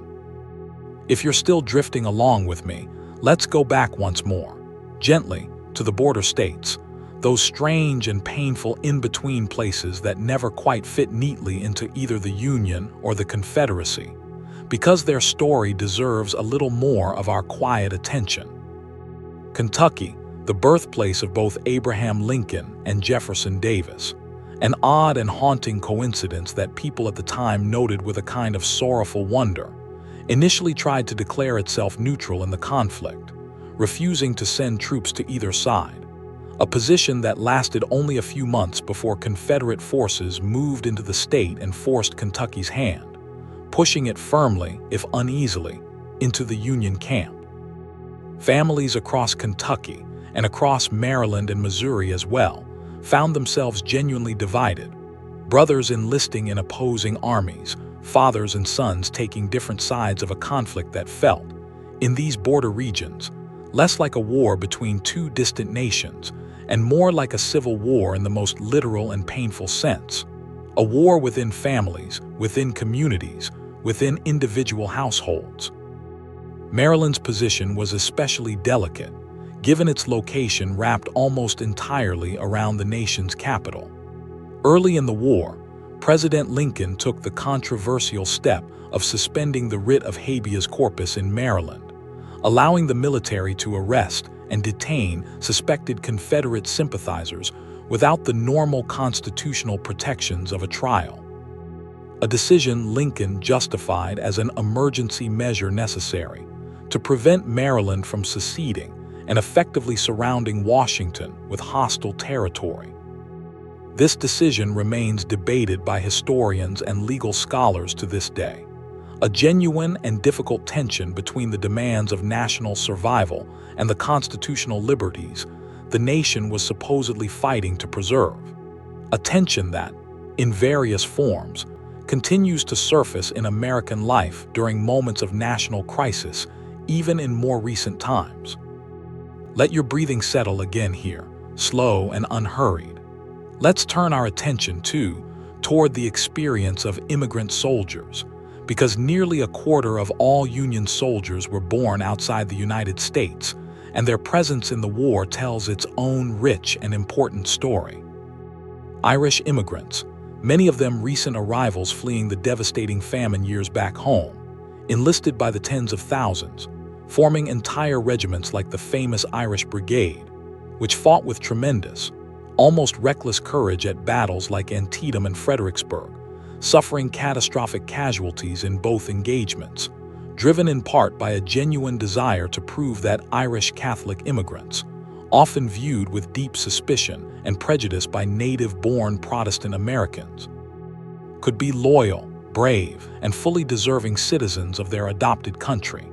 If you're still drifting along with me, let's go back once more, gently, to the border states, those strange and painful in-between places that never quite fit neatly into either the Union or the Confederacy, because their story deserves a little more of our quiet attention. Kentucky, the birthplace of both Abraham Lincoln and Jefferson Davis, an odd and haunting coincidence that people at the time noted with a kind of sorrowful wonder, initially tried to declare itself neutral in the conflict, refusing to send troops to either side, a position that lasted only a few months before Confederate forces moved into the state and forced Kentucky's hand, pushing it firmly, if uneasily, into the Union camp. Families across Kentucky, and across Maryland and Missouri as well, found themselves genuinely divided, brothers enlisting in opposing armies, fathers and sons taking different sides of a conflict that felt, in these border regions, less like a war between two distant nations and more like a civil war in the most literal and painful sense, a war within families, within communities, within individual households. Maryland's position was especially delicate, given its location wrapped almost entirely around the nation's capital. Early in the war, President Lincoln took the controversial step of suspending the writ of habeas corpus in Maryland, allowing the military to arrest and detain suspected Confederate sympathizers without the normal constitutional protections of a trial. A decision Lincoln justified as an emergency measure necessary to prevent Maryland from seceding and effectively surrounding Washington with hostile territory. This decision remains debated by historians and legal scholars to this day, a genuine and difficult tension between the demands of national survival and the constitutional liberties the nation was supposedly fighting to preserve, a tension that, in various forms, continues to surface in American life during moments of national crisis, even in more recent times. Let your breathing settle again here, slow and unhurried. Let's turn our attention, toward the experience of immigrant soldiers, because nearly a quarter of all Union soldiers were born outside the United States, and their presence in the war tells its own rich and important story. Irish immigrants, many of them recent arrivals fleeing the devastating famine years back home, enlisted by the tens of thousands, forming entire regiments like the famous Irish Brigade, which fought with tremendous, almost reckless courage at battles like Antietam and Fredericksburg, suffering catastrophic casualties in both engagements, driven in part by a genuine desire to prove that Irish Catholic immigrants, often viewed with deep suspicion and prejudice by native-born Protestant Americans, could be loyal, brave, and fully deserving citizens of their adopted country.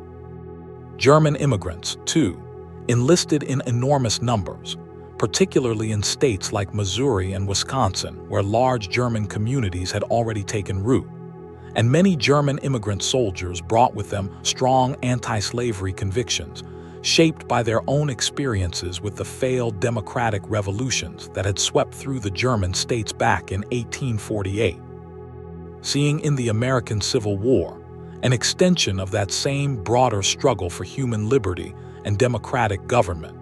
German immigrants, too, enlisted in enormous numbers, particularly in states like Missouri and Wisconsin, where large German communities had already taken root, and many German immigrant soldiers brought with them strong anti-slavery convictions, shaped by their own experiences with the failed democratic revolutions that had swept through the German states back in 1848. Seeing in the American Civil War an extension of that same broader struggle for human liberty and democratic government.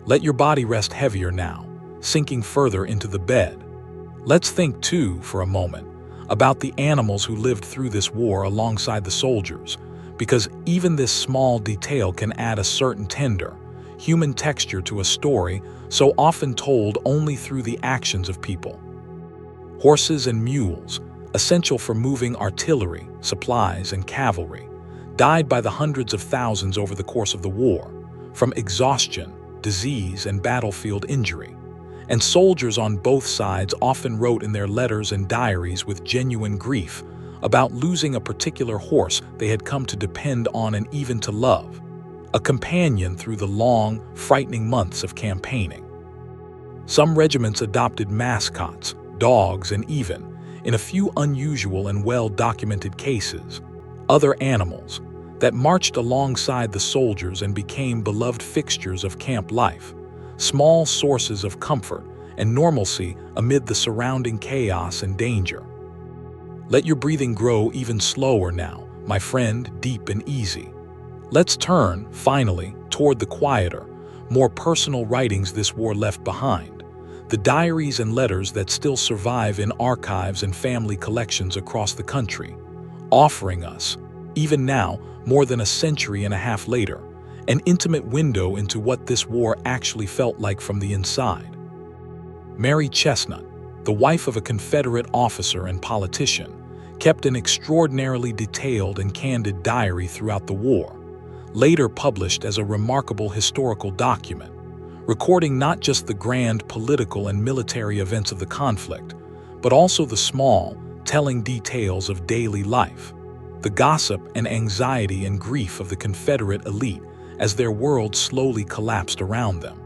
Let your body rest heavier now, sinking further into the bed. Let's think, too, for a moment, about the animals who lived through this war alongside the soldiers, because even this small detail can add a certain tender, human texture to a story so often told only through the actions of people. Horses and mules, essential for moving artillery, supplies, and cavalry, died by the hundreds of thousands over the course of the war, from exhaustion, disease, and battlefield injury. And soldiers on both sides often wrote in their letters and diaries with genuine grief about losing a particular horse they had come to depend on and even to love, a companion through the long, frightening months of campaigning. Some regiments adopted mascots, dogs, and even, in a few unusual and well-documented cases, other animals that marched alongside the soldiers and became beloved fixtures of camp life, small sources of comfort and normalcy amid the surrounding chaos and danger. Let your breathing grow even slower now, my friend, deep and easy. Let's turn, finally, toward the quieter, more personal writings this war left behind, the diaries and letters that still survive in archives and family collections across the country, offering us, even now, more than a century and a half later, an intimate window into what this war actually felt like from the inside. Mary Chestnut, the wife of a Confederate officer and politician, kept an extraordinarily detailed and candid diary throughout the war, later published as a remarkable historical document, recording not just the grand political and military events of the conflict, but also the small, telling details of daily life, the gossip and anxiety and grief of the Confederate elite as their world slowly collapsed around them.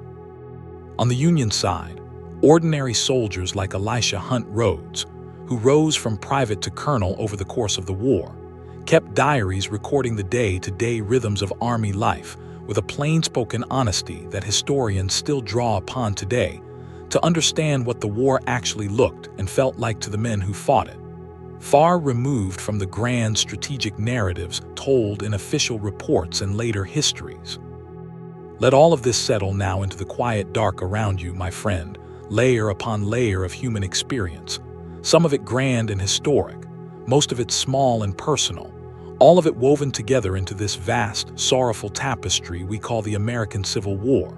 On the Union side, ordinary soldiers like Elisha Hunt Rhodes, who rose from private to colonel over the course of the war, kept diaries recording the day-to-day rhythms of Army life with a plain-spoken honesty that historians still draw upon today to understand what the war actually looked and felt like to the men who fought it, far removed from the grand strategic narratives told in official reports and later histories. Let all of this settle now into the quiet dark around you, my friend, layer upon layer of human experience, some of it grand and historic, most of it small and personal, all of it woven together into this vast, sorrowful tapestry we call the American Civil War.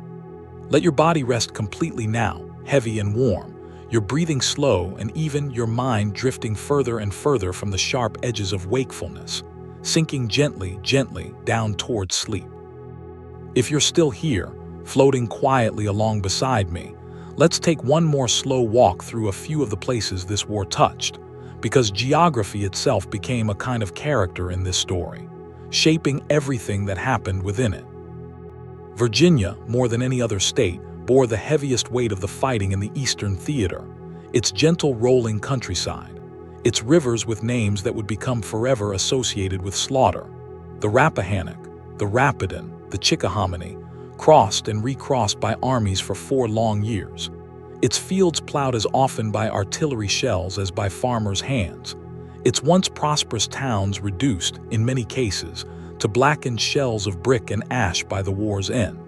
Let your body rest completely now, heavy and warm, your breathing slow and even your mind drifting further and further from the sharp edges of wakefulness, sinking gently, gently down towards sleep. If you're still here, floating quietly along beside me, let's take one more slow walk through a few of the places this war touched, because geography itself became a kind of character in this story, shaping everything that happened within it. Virginia, more than any other state, bore the heaviest weight of the fighting in the Eastern Theater, its gentle rolling countryside, its rivers with names that would become forever associated with slaughter, the Rappahannock, the Rapidan, the Chickahominy, crossed and recrossed by armies for 4 long years, its fields plowed as often by artillery shells as by farmers' hands, its once prosperous towns reduced, in many cases, to blackened shells of brick and ash by the war's end.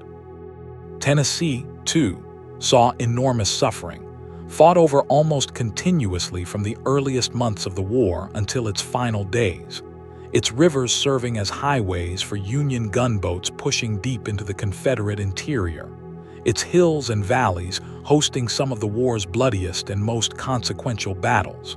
Tennessee, too, saw enormous suffering, fought over almost continuously from the earliest months of the war until its final days, its rivers serving as highways for Union gunboats pushing deep into the Confederate interior, its hills and valleys hosting some of the war's bloodiest and most consequential battles.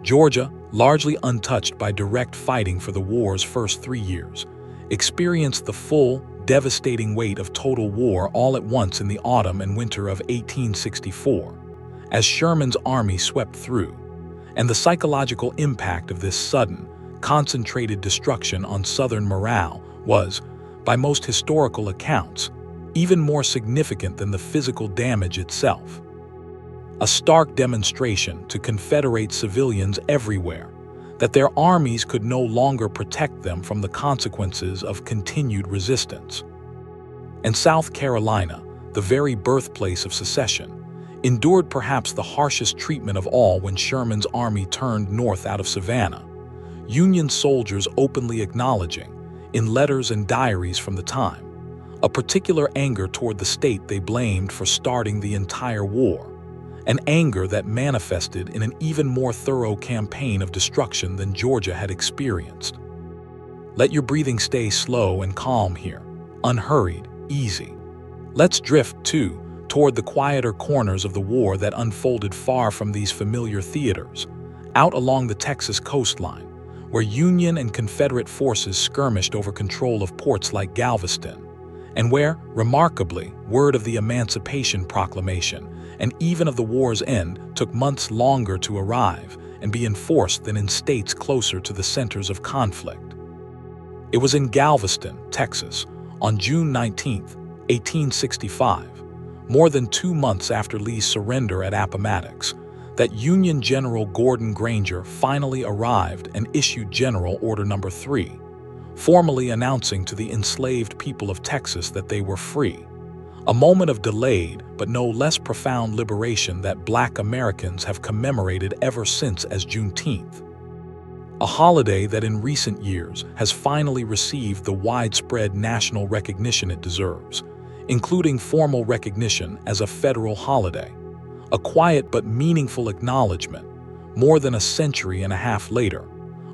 Georgia, largely untouched by direct fighting for the war's first 3 years, experienced the full, devastating weight of total war all at once in the autumn and winter of 1864, as Sherman's army swept through, and the psychological impact of this sudden, concentrated destruction on Southern morale was, by most historical accounts, even more significant than the physical damage itself. A stark demonstration to Confederate civilians everywhere that their armies could no longer protect them from the consequences of continued resistance. And South Carolina, the very birthplace of secession, endured perhaps the harshest treatment of all when Sherman's army turned north out of Savannah, Union soldiers openly acknowledging, in letters and diaries from the time, a particular anger toward the state they blamed for starting the entire war, an anger that manifested in an even more thorough campaign of destruction than Georgia had experienced. Let your breathing stay slow and calm here, unhurried, easy. Let's drift, too, toward the quieter corners of the war that unfolded far from these familiar theaters, out along the Texas coastline, where Union and Confederate forces skirmished over control of ports like Galveston, and where, remarkably, word of the Emancipation Proclamation and even of the war's end took months longer to arrive and be enforced than in states closer to the centers of conflict. It was in Galveston, Texas, on June 19, 1865, more than 2 months after Lee's surrender at Appomattox, that Union General Gordon Granger finally arrived and issued General Order No. 3, formally announcing to the enslaved people of Texas that they were free. A moment of delayed but no less profound liberation that Black Americans have commemorated ever since as Juneteenth. A holiday that in recent years has finally received the widespread national recognition it deserves, including formal recognition as a federal holiday. A quiet but meaningful acknowledgement, more than a century and a half later,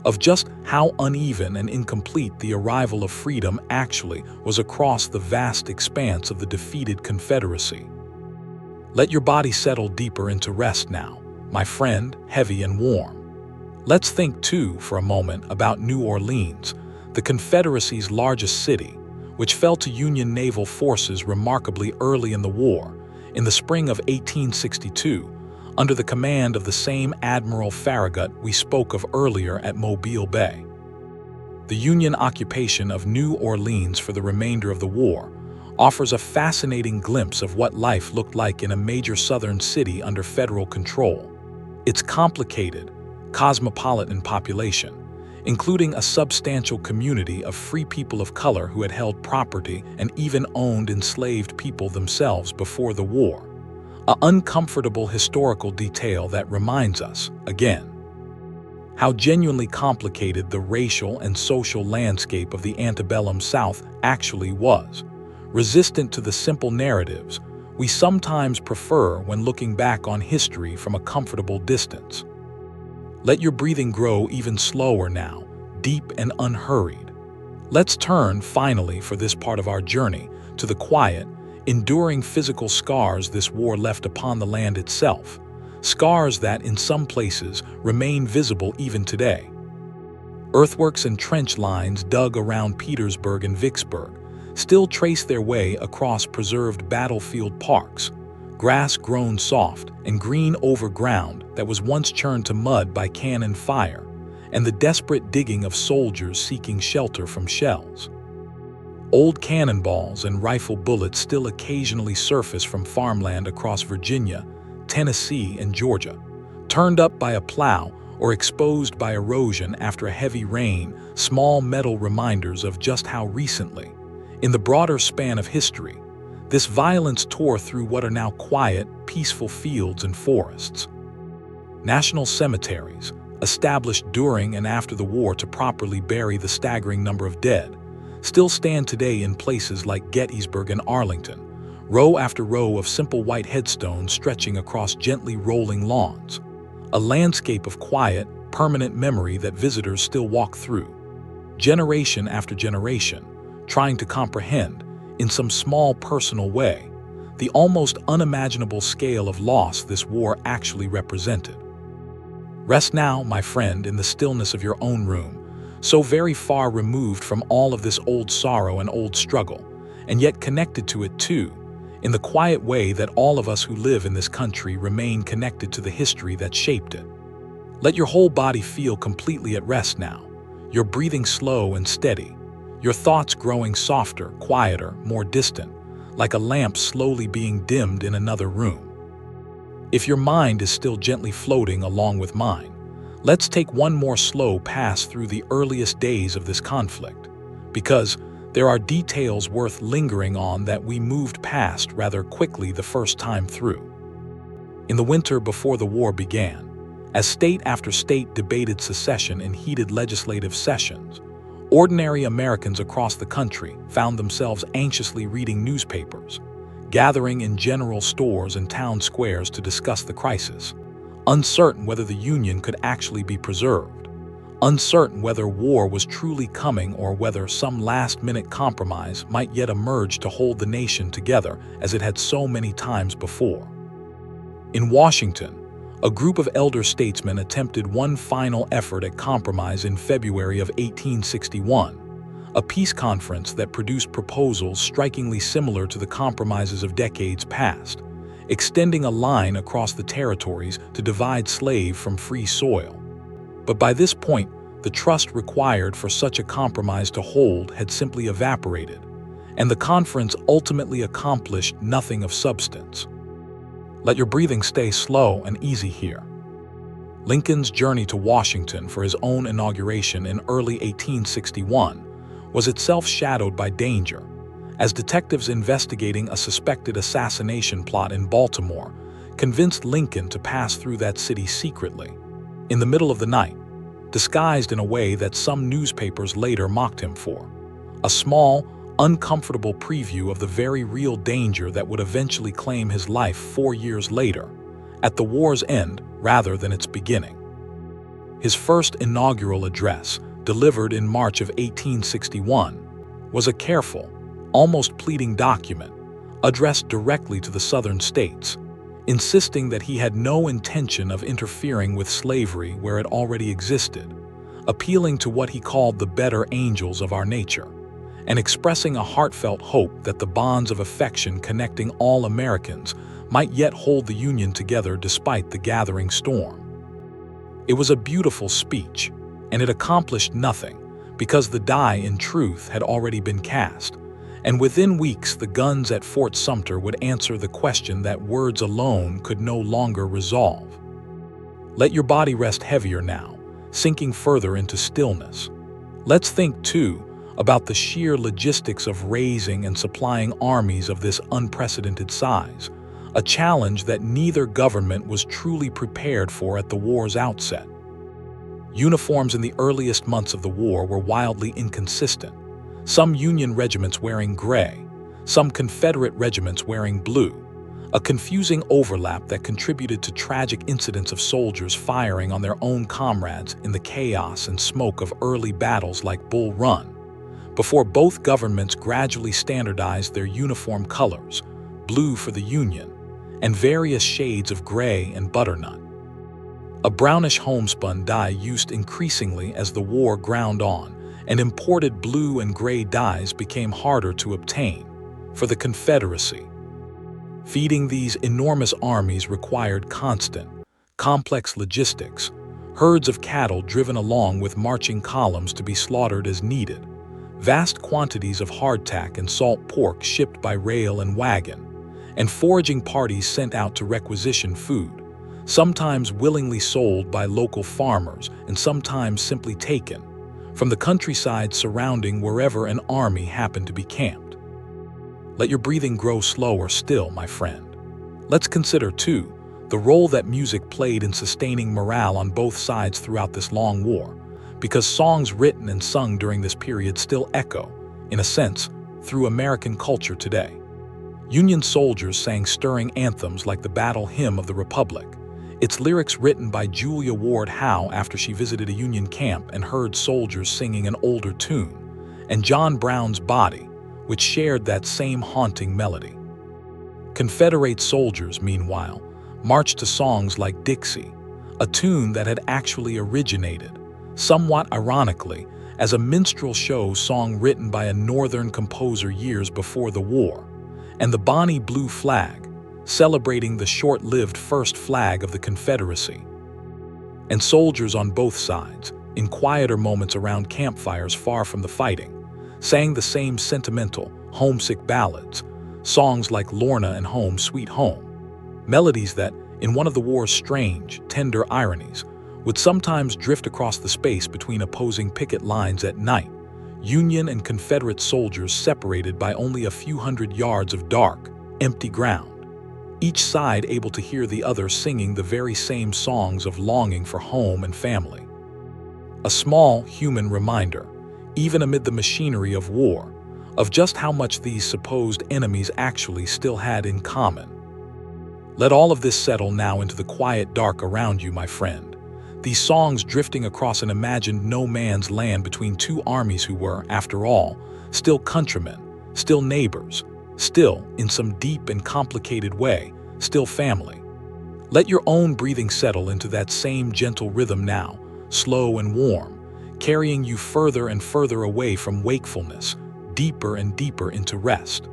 of just how uneven and incomplete the arrival of freedom actually was across the vast expanse of the defeated Confederacy. Let your body settle deeper into rest now, my friend, heavy and warm. Let's think, too, for a moment about New Orleans, the Confederacy's largest city, which fell to Union naval forces remarkably early in the war, in the spring of 1862, under the command of the same Admiral Farragut we spoke of earlier at Mobile Bay. The Union occupation of New Orleans for the remainder of the war offers a fascinating glimpse of what life looked like in a major southern city under federal control. Its complicated, cosmopolitan population, including a substantial community of free people of color who had held property and even owned enslaved people themselves before the war. An uncomfortable historical detail that reminds us, again, how genuinely complicated the racial and social landscape of the antebellum South actually was, resistant to the simple narratives we sometimes prefer when looking back on history from a comfortable distance. Let your breathing grow even slower now, deep and unhurried. Let's turn, finally, for this part of our journey, to the quiet, enduring physical scars this war left upon the land itself, scars that, in some places, remain visible even today. Earthworks and trench lines dug around Petersburg and Vicksburg still trace their way across preserved battlefield parks, grass grown soft and green over ground that was once churned to mud by cannon fire, and the desperate digging of soldiers seeking shelter from shells. Old cannonballs and rifle bullets still occasionally surface from farmland across Virginia, Tennessee, and Georgia, turned up by a plow or exposed by erosion after a heavy rain, small metal reminders of just how recently, in the broader span of history, this violence tore through what are now quiet, peaceful fields and forests. National cemeteries, established during and after the war to properly bury the staggering number of dead, still stand today in places like Gettysburg and Arlington, row after row of simple white headstones stretching across gently rolling lawns, a landscape of quiet, permanent memory that visitors still walk through, generation after generation, trying to comprehend, in some small personal way, the almost unimaginable scale of loss this war actually represented. Rest now, my friend, in the stillness of your own room, so very far removed from all of this old sorrow and old struggle, and yet connected to it too, in the quiet way that all of us who live in this country remain connected to the history that shaped it. Let your whole body feel completely at rest now, your breathing slow and steady, your thoughts growing softer, quieter, more distant, like a lamp slowly being dimmed in another room. If your mind is still gently floating along with mine, let's take one more slow pass through the earliest days of this conflict, because there are details worth lingering on that we moved past rather quickly the first time through. In the winter before the war began, as state after state debated secession in heated legislative sessions, ordinary Americans across the country found themselves anxiously reading newspapers, gathering in general stores and town squares to discuss the crisis, uncertain whether the Union could actually be preserved, uncertain whether war was truly coming or whether some last-minute compromise might yet emerge to hold the nation together as it had so many times before. In Washington, a group of elder statesmen attempted one final effort at compromise in February of 1861, a peace conference that produced proposals strikingly similar to the compromises of decades past, extending a line across the territories to divide slave from free soil. But by this point, the trust required for such a compromise to hold had simply evaporated, and the conference ultimately accomplished nothing of substance. Let your breathing stay slow and easy here. Lincoln's journey to Washington for his own inauguration in early 1861 was itself shadowed by danger, as detectives investigating a suspected assassination plot in Baltimore convinced Lincoln to pass through that city secretly, in the middle of the night, disguised in a way that some newspapers later mocked him for. A small, uncomfortable preview of the very real danger that would eventually claim his life 4 years later, at the war's end rather than its beginning. His first inaugural address, delivered in March of 1861, was a careful, almost pleading document addressed directly to the Southern states, insisting that he had no intention of interfering with slavery where it already existed, appealing to what he called the better angels of our nature, and expressing a heartfelt hope that the bonds of affection connecting all Americans might yet hold the Union together despite the gathering storm. It was a beautiful speech, and it accomplished nothing because the die, in truth, had already been cast, and within weeks the guns at Fort Sumter would answer the question that words alone could no longer resolve. Let your body rest heavier now, sinking further into stillness. Let's think, too, about the sheer logistics of raising and supplying armies of this unprecedented size, a challenge that neither government was truly prepared for at the war's outset. Uniforms in the earliest months of the war were wildly inconsistent, some Union regiments wearing gray, some Confederate regiments wearing blue, a confusing overlap that contributed to tragic incidents of soldiers firing on their own comrades in the chaos and smoke of early battles like Bull Run, before both governments gradually standardized their uniform colors, blue for the Union, and various shades of gray and butternut. A brownish homespun dye used increasingly as the war ground on, and imported blue and gray dyes became harder to obtain for the Confederacy. Feeding these enormous armies required constant, complex logistics, herds of cattle driven along with marching columns to be slaughtered as needed, vast quantities of hardtack and salt pork shipped by rail and wagon, and foraging parties sent out to requisition food, sometimes willingly sold by local farmers and sometimes simply taken from the countryside surrounding wherever an army happened to be camped. Let your breathing grow slower still, my friend. Let's consider, too, the role that music played in sustaining morale on both sides throughout this long war, because songs written and sung during this period still echo, in a sense, through American culture today. Union soldiers sang stirring anthems like the Battle Hymn of the Republic, its lyrics written by Julia Ward Howe after she visited a Union camp and heard soldiers singing an older tune, and John Brown's Body, which shared that same haunting melody. Confederate soldiers, meanwhile, marched to songs like Dixie, a tune that had actually originated, somewhat ironically, as a minstrel show song written by a Northern composer years before the war, and the Bonnie Blue Flag, celebrating the short-lived first flag of the Confederacy. And soldiers on both sides, in quieter moments around campfires far from the fighting, sang the same sentimental, homesick ballads, songs like Lorna and Home Sweet Home, melodies that, in one of the war's strange, tender ironies, would sometimes drift across the space between opposing picket lines at night, Union and Confederate soldiers separated by only a few hundred yards of dark, empty ground, each side able to hear the other singing the very same songs of longing for home and family. A small, human reminder, even amid the machinery of war, of just how much these supposed enemies actually still had in common. Let all of this settle now into the quiet dark around you, my friend. These songs drifting across an imagined no man's land between two armies who were, after all, still countrymen, still neighbors, still, in some deep and complicated way, still family. Let your own breathing settle into that same gentle rhythm now, slow and warm, carrying you further and further away from wakefulness, deeper and deeper into rest.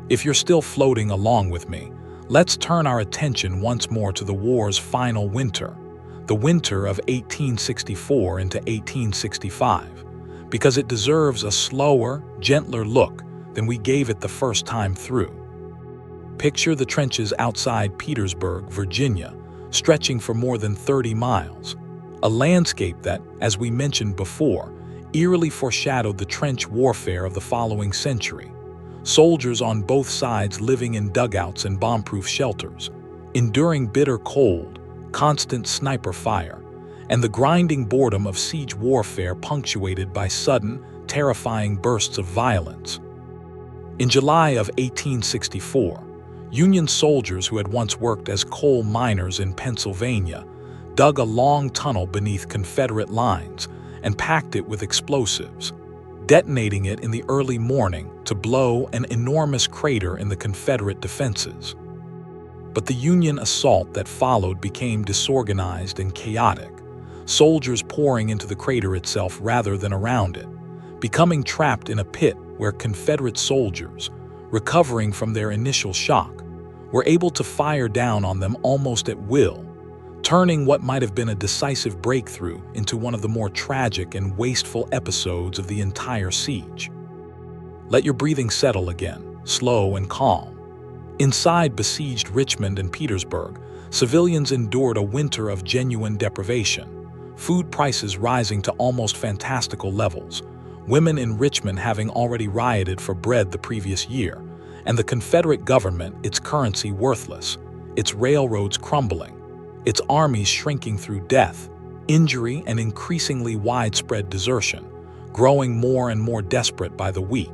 If you're still floating along with me, let's turn our attention once more to the war's final winter, the winter of 1864 into 1865, because it deserves a slower, gentler look than we gave it the first time through. Picture the trenches outside Petersburg, Virginia, stretching for more than 30 miles. A landscape that, as we mentioned before, eerily foreshadowed the trench warfare of the following century. Soldiers on both sides living in dugouts and bomb-proof shelters, enduring bitter cold, constant sniper fire, and the grinding boredom of siege warfare punctuated by sudden, terrifying bursts of violence. In July of 1864, Union soldiers who had once worked as coal miners in Pennsylvania dug a long tunnel beneath Confederate lines and packed it with explosives, detonating it in the early morning to blow an enormous crater in the Confederate defenses. But the Union assault that followed became disorganized and chaotic, soldiers pouring into the crater itself rather than around it, becoming trapped in a pit where Confederate soldiers, recovering from their initial shock, were able to fire down on them almost at will, turning what might have been a decisive breakthrough into one of the more tragic and wasteful episodes of the entire siege. Let your breathing settle again, slow and calm. Inside besieged Richmond and Petersburg, civilians endured a winter of genuine deprivation, food prices rising to almost fantastical levels, women in Richmond having already rioted for bread the previous year, and the Confederate government, its currency worthless, its railroads crumbling, its armies shrinking through death, injury, and increasingly widespread desertion, growing more and more desperate by the week.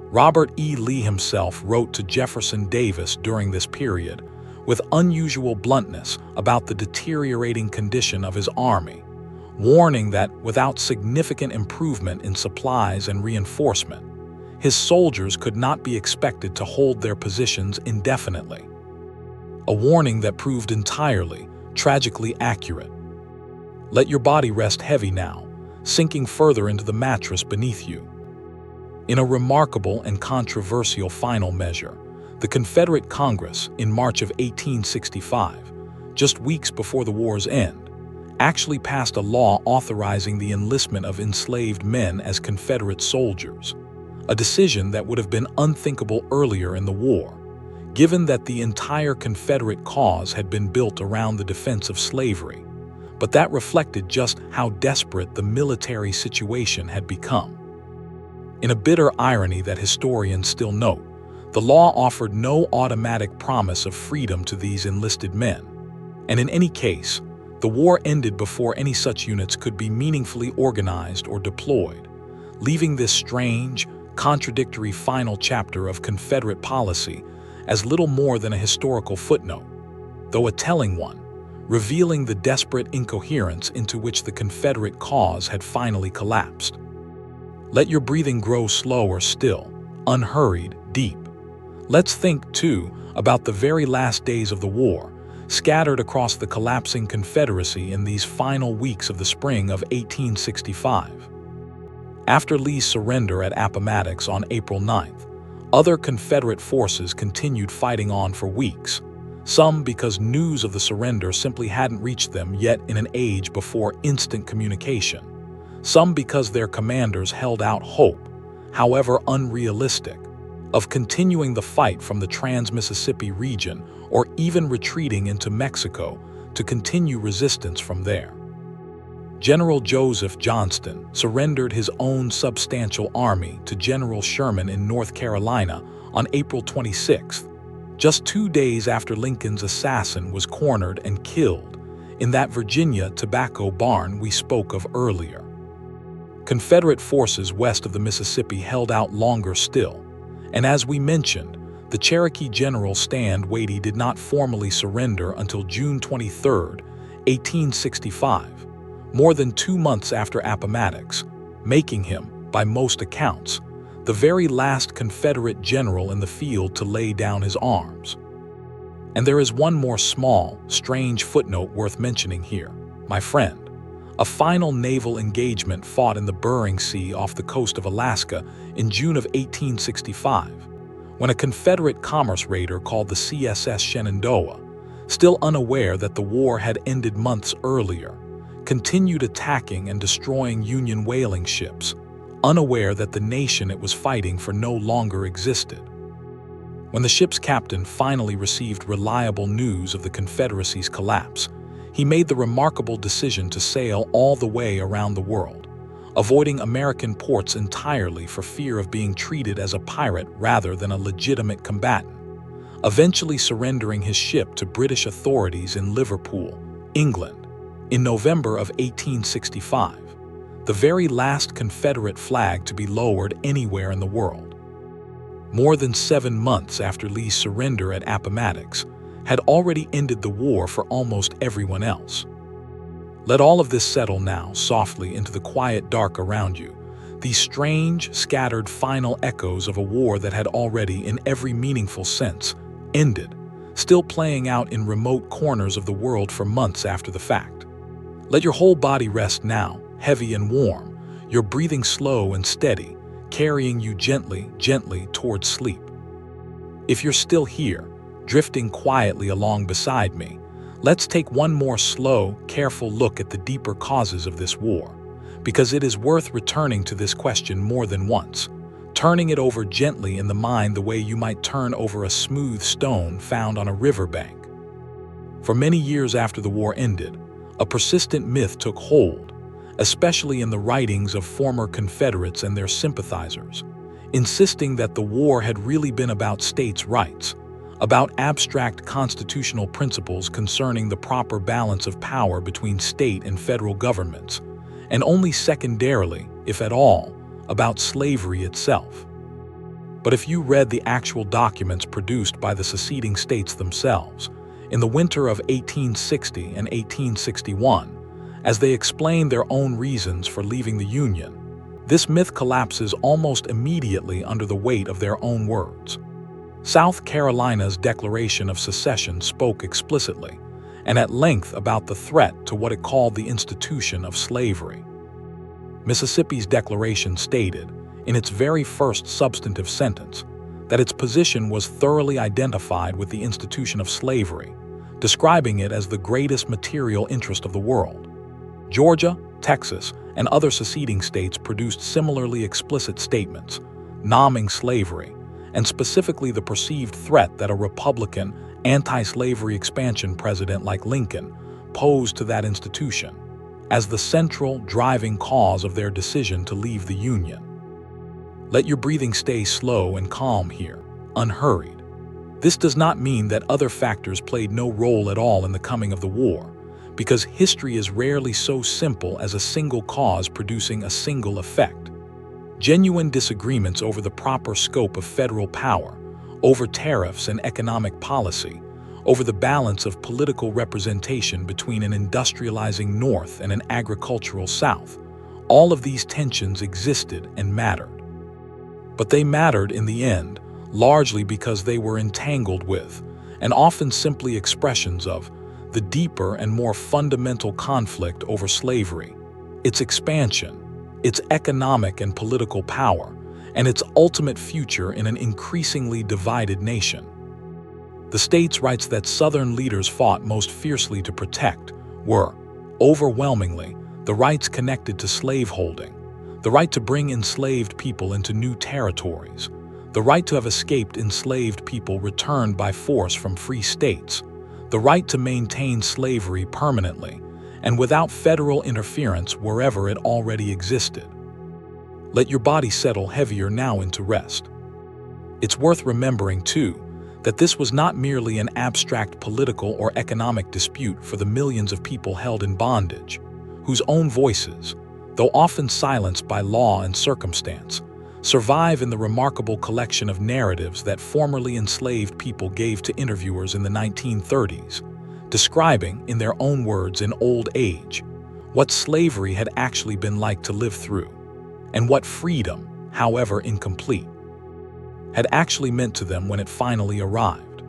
Robert E. Lee himself wrote to Jefferson Davis during this period, with unusual bluntness about the deteriorating condition of his army, warning that without significant improvement in supplies and reinforcement, his soldiers could not be expected to hold their positions indefinitely. A warning that proved entirely, tragically accurate. Let your body rest heavy now, sinking further into the mattress beneath you. In a remarkable and controversial final measure, the Confederate Congress, in March of 1865, just weeks before the war's end, actually passed a law authorizing the enlistment of enslaved men as Confederate soldiers, a decision that would have been unthinkable earlier in the war, given that the entire Confederate cause had been built around the defense of slavery, but that reflected just how desperate the military situation had become. In a bitter irony that historians still note, the law offered no automatic promise of freedom to these enlisted men, and in any case, the war ended before any such units could be meaningfully organized or deployed, leaving this strange, contradictory final chapter of Confederate policy as little more than a historical footnote, though a telling one, revealing the desperate incoherence into which the Confederate cause had finally collapsed. Let your breathing grow slower still, unhurried, deep. Let's think, too, about the very last days of the war, scattered across the collapsing Confederacy in these final weeks of the spring of 1865. After Lee's surrender at Appomattox on April 9th, other Confederate forces continued fighting on for weeks, some because news of the surrender simply hadn't reached them yet in an age before instant communication, some because their commanders held out hope, however unrealistic, of continuing the fight from the Trans-Mississippi region or even retreating into Mexico to continue resistance from there. General Joseph Johnston surrendered his own substantial army to General Sherman in North Carolina on April 26th, just 2 days after Lincoln's assassin was cornered and killed in that Virginia tobacco barn we spoke of earlier. Confederate forces west of the Mississippi held out longer still, and as we mentioned, the Cherokee General Stand Watie did not formally surrender until June 23, 1865, more than 2 months after Appomattox, making him, by most accounts, the very last Confederate general in the field to lay down his arms. And there is one more small, strange footnote worth mentioning here, my friend. A final naval engagement fought in the Bering Sea off the coast of Alaska in June of 1865, when a Confederate commerce raider called the CSS Shenandoah, still unaware that the war had ended months earlier, continued attacking and destroying Union whaling ships, unaware that the nation it was fighting for no longer existed. When the ship's captain finally received reliable news of the Confederacy's collapse, he made the remarkable decision to sail all the way around the world, avoiding American ports entirely for fear of being treated as a pirate rather than a legitimate combatant, eventually surrendering his ship to British authorities in Liverpool, England, in November of 1865, the very last Confederate flag to be lowered anywhere in the world. More than 7 months after Lee's surrender at Appomattox had already ended the war for almost everyone else. Let all of this settle now softly into the quiet dark around you, these strange, scattered final echoes of a war that had already, in every meaningful sense, ended, still playing out in remote corners of the world for months after the fact. Let your whole body rest now, heavy and warm, your breathing slow and steady, carrying you gently, gently towards sleep. If you're still here, drifting quietly along beside me, let's take one more slow, careful look at the deeper causes of this war, because it is worth returning to this question more than once, turning it over gently in the mind the way you might turn over a smooth stone found on a riverbank. For many years after the war ended, a persistent myth took hold, especially in the writings of former Confederates and their sympathizers, insisting that the war had really been about states' rights, about abstract constitutional principles concerning the proper balance of power between state and federal governments, and only secondarily, if at all, about slavery itself. But if you read the actual documents produced by the seceding states themselves, in the winter of 1860 and 1861, as they explain their own reasons for leaving the Union, this myth collapses almost immediately under the weight of their own words. South Carolina's Declaration of Secession spoke explicitly and at length about the threat to what it called the institution of slavery. Mississippi's declaration stated, in its very first substantive sentence, that its position was thoroughly identified with the institution of slavery, describing it as the greatest material interest of the world. Georgia, Texas, and other seceding states produced similarly explicit statements, nomming slavery, and specifically the perceived threat that a Republican, anti-slavery expansion president like Lincoln posed to that institution, as the central driving cause of their decision to leave the Union. Let your breathing stay slow and calm here, unhurried. This does not mean that other factors played no role at all in the coming of the war, because history is rarely so simple as a single cause producing a single effect. Genuine disagreements over the proper scope of federal power, over tariffs and economic policy, over the balance of political representation between an industrializing North and an agricultural South, all of these tensions existed and mattered. But they mattered in the end, largely because they were entangled with, and often simply expressions of, the deeper and more fundamental conflict over slavery, its expansion, its economic and political power, and its ultimate future in an increasingly divided nation. The states' rights that Southern leaders fought most fiercely to protect were, overwhelmingly, the rights connected to slaveholding, the right to bring enslaved people into new territories, the right to have escaped enslaved people returned by force from free states, the right to maintain slavery permanently and without federal interference wherever it already existed. Let your body settle heavier now into rest. It's worth remembering, too, that this was not merely an abstract political or economic dispute for the millions of people held in bondage, whose own voices, though often silenced by law and circumstance, survive in the remarkable collection of narratives that formerly enslaved people gave to interviewers in the 1930s, describing, in their own words in old age, what slavery had actually been like to live through, and what freedom, however incomplete, had actually meant to them when it finally arrived.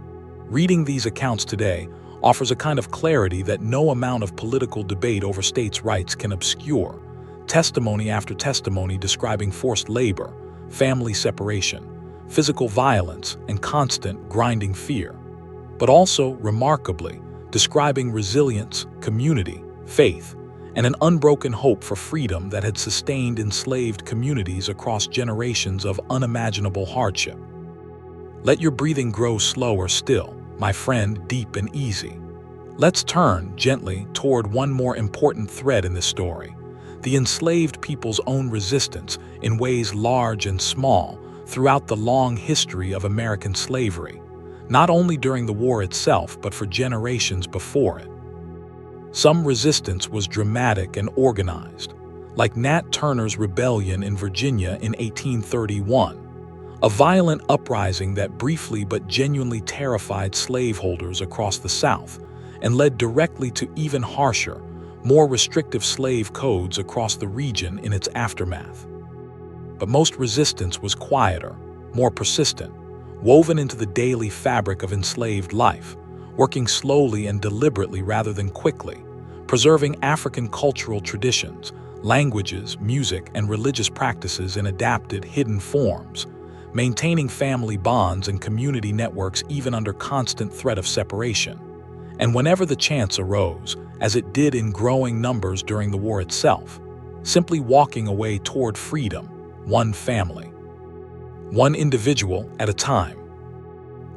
Reading these accounts today offers a kind of clarity that no amount of political debate over states' rights can obscure, testimony after testimony describing forced labor, family separation, physical violence, and constant, grinding fear, but also, remarkably, describing resilience, community, faith, and an unbroken hope for freedom that had sustained enslaved communities across generations of unimaginable hardship. Let your breathing grow slower still, my friend, deep and easy. Let's turn gently toward one more important thread in this story: the enslaved people's own resistance in ways large and small throughout the long history of American slavery, not only during the war itself but for generations before it. Some resistance was dramatic and organized, like Nat Turner's rebellion in Virginia in 1831, a violent uprising that briefly but genuinely terrified slaveholders across the South and led directly to even harsher, more restrictive slave codes across the region in its aftermath. But most resistance was quieter, more persistent, woven into the daily fabric of enslaved life, working slowly and deliberately rather than quickly, preserving African cultural traditions, languages, music, and religious practices in adapted, hidden forms, maintaining family bonds and community networks even under constant threat of separation. And whenever the chance arose, as it did in growing numbers during the war itself, simply walking away toward freedom, one family, one individual at a time.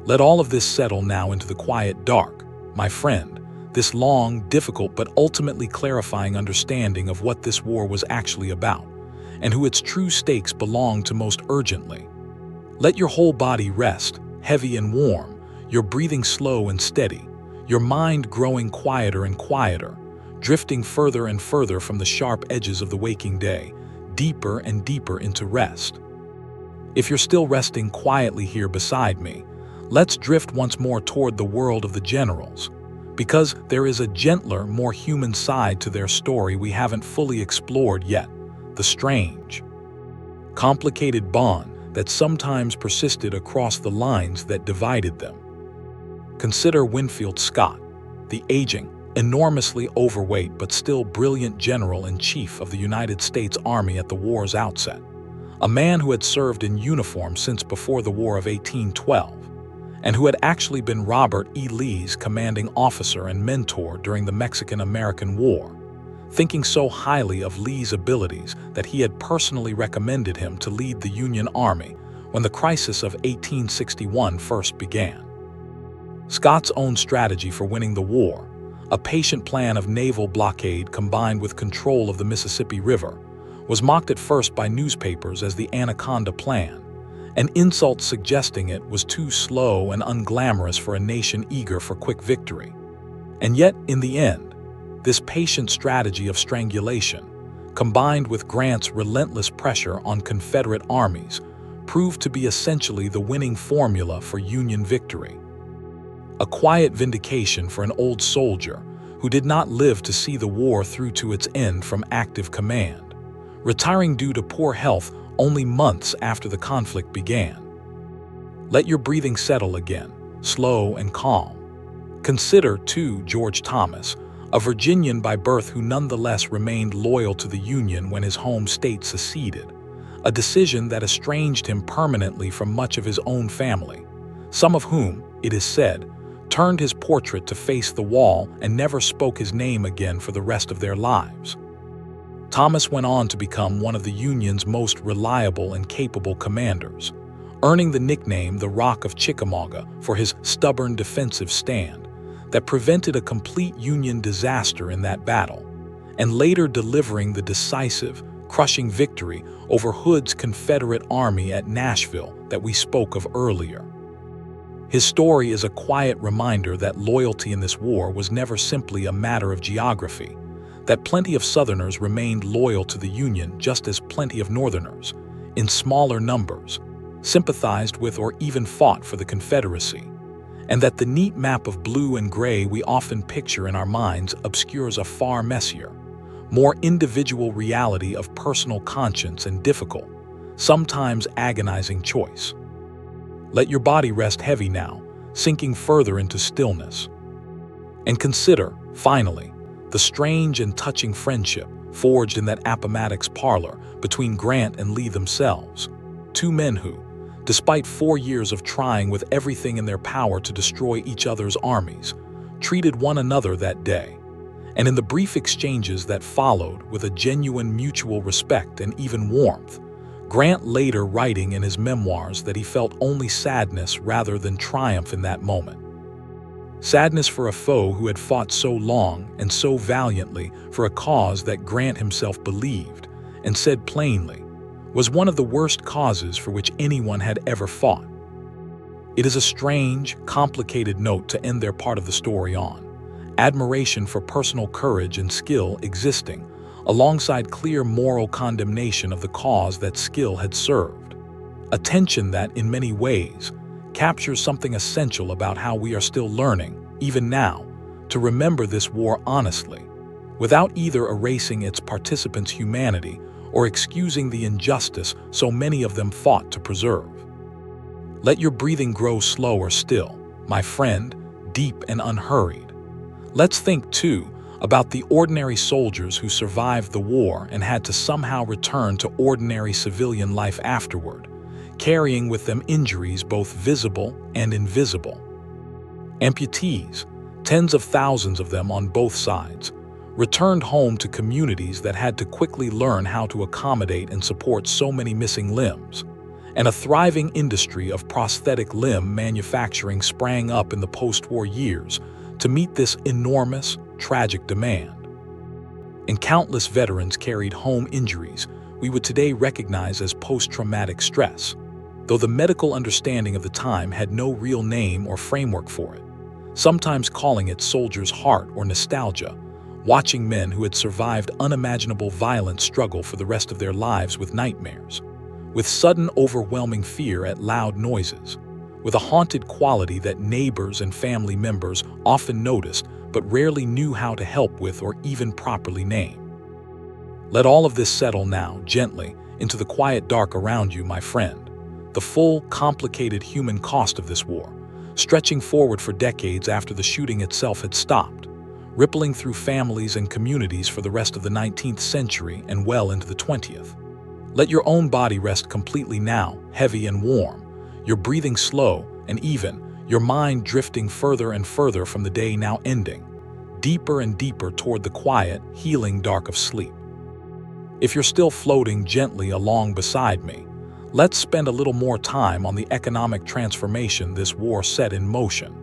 Let all of this settle now into the quiet dark, my friend, this long, difficult, but ultimately clarifying understanding of what this war was actually about, and who its true stakes belong to most urgently. Let your whole body rest, heavy and warm, your breathing slow and steady, your mind growing quieter and quieter, drifting further and further from the sharp edges of the waking day, deeper and deeper into rest. If you're still resting quietly here beside me, let's drift once more toward the world of the generals, because there is a gentler, more human side to their story we haven't fully explored yet: the strange, complicated bond that sometimes persisted across the lines that divided them. Consider Winfield Scott, the aging, enormously overweight but still brilliant general-in-chief of the United States Army at the war's outset, a man who had served in uniform since before the War of 1812, and who had actually been Robert E. Lee's commanding officer and mentor during the Mexican-American War, thinking so highly of Lee's abilities that he had personally recommended him to lead the Union Army when the crisis of 1861 first began. Scott's own strategy for winning the war, a patient plan of naval blockade combined with control of the Mississippi River, was mocked at first by newspapers as the Anaconda Plan, an insult suggesting it was too slow and unglamorous for a nation eager for quick victory. And yet, in the end, this patient strategy of strangulation, combined with Grant's relentless pressure on Confederate armies, proved to be essentially the winning formula for Union victory. A quiet vindication for an old soldier who did not live to see the war through to its end from active command, retiring due to poor health only months after the conflict began. Let your breathing settle again, slow and calm. Consider, too, George Thomas, a Virginian by birth who nonetheless remained loyal to the Union when his home state seceded, a decision that estranged him permanently from much of his own family, some of whom, it is said, turned his portrait to face the wall and never spoke his name again for the rest of their lives. Thomas went on to become one of the Union's most reliable and capable commanders, earning the nickname the Rock of Chickamauga for his stubborn defensive stand that prevented a complete Union disaster in that battle, and later delivering the decisive, crushing victory over Hood's Confederate army at Nashville that we spoke of earlier. His story is a quiet reminder that loyalty in this war was never simply a matter of geography, that plenty of Southerners remained loyal to the Union just as plenty of Northerners, in smaller numbers, sympathized with or even fought for the Confederacy, and that the neat map of blue and gray we often picture in our minds obscures a far messier, more individual reality of personal conscience and difficult, sometimes agonizing choice. Let your body rest heavy now, sinking further into stillness. And consider, finally, the strange and touching friendship forged in that Appomattox parlor between Grant and Lee themselves, two men who, despite 4 years of trying with everything in their power to destroy each other's armies, treated one another that day, and in the brief exchanges that followed with a genuine mutual respect and even warmth, Grant later writing in his memoirs that he felt only sadness rather than triumph in that moment. Sadness for a foe who had fought so long and so valiantly for a cause that Grant himself believed, and said plainly, was one of the worst causes for which anyone had ever fought. It is a strange, complicated note to end their part of the story on. Admiration for personal courage and skill existing, alongside clear moral condemnation of the cause that skill had served. A tension that, in many ways, captures something essential about how we are still learning, even now, to remember this war honestly, without either erasing its participants' humanity or excusing the injustice so many of them fought to preserve. Let your breathing grow slower still, my friend, deep and unhurried. Let's think, too, about the ordinary soldiers who survived the war and had to somehow return to ordinary civilian life afterward, carrying with them injuries both visible and invisible. Amputees, tens of thousands of them on both sides, returned home to communities that had to quickly learn how to accommodate and support so many missing limbs, and a thriving industry of prosthetic limb manufacturing sprang up in the post-war years to meet this enormous, tragic demand. And countless veterans carried home injuries we would today recognize as post-traumatic stress, though the medical understanding of the time had no real name or framework for it, sometimes calling it soldier's heart or nostalgia, watching men who had survived unimaginable violent struggle for the rest of their lives with nightmares, with sudden overwhelming fear at loud noises, with a haunted quality that neighbors and family members often noticed but rarely knew how to help with or even properly name. Let all of this settle now, gently, into the quiet dark around you, my friend. The full, complicated human cost of this war, stretching forward for decades after the shooting itself had stopped, rippling through families and communities for the rest of the 19th century and well into the 20th. Let your own body rest completely now, heavy and warm, your breathing slow and even, your mind drifting further and further from the day now ending, deeper and deeper toward the quiet, healing dark of sleep. If you're still floating gently along beside me, let's spend a little more time on the economic transformation this war set in motion,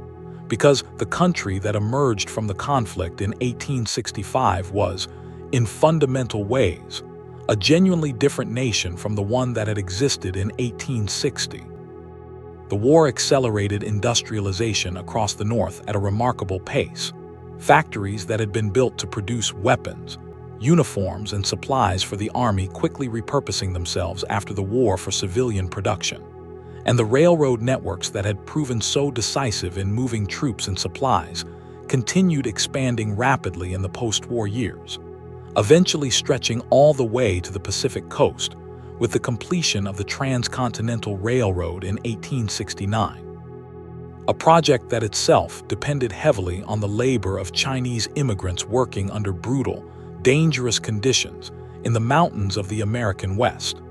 because the country that emerged from the conflict in 1865 was, in fundamental ways, a genuinely different nation from the one that had existed in 1860. The war accelerated industrialization across the North at a remarkable pace. Factories that had been built to produce weapons, uniforms, and supplies for the army quickly repurposing themselves after the war for civilian production. And the railroad networks that had proven so decisive in moving troops and supplies continued expanding rapidly in the post-war years, eventually stretching all the way to the Pacific coast with the completion of the Transcontinental Railroad in 1869. A project that itself depended heavily on the labor of Chinese immigrants working under brutal, dangerous conditions in the mountains of the American West.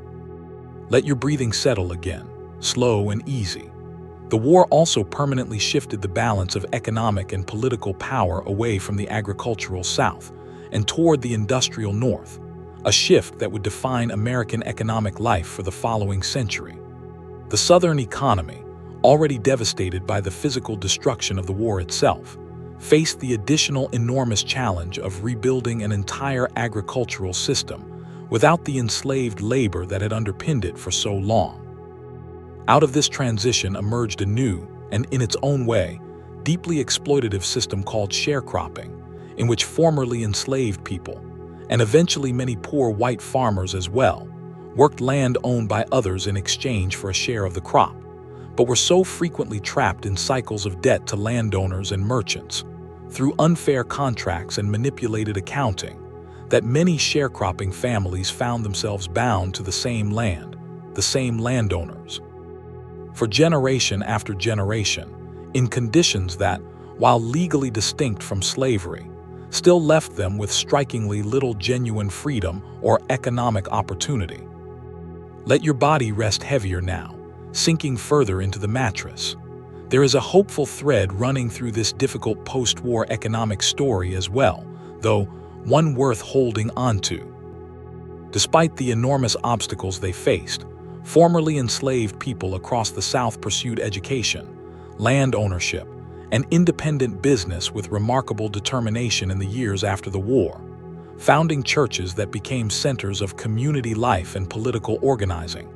Let your breathing settle again, slow and easy. The war also permanently shifted the balance of economic and political power away from the agricultural South and toward the industrial North, a shift that would define American economic life for the following century. The Southern economy, already devastated by the physical destruction of the war itself, faced the additional enormous challenge of rebuilding an entire agricultural system without the enslaved labor that had underpinned it for so long. Out of this transition emerged a new, and in its own way, deeply exploitative system called sharecropping, in which formerly enslaved people, and eventually many poor white farmers as well, worked land owned by others in exchange for a share of the crop, but were so frequently trapped in cycles of debt to landowners and merchants, through unfair contracts and manipulated accounting, that many sharecropping families found themselves bound to the same land, the same landowners, for generation after generation, in conditions that, while legally distinct from slavery, still left them with strikingly little genuine freedom or economic opportunity. Let your body rest heavier now, sinking further into the mattress. There is a hopeful thread running through this difficult post-war economic story as well, though one worth holding onto. Despite the enormous obstacles they faced, formerly enslaved people across the South pursued education, land ownership, and independent business with remarkable determination in the years after the war, founding churches that became centers of community life and political organizing,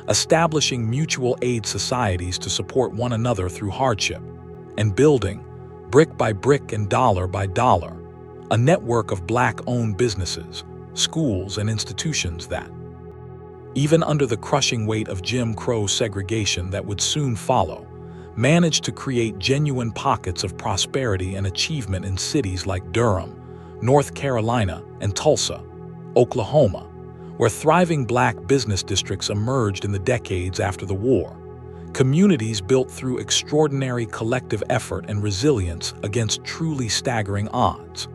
establishing mutual aid societies to support one another through hardship, and building, brick by brick and dollar by dollar, a network of Black-owned businesses, schools, and institutions that, even under the crushing weight of Jim Crow segregation that would soon follow, managed to create genuine pockets of prosperity and achievement in cities like Durham, North Carolina, and Tulsa, Oklahoma, where thriving Black business districts emerged in the decades after the war, communities built through extraordinary collective effort and resilience against truly staggering odds.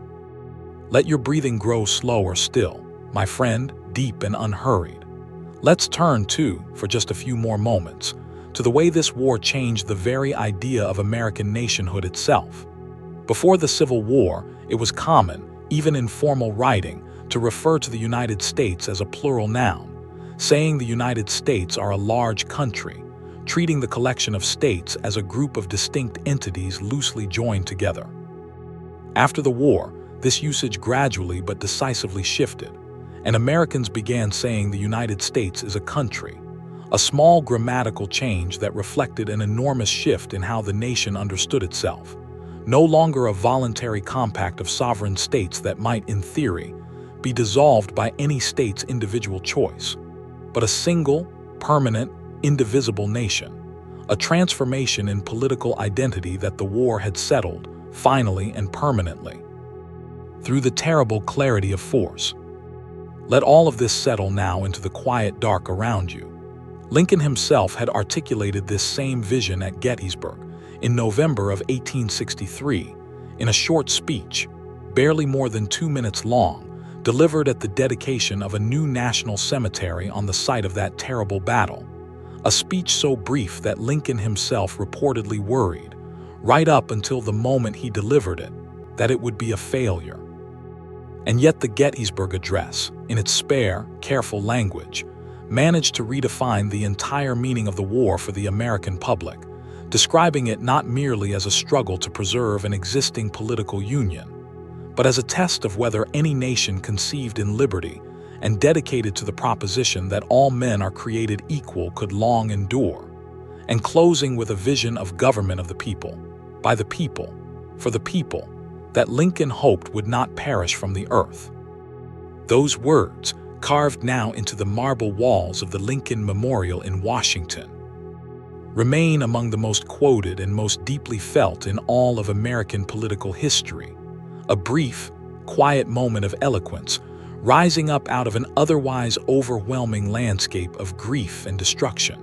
Let your breathing grow slower still, my friend, deep and unhurried. Let's turn, too, for just a few more moments, to the way this war changed the very idea of American nationhood itself. Before the Civil War, it was common, even in formal writing, to refer to the United States as a plural noun, saying the United States are a large country, treating the collection of states as a group of distinct entities loosely joined together. After the war, this usage gradually but decisively shifted, and Americans began saying the United States is a country, a small grammatical change that reflected an enormous shift in how the nation understood itself. No longer a voluntary compact of sovereign states that might, in theory, be dissolved by any state's individual choice, but a single, permanent, indivisible nation, a transformation in political identity that the war had settled, finally and permanently, through the terrible clarity of force. Let all of this settle now into the quiet dark around you. Lincoln himself had articulated this same vision at Gettysburg in November of 1863 in a short speech, barely more than 2 minutes long, delivered at the dedication of a new national cemetery on the site of that terrible battle. A speech so brief that Lincoln himself reportedly worried, right up until the moment he delivered it, that it would be a failure. And yet the Gettysburg Address, in its spare, careful language, managed to redefine the entire meaning of the war for the American public, describing it not merely as a struggle to preserve an existing political union, but as a test of whether any nation conceived in liberty and dedicated to the proposition that all men are created equal could long endure, and closing with a vision of government of the people, by the people, for the people, that Lincoln hoped would not perish from the earth. Those words, carved now into the marble walls of the Lincoln Memorial in Washington, remain among the most quoted and most deeply felt in all of American political history, a brief, quiet moment of eloquence rising up out of an otherwise overwhelming landscape of grief and destruction.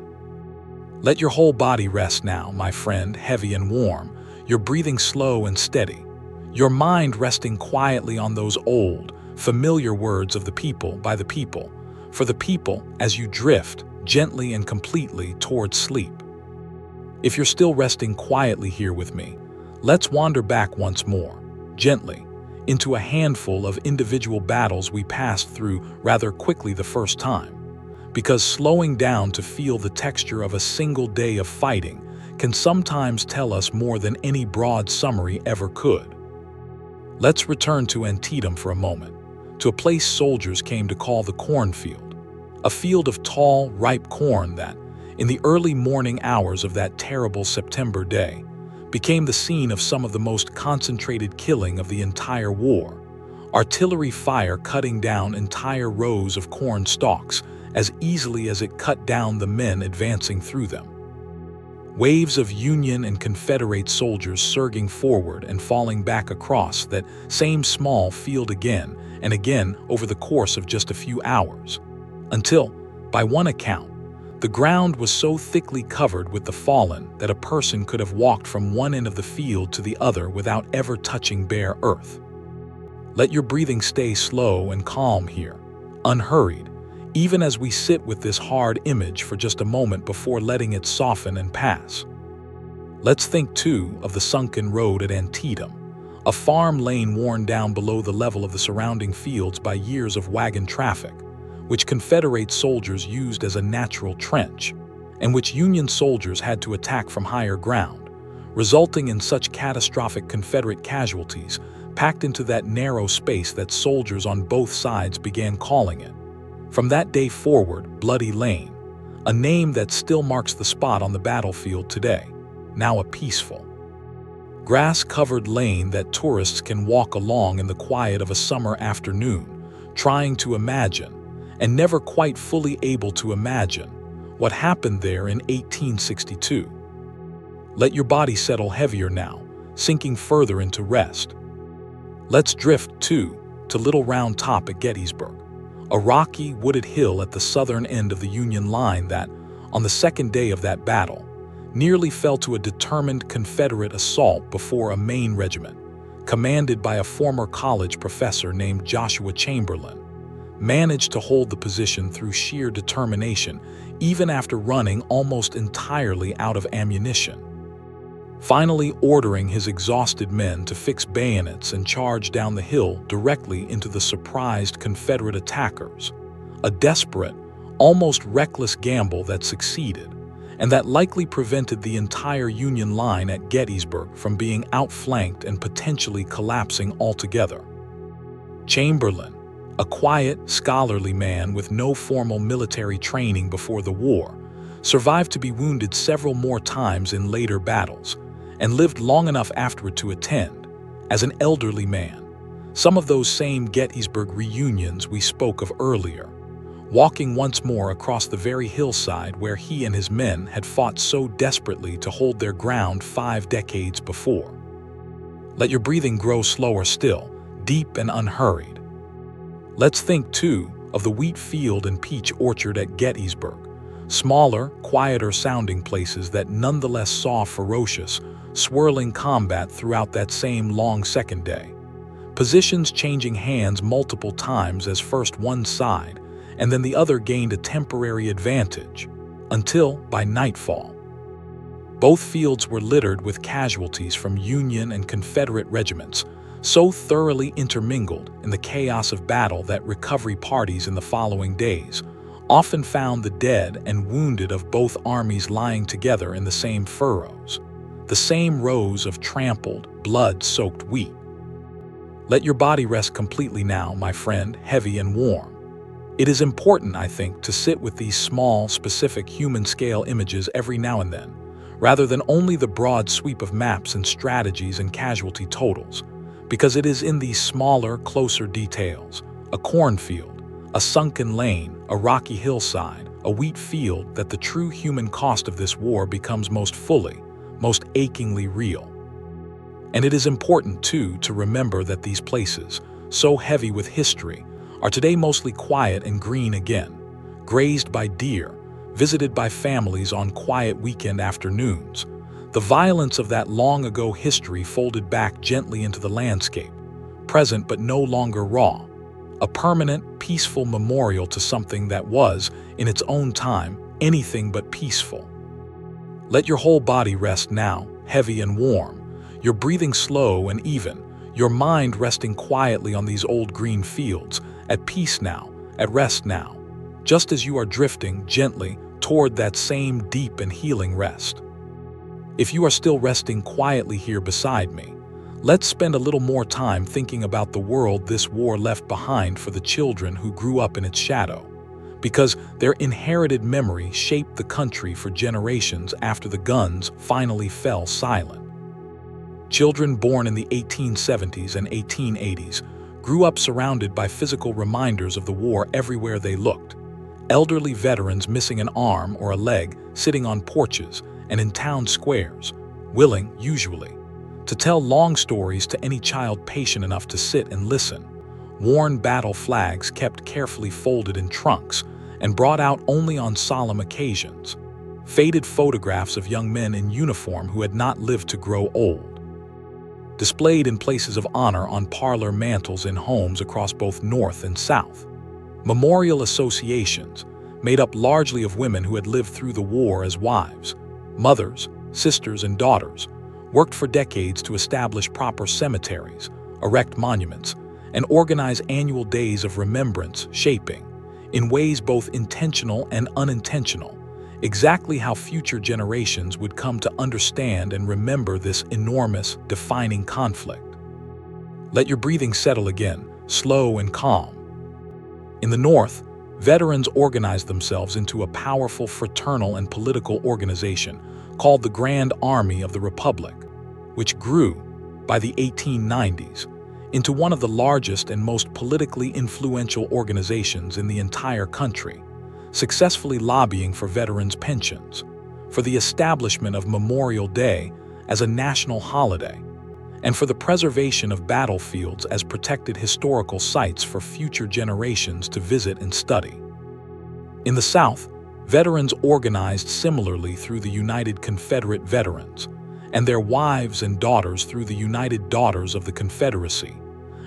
Let your whole body rest now, my friend, heavy and warm, your breathing slow and steady, your mind resting quietly on those old, familiar words of the people, by the people, for the people, as you drift, gently and completely, towards sleep. If you're still resting quietly here with me, let's wander back once more, gently, into a handful of individual battles we passed through rather quickly the first time, because slowing down to feel the texture of a single day of fighting can sometimes tell us more than any broad summary ever could. Let's return to Antietam for a moment, to a place soldiers came to call the cornfield, a field of tall, ripe corn that, in the early morning hours of that terrible September day, became the scene of some of the most concentrated killing of the entire war, artillery fire cutting down entire rows of corn stalks as easily as it cut down the men advancing through them. Waves of Union and Confederate soldiers surging forward and falling back across that same small field again and again over the course of just a few hours, until, by one account, the ground was so thickly covered with the fallen that a person could have walked from one end of the field to the other without ever touching bare earth. Let your breathing stay slow and calm here, unhurried, even as we sit with this hard image for just a moment before letting it soften and pass. Let's think, too, of the sunken road at Antietam, a farm lane worn down below the level of the surrounding fields by years of wagon traffic, which Confederate soldiers used as a natural trench, and which Union soldiers had to attack from higher ground, resulting in such catastrophic Confederate casualties packed into that narrow space that soldiers on both sides began calling it, from that day forward, Bloody Lane, a name that still marks the spot on the battlefield today, now a peaceful, grass-covered lane that tourists can walk along in the quiet of a summer afternoon, trying to imagine, and never quite fully able to imagine, what happened there in 1862. Let your body settle heavier now, sinking further into rest. Let's drift, too, to Little Round Top at Gettysburg, a rocky, wooded hill at the southern end of the Union line that, on the second day of that battle, nearly fell to a determined Confederate assault before a Maine regiment, commanded by a former college professor named Joshua Chamberlain, managed to hold the position through sheer determination, even after running almost entirely out of ammunition. Finally ordering his exhausted men to fix bayonets and charge down the hill directly into the surprised Confederate attackers, a desperate, almost reckless gamble that succeeded, and that likely prevented the entire Union line at Gettysburg from being outflanked and potentially collapsing altogether. Chamberlain, a quiet, scholarly man with no formal military training before the war, survived to be wounded several more times in later battles, and lived long enough afterward to attend, as an elderly man, some of those same Gettysburg reunions we spoke of earlier, walking once more across the very hillside where he and his men had fought so desperately to hold their ground 5 decades before. Let your breathing grow slower still, deep and unhurried. Let's think, too, of the wheat field and peach orchard at Gettysburg, smaller, quieter sounding places that nonetheless saw ferocious, swirling combat throughout that same long second day. Positions changing hands multiple times as first one side and then the other gained a temporary advantage, until, by nightfall, both fields were littered with casualties from Union and Confederate regiments, so thoroughly intermingled in the chaos of battle that recovery parties in the following days often found the dead and wounded of both armies lying together in the same furrows, the same rows of trampled, blood-soaked wheat. Let your body rest completely now, my friend, heavy and warm. It is important, I think, to sit with these small, specific human-scale images every now and then, rather than only the broad sweep of maps and strategies and casualty totals, because it is in these smaller, closer details, a cornfield, a sunken lane, a rocky hillside, a wheat field, that the true human cost of this war becomes most fully, most achingly real. And it is important, too, to remember that these places, so heavy with history, are today mostly quiet and green again, grazed by deer, visited by families on quiet weekend afternoons, the violence of that long-ago history folded back gently into the landscape, present but no longer raw, a permanent, peaceful memorial to something that was, in its own time, anything but peaceful. Let your whole body rest now, heavy and warm, your breathing slow and even, your mind resting quietly on these old green fields, at peace now, at rest now, just as you are drifting gently toward that same deep and healing rest. If you are still resting quietly here beside me, let's spend a little more time thinking about the world this war left behind for the children who grew up in its shadow, because their inherited memory shaped the country for generations after the guns finally fell silent. Children born in the 1870s and 1880s grew up surrounded by physical reminders of the war everywhere they looked. Elderly veterans missing an arm or a leg sitting on porches and in town squares, willing, usually, to tell long stories to any child patient enough to sit and listen. Worn battle flags kept carefully folded in trunks and brought out only on solemn occasions. Faded photographs of young men in uniform who had not lived to grow old, displayed in places of honor on parlor mantels in homes across both North and South. Memorial associations, made up largely of women who had lived through the war as wives, mothers, sisters, and daughters, worked for decades to establish proper cemeteries, erect monuments, and organize annual days of remembrance, shaping, in ways both intentional and unintentional, exactly how future generations would come to understand and remember this enormous, defining conflict. Let your breathing settle again, slow and calm. In the North, veterans organized themselves into a powerful fraternal and political organization called the Grand Army of the Republic, which grew, by the 1890s, into one of the largest and most politically influential organizations in the entire country, successfully lobbying for veterans' pensions, for the establishment of Memorial Day as a national holiday, and for the preservation of battlefields as protected historical sites for future generations to visit and study. In the South, veterans organized similarly through the United Confederate Veterans, and their wives and daughters through the United Daughters of the Confederacy,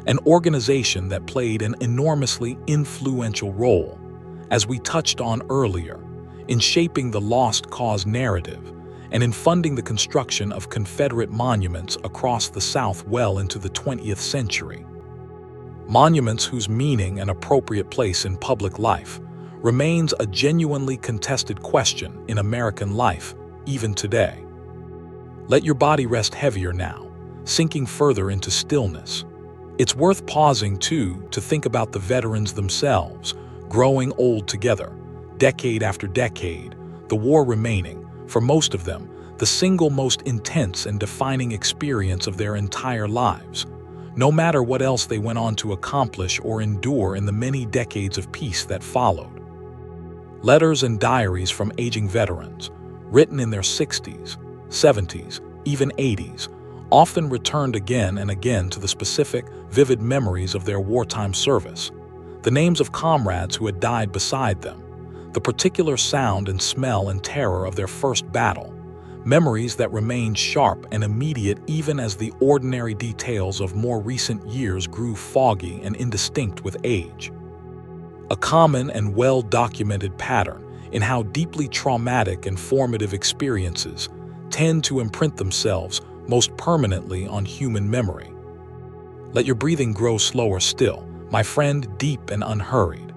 an organization that played an enormously influential role, as we touched on earlier, in shaping the Lost Cause narrative and in funding the construction of Confederate monuments across the South well into the 20th century. Monuments whose meaning and appropriate place in public life remains a genuinely contested question in American life, even today. Let your body rest heavier now, sinking further into stillness. It's worth pausing, too, to think about the veterans themselves, growing old together, decade after decade, the war remaining, for most of them, the single most intense and defining experience of their entire lives, no matter what else they went on to accomplish or endure in the many decades of peace that followed. Letters and diaries from aging veterans, written in their 60s, 70s, even 80s, often returned again and again to the specific, vivid memories of their wartime service, the names of comrades who had died beside them, the particular sound and smell and terror of their first battle, memories that remained sharp and immediate even as the ordinary details of more recent years grew foggy and indistinct with age. A common and well-documented pattern in how deeply traumatic and formative experiences tend to imprint themselves most permanently on human memory. Let your breathing grow slower still, my friend, deep and unhurried.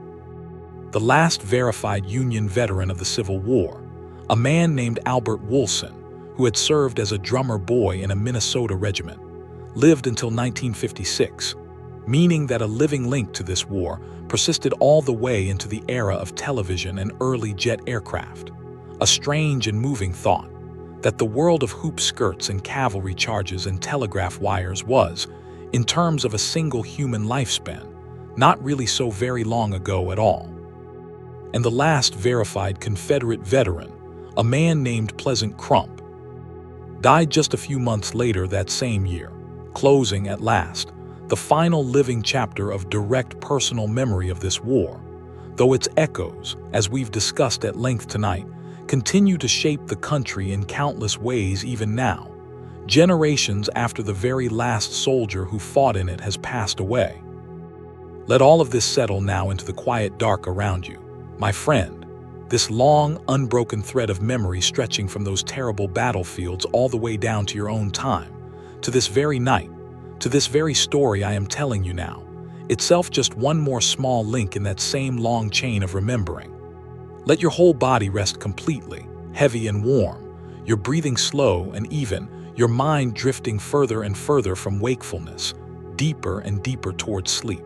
The last verified Union veteran of the Civil War, a man named Albert Woolson, who had served as a drummer boy in a Minnesota regiment, lived until 1956, meaning that a living link to this war persisted all the way into the era of television and early jet aircraft. A strange and moving thought, that the world of hoop skirts and cavalry charges and telegraph wires was, in terms of a single human lifespan, not really so very long ago at all. And the last verified Confederate veteran, a man named Pleasant Crump, died just a few months later that same year, closing at last the final living chapter of direct personal memory of this war, though its echoes, as we've discussed at length tonight, continue to shape the country in countless ways even now, generations after the very last soldier who fought in it has passed away. Let all of this settle now into the quiet dark around you, my friend, this long, unbroken thread of memory stretching from those terrible battlefields all the way down to your own time, to this very night, to this very story I am telling you now, itself just one more small link in that same long chain of remembering. Let your whole body rest completely, heavy and warm, your breathing slow and even, your mind drifting further and further from wakefulness, deeper and deeper towards sleep.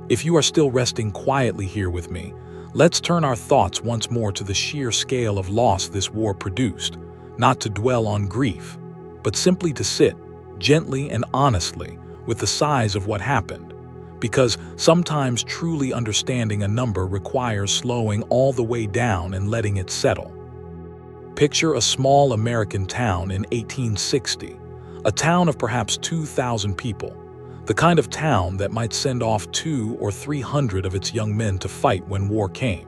If you are still resting quietly here with me, let's turn our thoughts once more to the sheer scale of loss this war produced, not to dwell on grief, but simply to sit, gently and honestly, with the size of what happened, because sometimes truly understanding a number requires slowing all the way down and letting it settle. Picture a small American town in 1860, a town of perhaps 2,000 people, the kind of town that might send off 200 or 300 of its young men to fight when war came.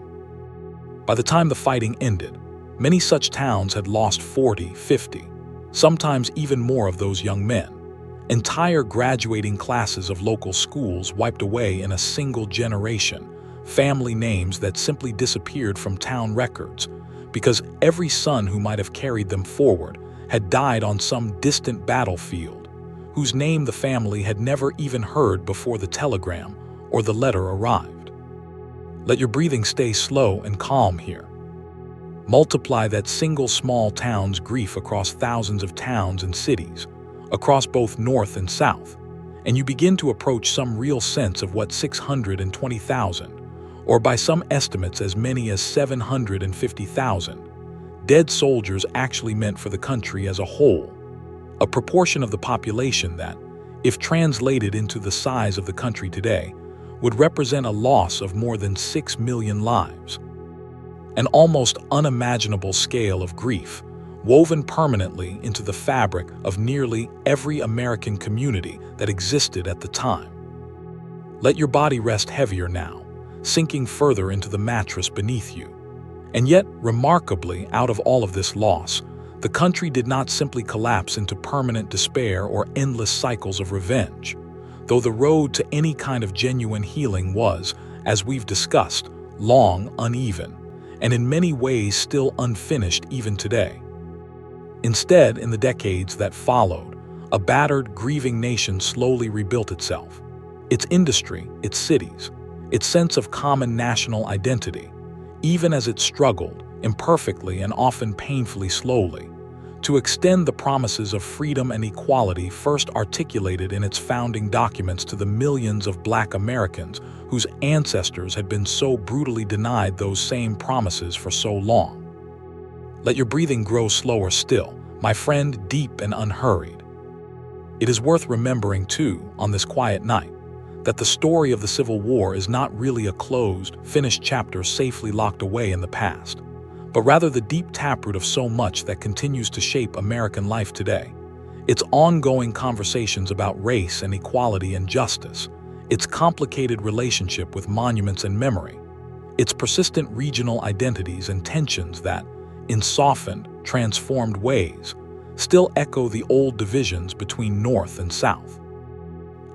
By the time the fighting ended, many such towns had lost 40, 50, sometimes even more of those young men. Entire graduating classes of local schools wiped away in a single generation, family names that simply disappeared from town records, because every son who might have carried them forward had died on some distant battlefield, whose name the family had never even heard before the telegram or the letter arrived. Let your breathing stay slow and calm here. Multiply that single small town's grief across thousands of towns and cities, across both north and south, and you begin to approach some real sense of what 620,000, or by some estimates as many as 750,000, dead soldiers actually meant for the country as a whole, a proportion of the population that, if translated into the size of the country today, would represent a loss of more than 6 million lives. An almost unimaginable scale of grief, woven permanently into the fabric of nearly every American community that existed at the time. Let your body rest heavier now, sinking further into the mattress beneath you. And yet, remarkably, out of all of this loss, the country did not simply collapse into permanent despair or endless cycles of revenge, though the road to any kind of genuine healing was, as we've discussed, long, uneven, and in many ways still unfinished even today. Instead, in the decades that followed, a battered, grieving nation slowly rebuilt itself. Its industry, its cities, its sense of common national identity, even as it struggled, imperfectly and often painfully slowly, to extend the promises of freedom and equality first articulated in its founding documents to the millions of Black Americans whose ancestors had been so brutally denied those same promises for so long. Let your breathing grow slower still, my friend, deep and unhurried. It is worth remembering, too, on this quiet night, that the story of the Civil War is not really a closed, finished chapter safely locked away in the past, but rather the deep taproot of so much that continues to shape American life today. Its ongoing conversations about race and equality and justice, its complicated relationship with monuments and memory, its persistent regional identities and tensions that, in softened, transformed ways, still echo the old divisions between North and South.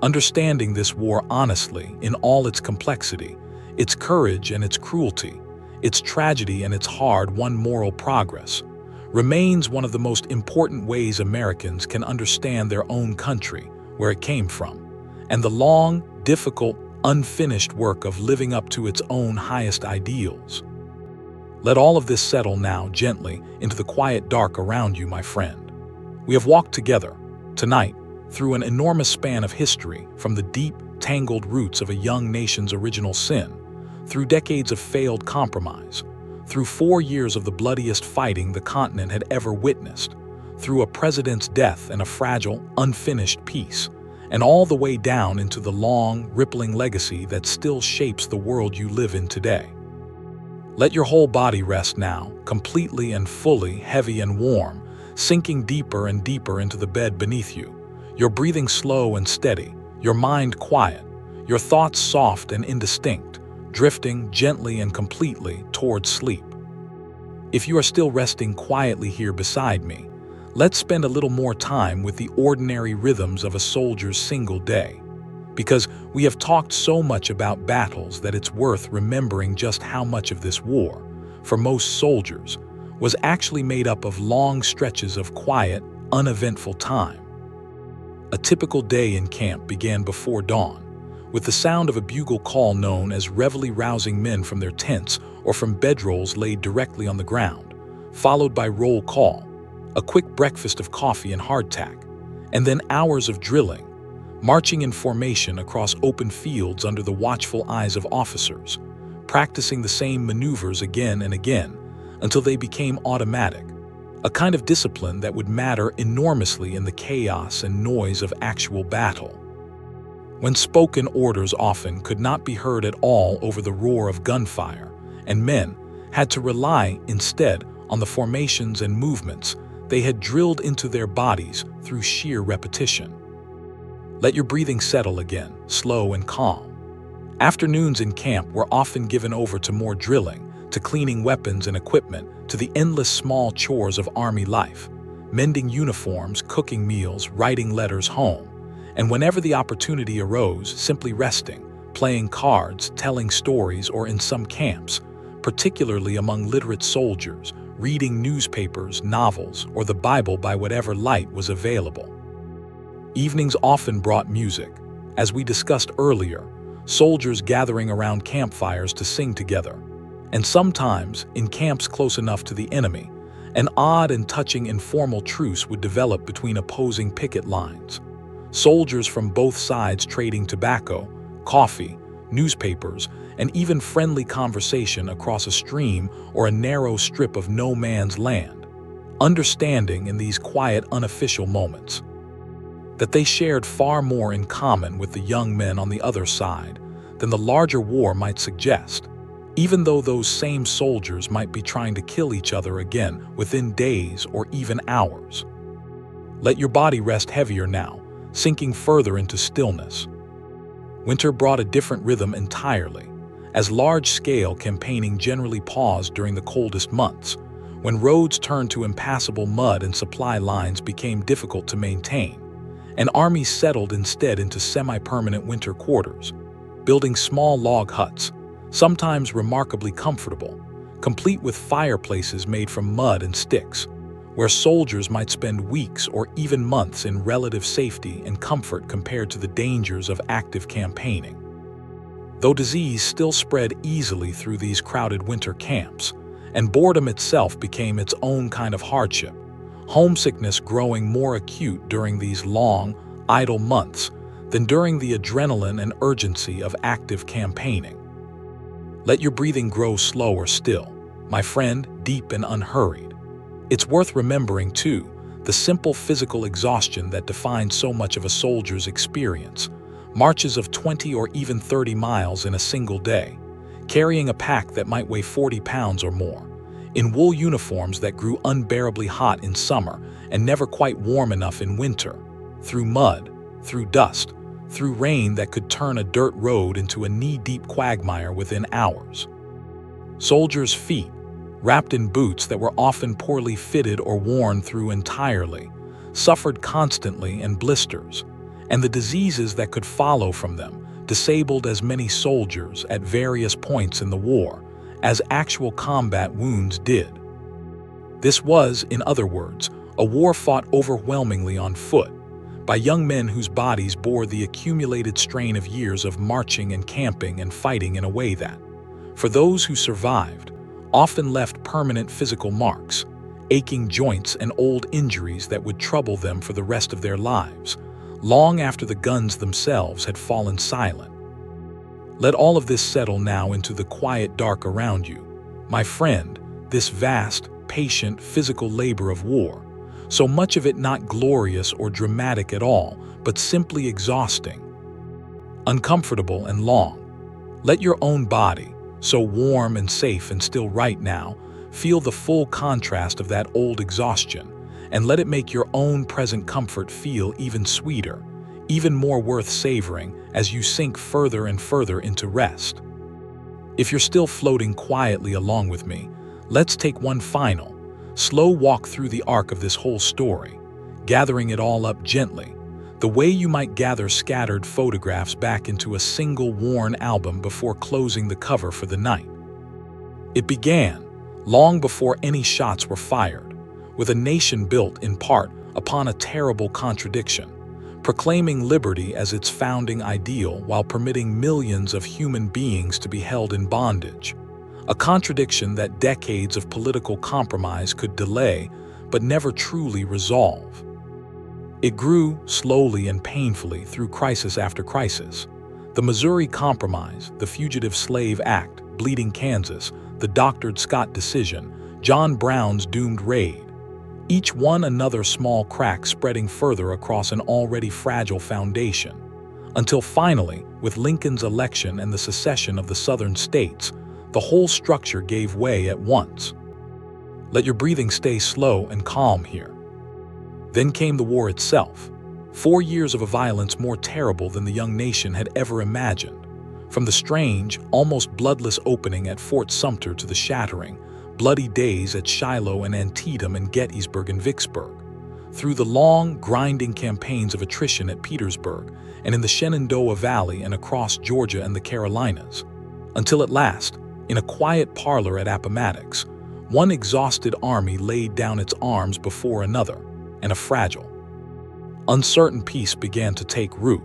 Understanding this war honestly, in all its complexity, its courage and its cruelty, its tragedy and its hard-won moral progress, remains one of the most important ways Americans can understand their own country, where it came from, and the long, difficult, unfinished work of living up to its own highest ideals. Let all of this settle now gently into the quiet dark around you, my friend. We have walked together, tonight, through an enormous span of history, from the deep, tangled roots of a young nation's original sin, through decades of failed compromise, through 4 years of the bloodiest fighting the continent had ever witnessed, through a president's death and a fragile, unfinished peace, and all the way down into the long, rippling legacy that still shapes the world you live in today. Let your whole body rest now, completely and fully heavy and warm, sinking deeper and deeper into the bed beneath you, your breathing slow and steady, your mind quiet, your thoughts soft and indistinct, drifting gently and completely towards sleep. If you are still resting quietly here beside me, let's spend a little more time with the ordinary rhythms of a soldier's single day, because we have talked so much about battles that it's worth remembering just how much of this war, for most soldiers, was actually made up of long stretches of quiet, uneventful time. A typical day in camp began before dawn, with the sound of a bugle call known as reveille-rousing men from their tents or from bedrolls laid directly on the ground, followed by roll call, a quick breakfast of coffee and hardtack, and then hours of drilling, marching in formation across open fields under the watchful eyes of officers, practicing the same maneuvers again and again until they became automatic, a kind of discipline that would matter enormously in the chaos and noise of actual battle. When spoken orders often could not be heard at all over the roar of gunfire, and men had to rely instead on the formations and movements they had drilled into their bodies through sheer repetition. Let your breathing settle again, slow and calm. Afternoons in camp were often given over to more drilling, to cleaning weapons and equipment, to the endless small chores of Army life, mending uniforms, cooking meals, writing letters home, and whenever the opportunity arose, simply resting, playing cards, telling stories, or in some camps, particularly among literate soldiers, reading newspapers, novels, or the Bible by whatever light was available. Evenings often brought music. As we discussed earlier, soldiers gathering around campfires to sing together. And sometimes, in camps close enough to the enemy, an odd and touching informal truce would develop between opposing picket lines. Soldiers from both sides trading tobacco, coffee, newspapers, and even friendly conversation across a stream or a narrow strip of no man's land, understanding in these quiet, unofficial moments that they shared far more in common with the young men on the other side than the larger war might suggest, even though those same soldiers might be trying to kill each other again within days or even hours. Let your body rest heavier now, sinking further into stillness. Winter brought a different rhythm entirely, as large-scale campaigning generally paused during the coldest months, when roads turned to impassable mud and supply lines became difficult to maintain, and armies settled instead into semi-permanent winter quarters, building small log huts, sometimes remarkably comfortable, complete with fireplaces made from mud and sticks, where soldiers might spend weeks or even months in relative safety and comfort compared to the dangers of active campaigning. Though disease still spread easily through these crowded winter camps, and boredom itself became its own kind of hardship, homesickness growing more acute during these long, idle months than during the adrenaline and urgency of active campaigning. Let your breathing grow slower still, my friend, deep and unhurried. It's worth remembering, too, the simple physical exhaustion that defines so much of a soldier's experience. Marches of 20 or even 30 miles in a single day, carrying a pack that might weigh 40 pounds or more, in wool uniforms that grew unbearably hot in summer and never quite warm enough in winter, through mud, through dust, through rain that could turn a dirt road into a knee-deep quagmire within hours. Soldiers' feet, wrapped in boots that were often poorly fitted or worn through entirely, suffered constantly in blisters, and the diseases that could follow from them disabled as many soldiers at various points in the war as actual combat wounds did. This was, in other words, a war fought overwhelmingly on foot, by young men whose bodies bore the accumulated strain of years of marching and camping and fighting in a way that, for those who survived, often left permanent physical marks, aching joints and old injuries that would trouble them for the rest of their lives, long after the guns themselves had fallen silent. Let all of this settle now into the quiet dark around you, my friend, this vast, patient, physical labor of war, so much of it not glorious or dramatic at all, but simply exhausting, uncomfortable and long. Let your own body, so warm and safe and still right now, feel the full contrast of that old exhaustion, and let it make your own present comfort feel even sweeter, even more worth savoring as you sink further and further into rest. If you're still floating quietly along with me, let's take one final, slow walk through the arc of this whole story, gathering it all up gently, the way you might gather scattered photographs back into a single worn album before closing the cover for the night. It began, long before any shots were fired, with a nation built, in part, upon a terrible contradiction, proclaiming liberty as its founding ideal while permitting millions of human beings to be held in bondage, a contradiction that decades of political compromise could delay but never truly resolve. It grew slowly and painfully through crisis after crisis. The Missouri Compromise, the Fugitive Slave Act, Bleeding Kansas, the doctored Scott decision, John Brown's doomed raid, each one another small crack spreading further across an already fragile foundation, until finally, with Lincoln's election and the secession of the southern states, the whole structure gave way at once. Let your breathing stay slow and calm here. Then came the war itself, 4 years of a violence more terrible than the young nation had ever imagined, from the strange, almost bloodless opening at Fort Sumter to the shattering, bloody days at Shiloh and Antietam and Gettysburg and Vicksburg, through the long, grinding campaigns of attrition at Petersburg and in the Shenandoah Valley and across Georgia and the Carolinas, until at last, in a quiet parlor at Appomattox, one exhausted army laid down its arms before another, and a fragile, uncertain peace began to take root,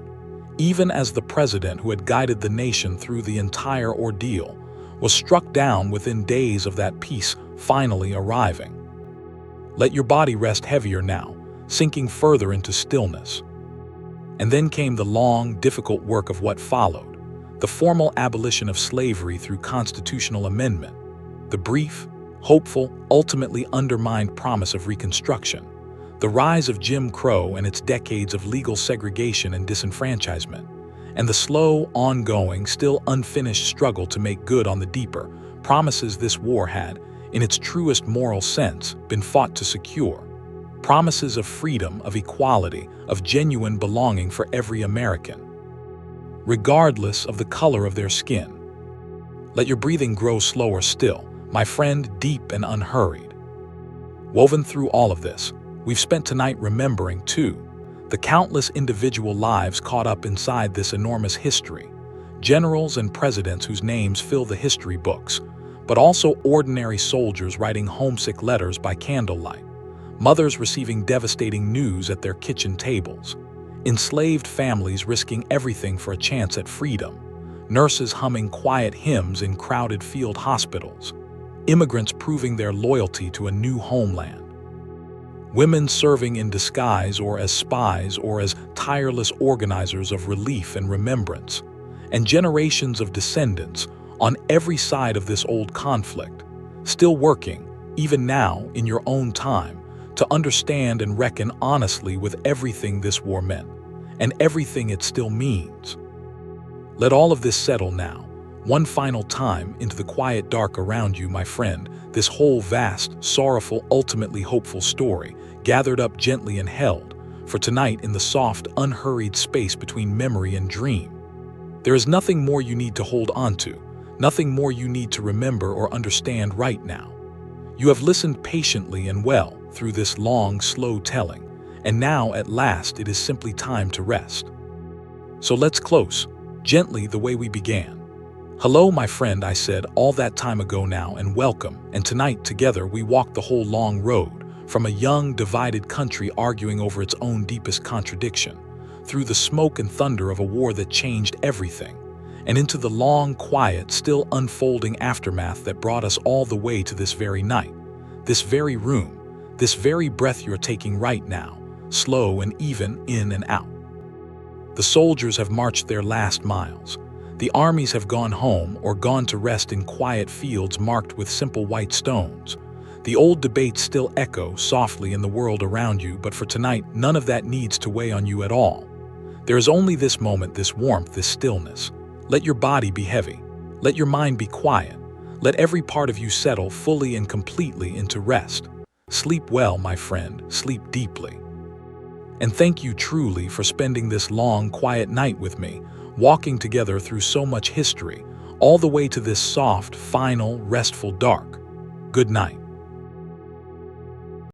even as the president who had guided the nation through the entire ordeal was struck down within days of that peace finally arriving. Let your body rest heavier now, sinking further into stillness. And then came the long, difficult work of what followed, the formal abolition of slavery through constitutional amendment, the brief, hopeful, ultimately undermined promise of Reconstruction, the rise of Jim Crow and its decades of legal segregation and disenfranchisement, and the slow, ongoing, still unfinished struggle to make good on the deeper promises this war had, in its truest moral sense, been fought to secure. Promises of freedom, of equality, of genuine belonging for every American, regardless of the color of their skin. Let your breathing grow slower still, my friend, deep and unhurried. Woven through all of this, we've spent tonight remembering, too, the countless individual lives caught up inside this enormous history, generals and presidents whose names fill the history books, but also ordinary soldiers writing homesick letters by candlelight, mothers receiving devastating news at their kitchen tables, enslaved families risking everything for a chance at freedom, nurses humming quiet hymns in crowded field hospitals, immigrants proving their loyalty to a new homeland, women serving in disguise or as spies or as tireless organizers of relief and remembrance, and generations of descendants on every side of this old conflict, still working, even now in your own time, to understand and reckon honestly with everything this war meant, and everything it still means. Let all of this settle now, one final time into the quiet dark around you, my friend, this whole vast, sorrowful, ultimately hopeful story, gathered up gently and held, for tonight in the soft, unhurried space between memory and dream. There is nothing more you need to hold on to, nothing more you need to remember or understand right now. You have listened patiently and well through this long, slow telling, and now at last it is simply time to rest. So let's close, gently the way we began. Hello, my friend, I said all that time ago now, and welcome, and tonight together we walk the whole long road, from a young, divided country arguing over its own deepest contradiction, through the smoke and thunder of a war that changed everything, and into the long, quiet, still unfolding aftermath that brought us all the way to this very night, this very room, this very breath you're taking right now, slow and even in and out. The soldiers have marched their last miles. The armies have gone home or gone to rest in quiet fields marked with simple white stones. The old debates still echo softly in the world around you, but for tonight, none of that needs to weigh on you at all. There is only this moment, this warmth, this stillness. Let your body be heavy. Let your mind be quiet. Let every part of you settle fully and completely into rest. Sleep well, my friend, sleep deeply. And thank you truly for spending this long, quiet night with me, walking together through so much history, all the way to this soft, final, restful dark. Good night.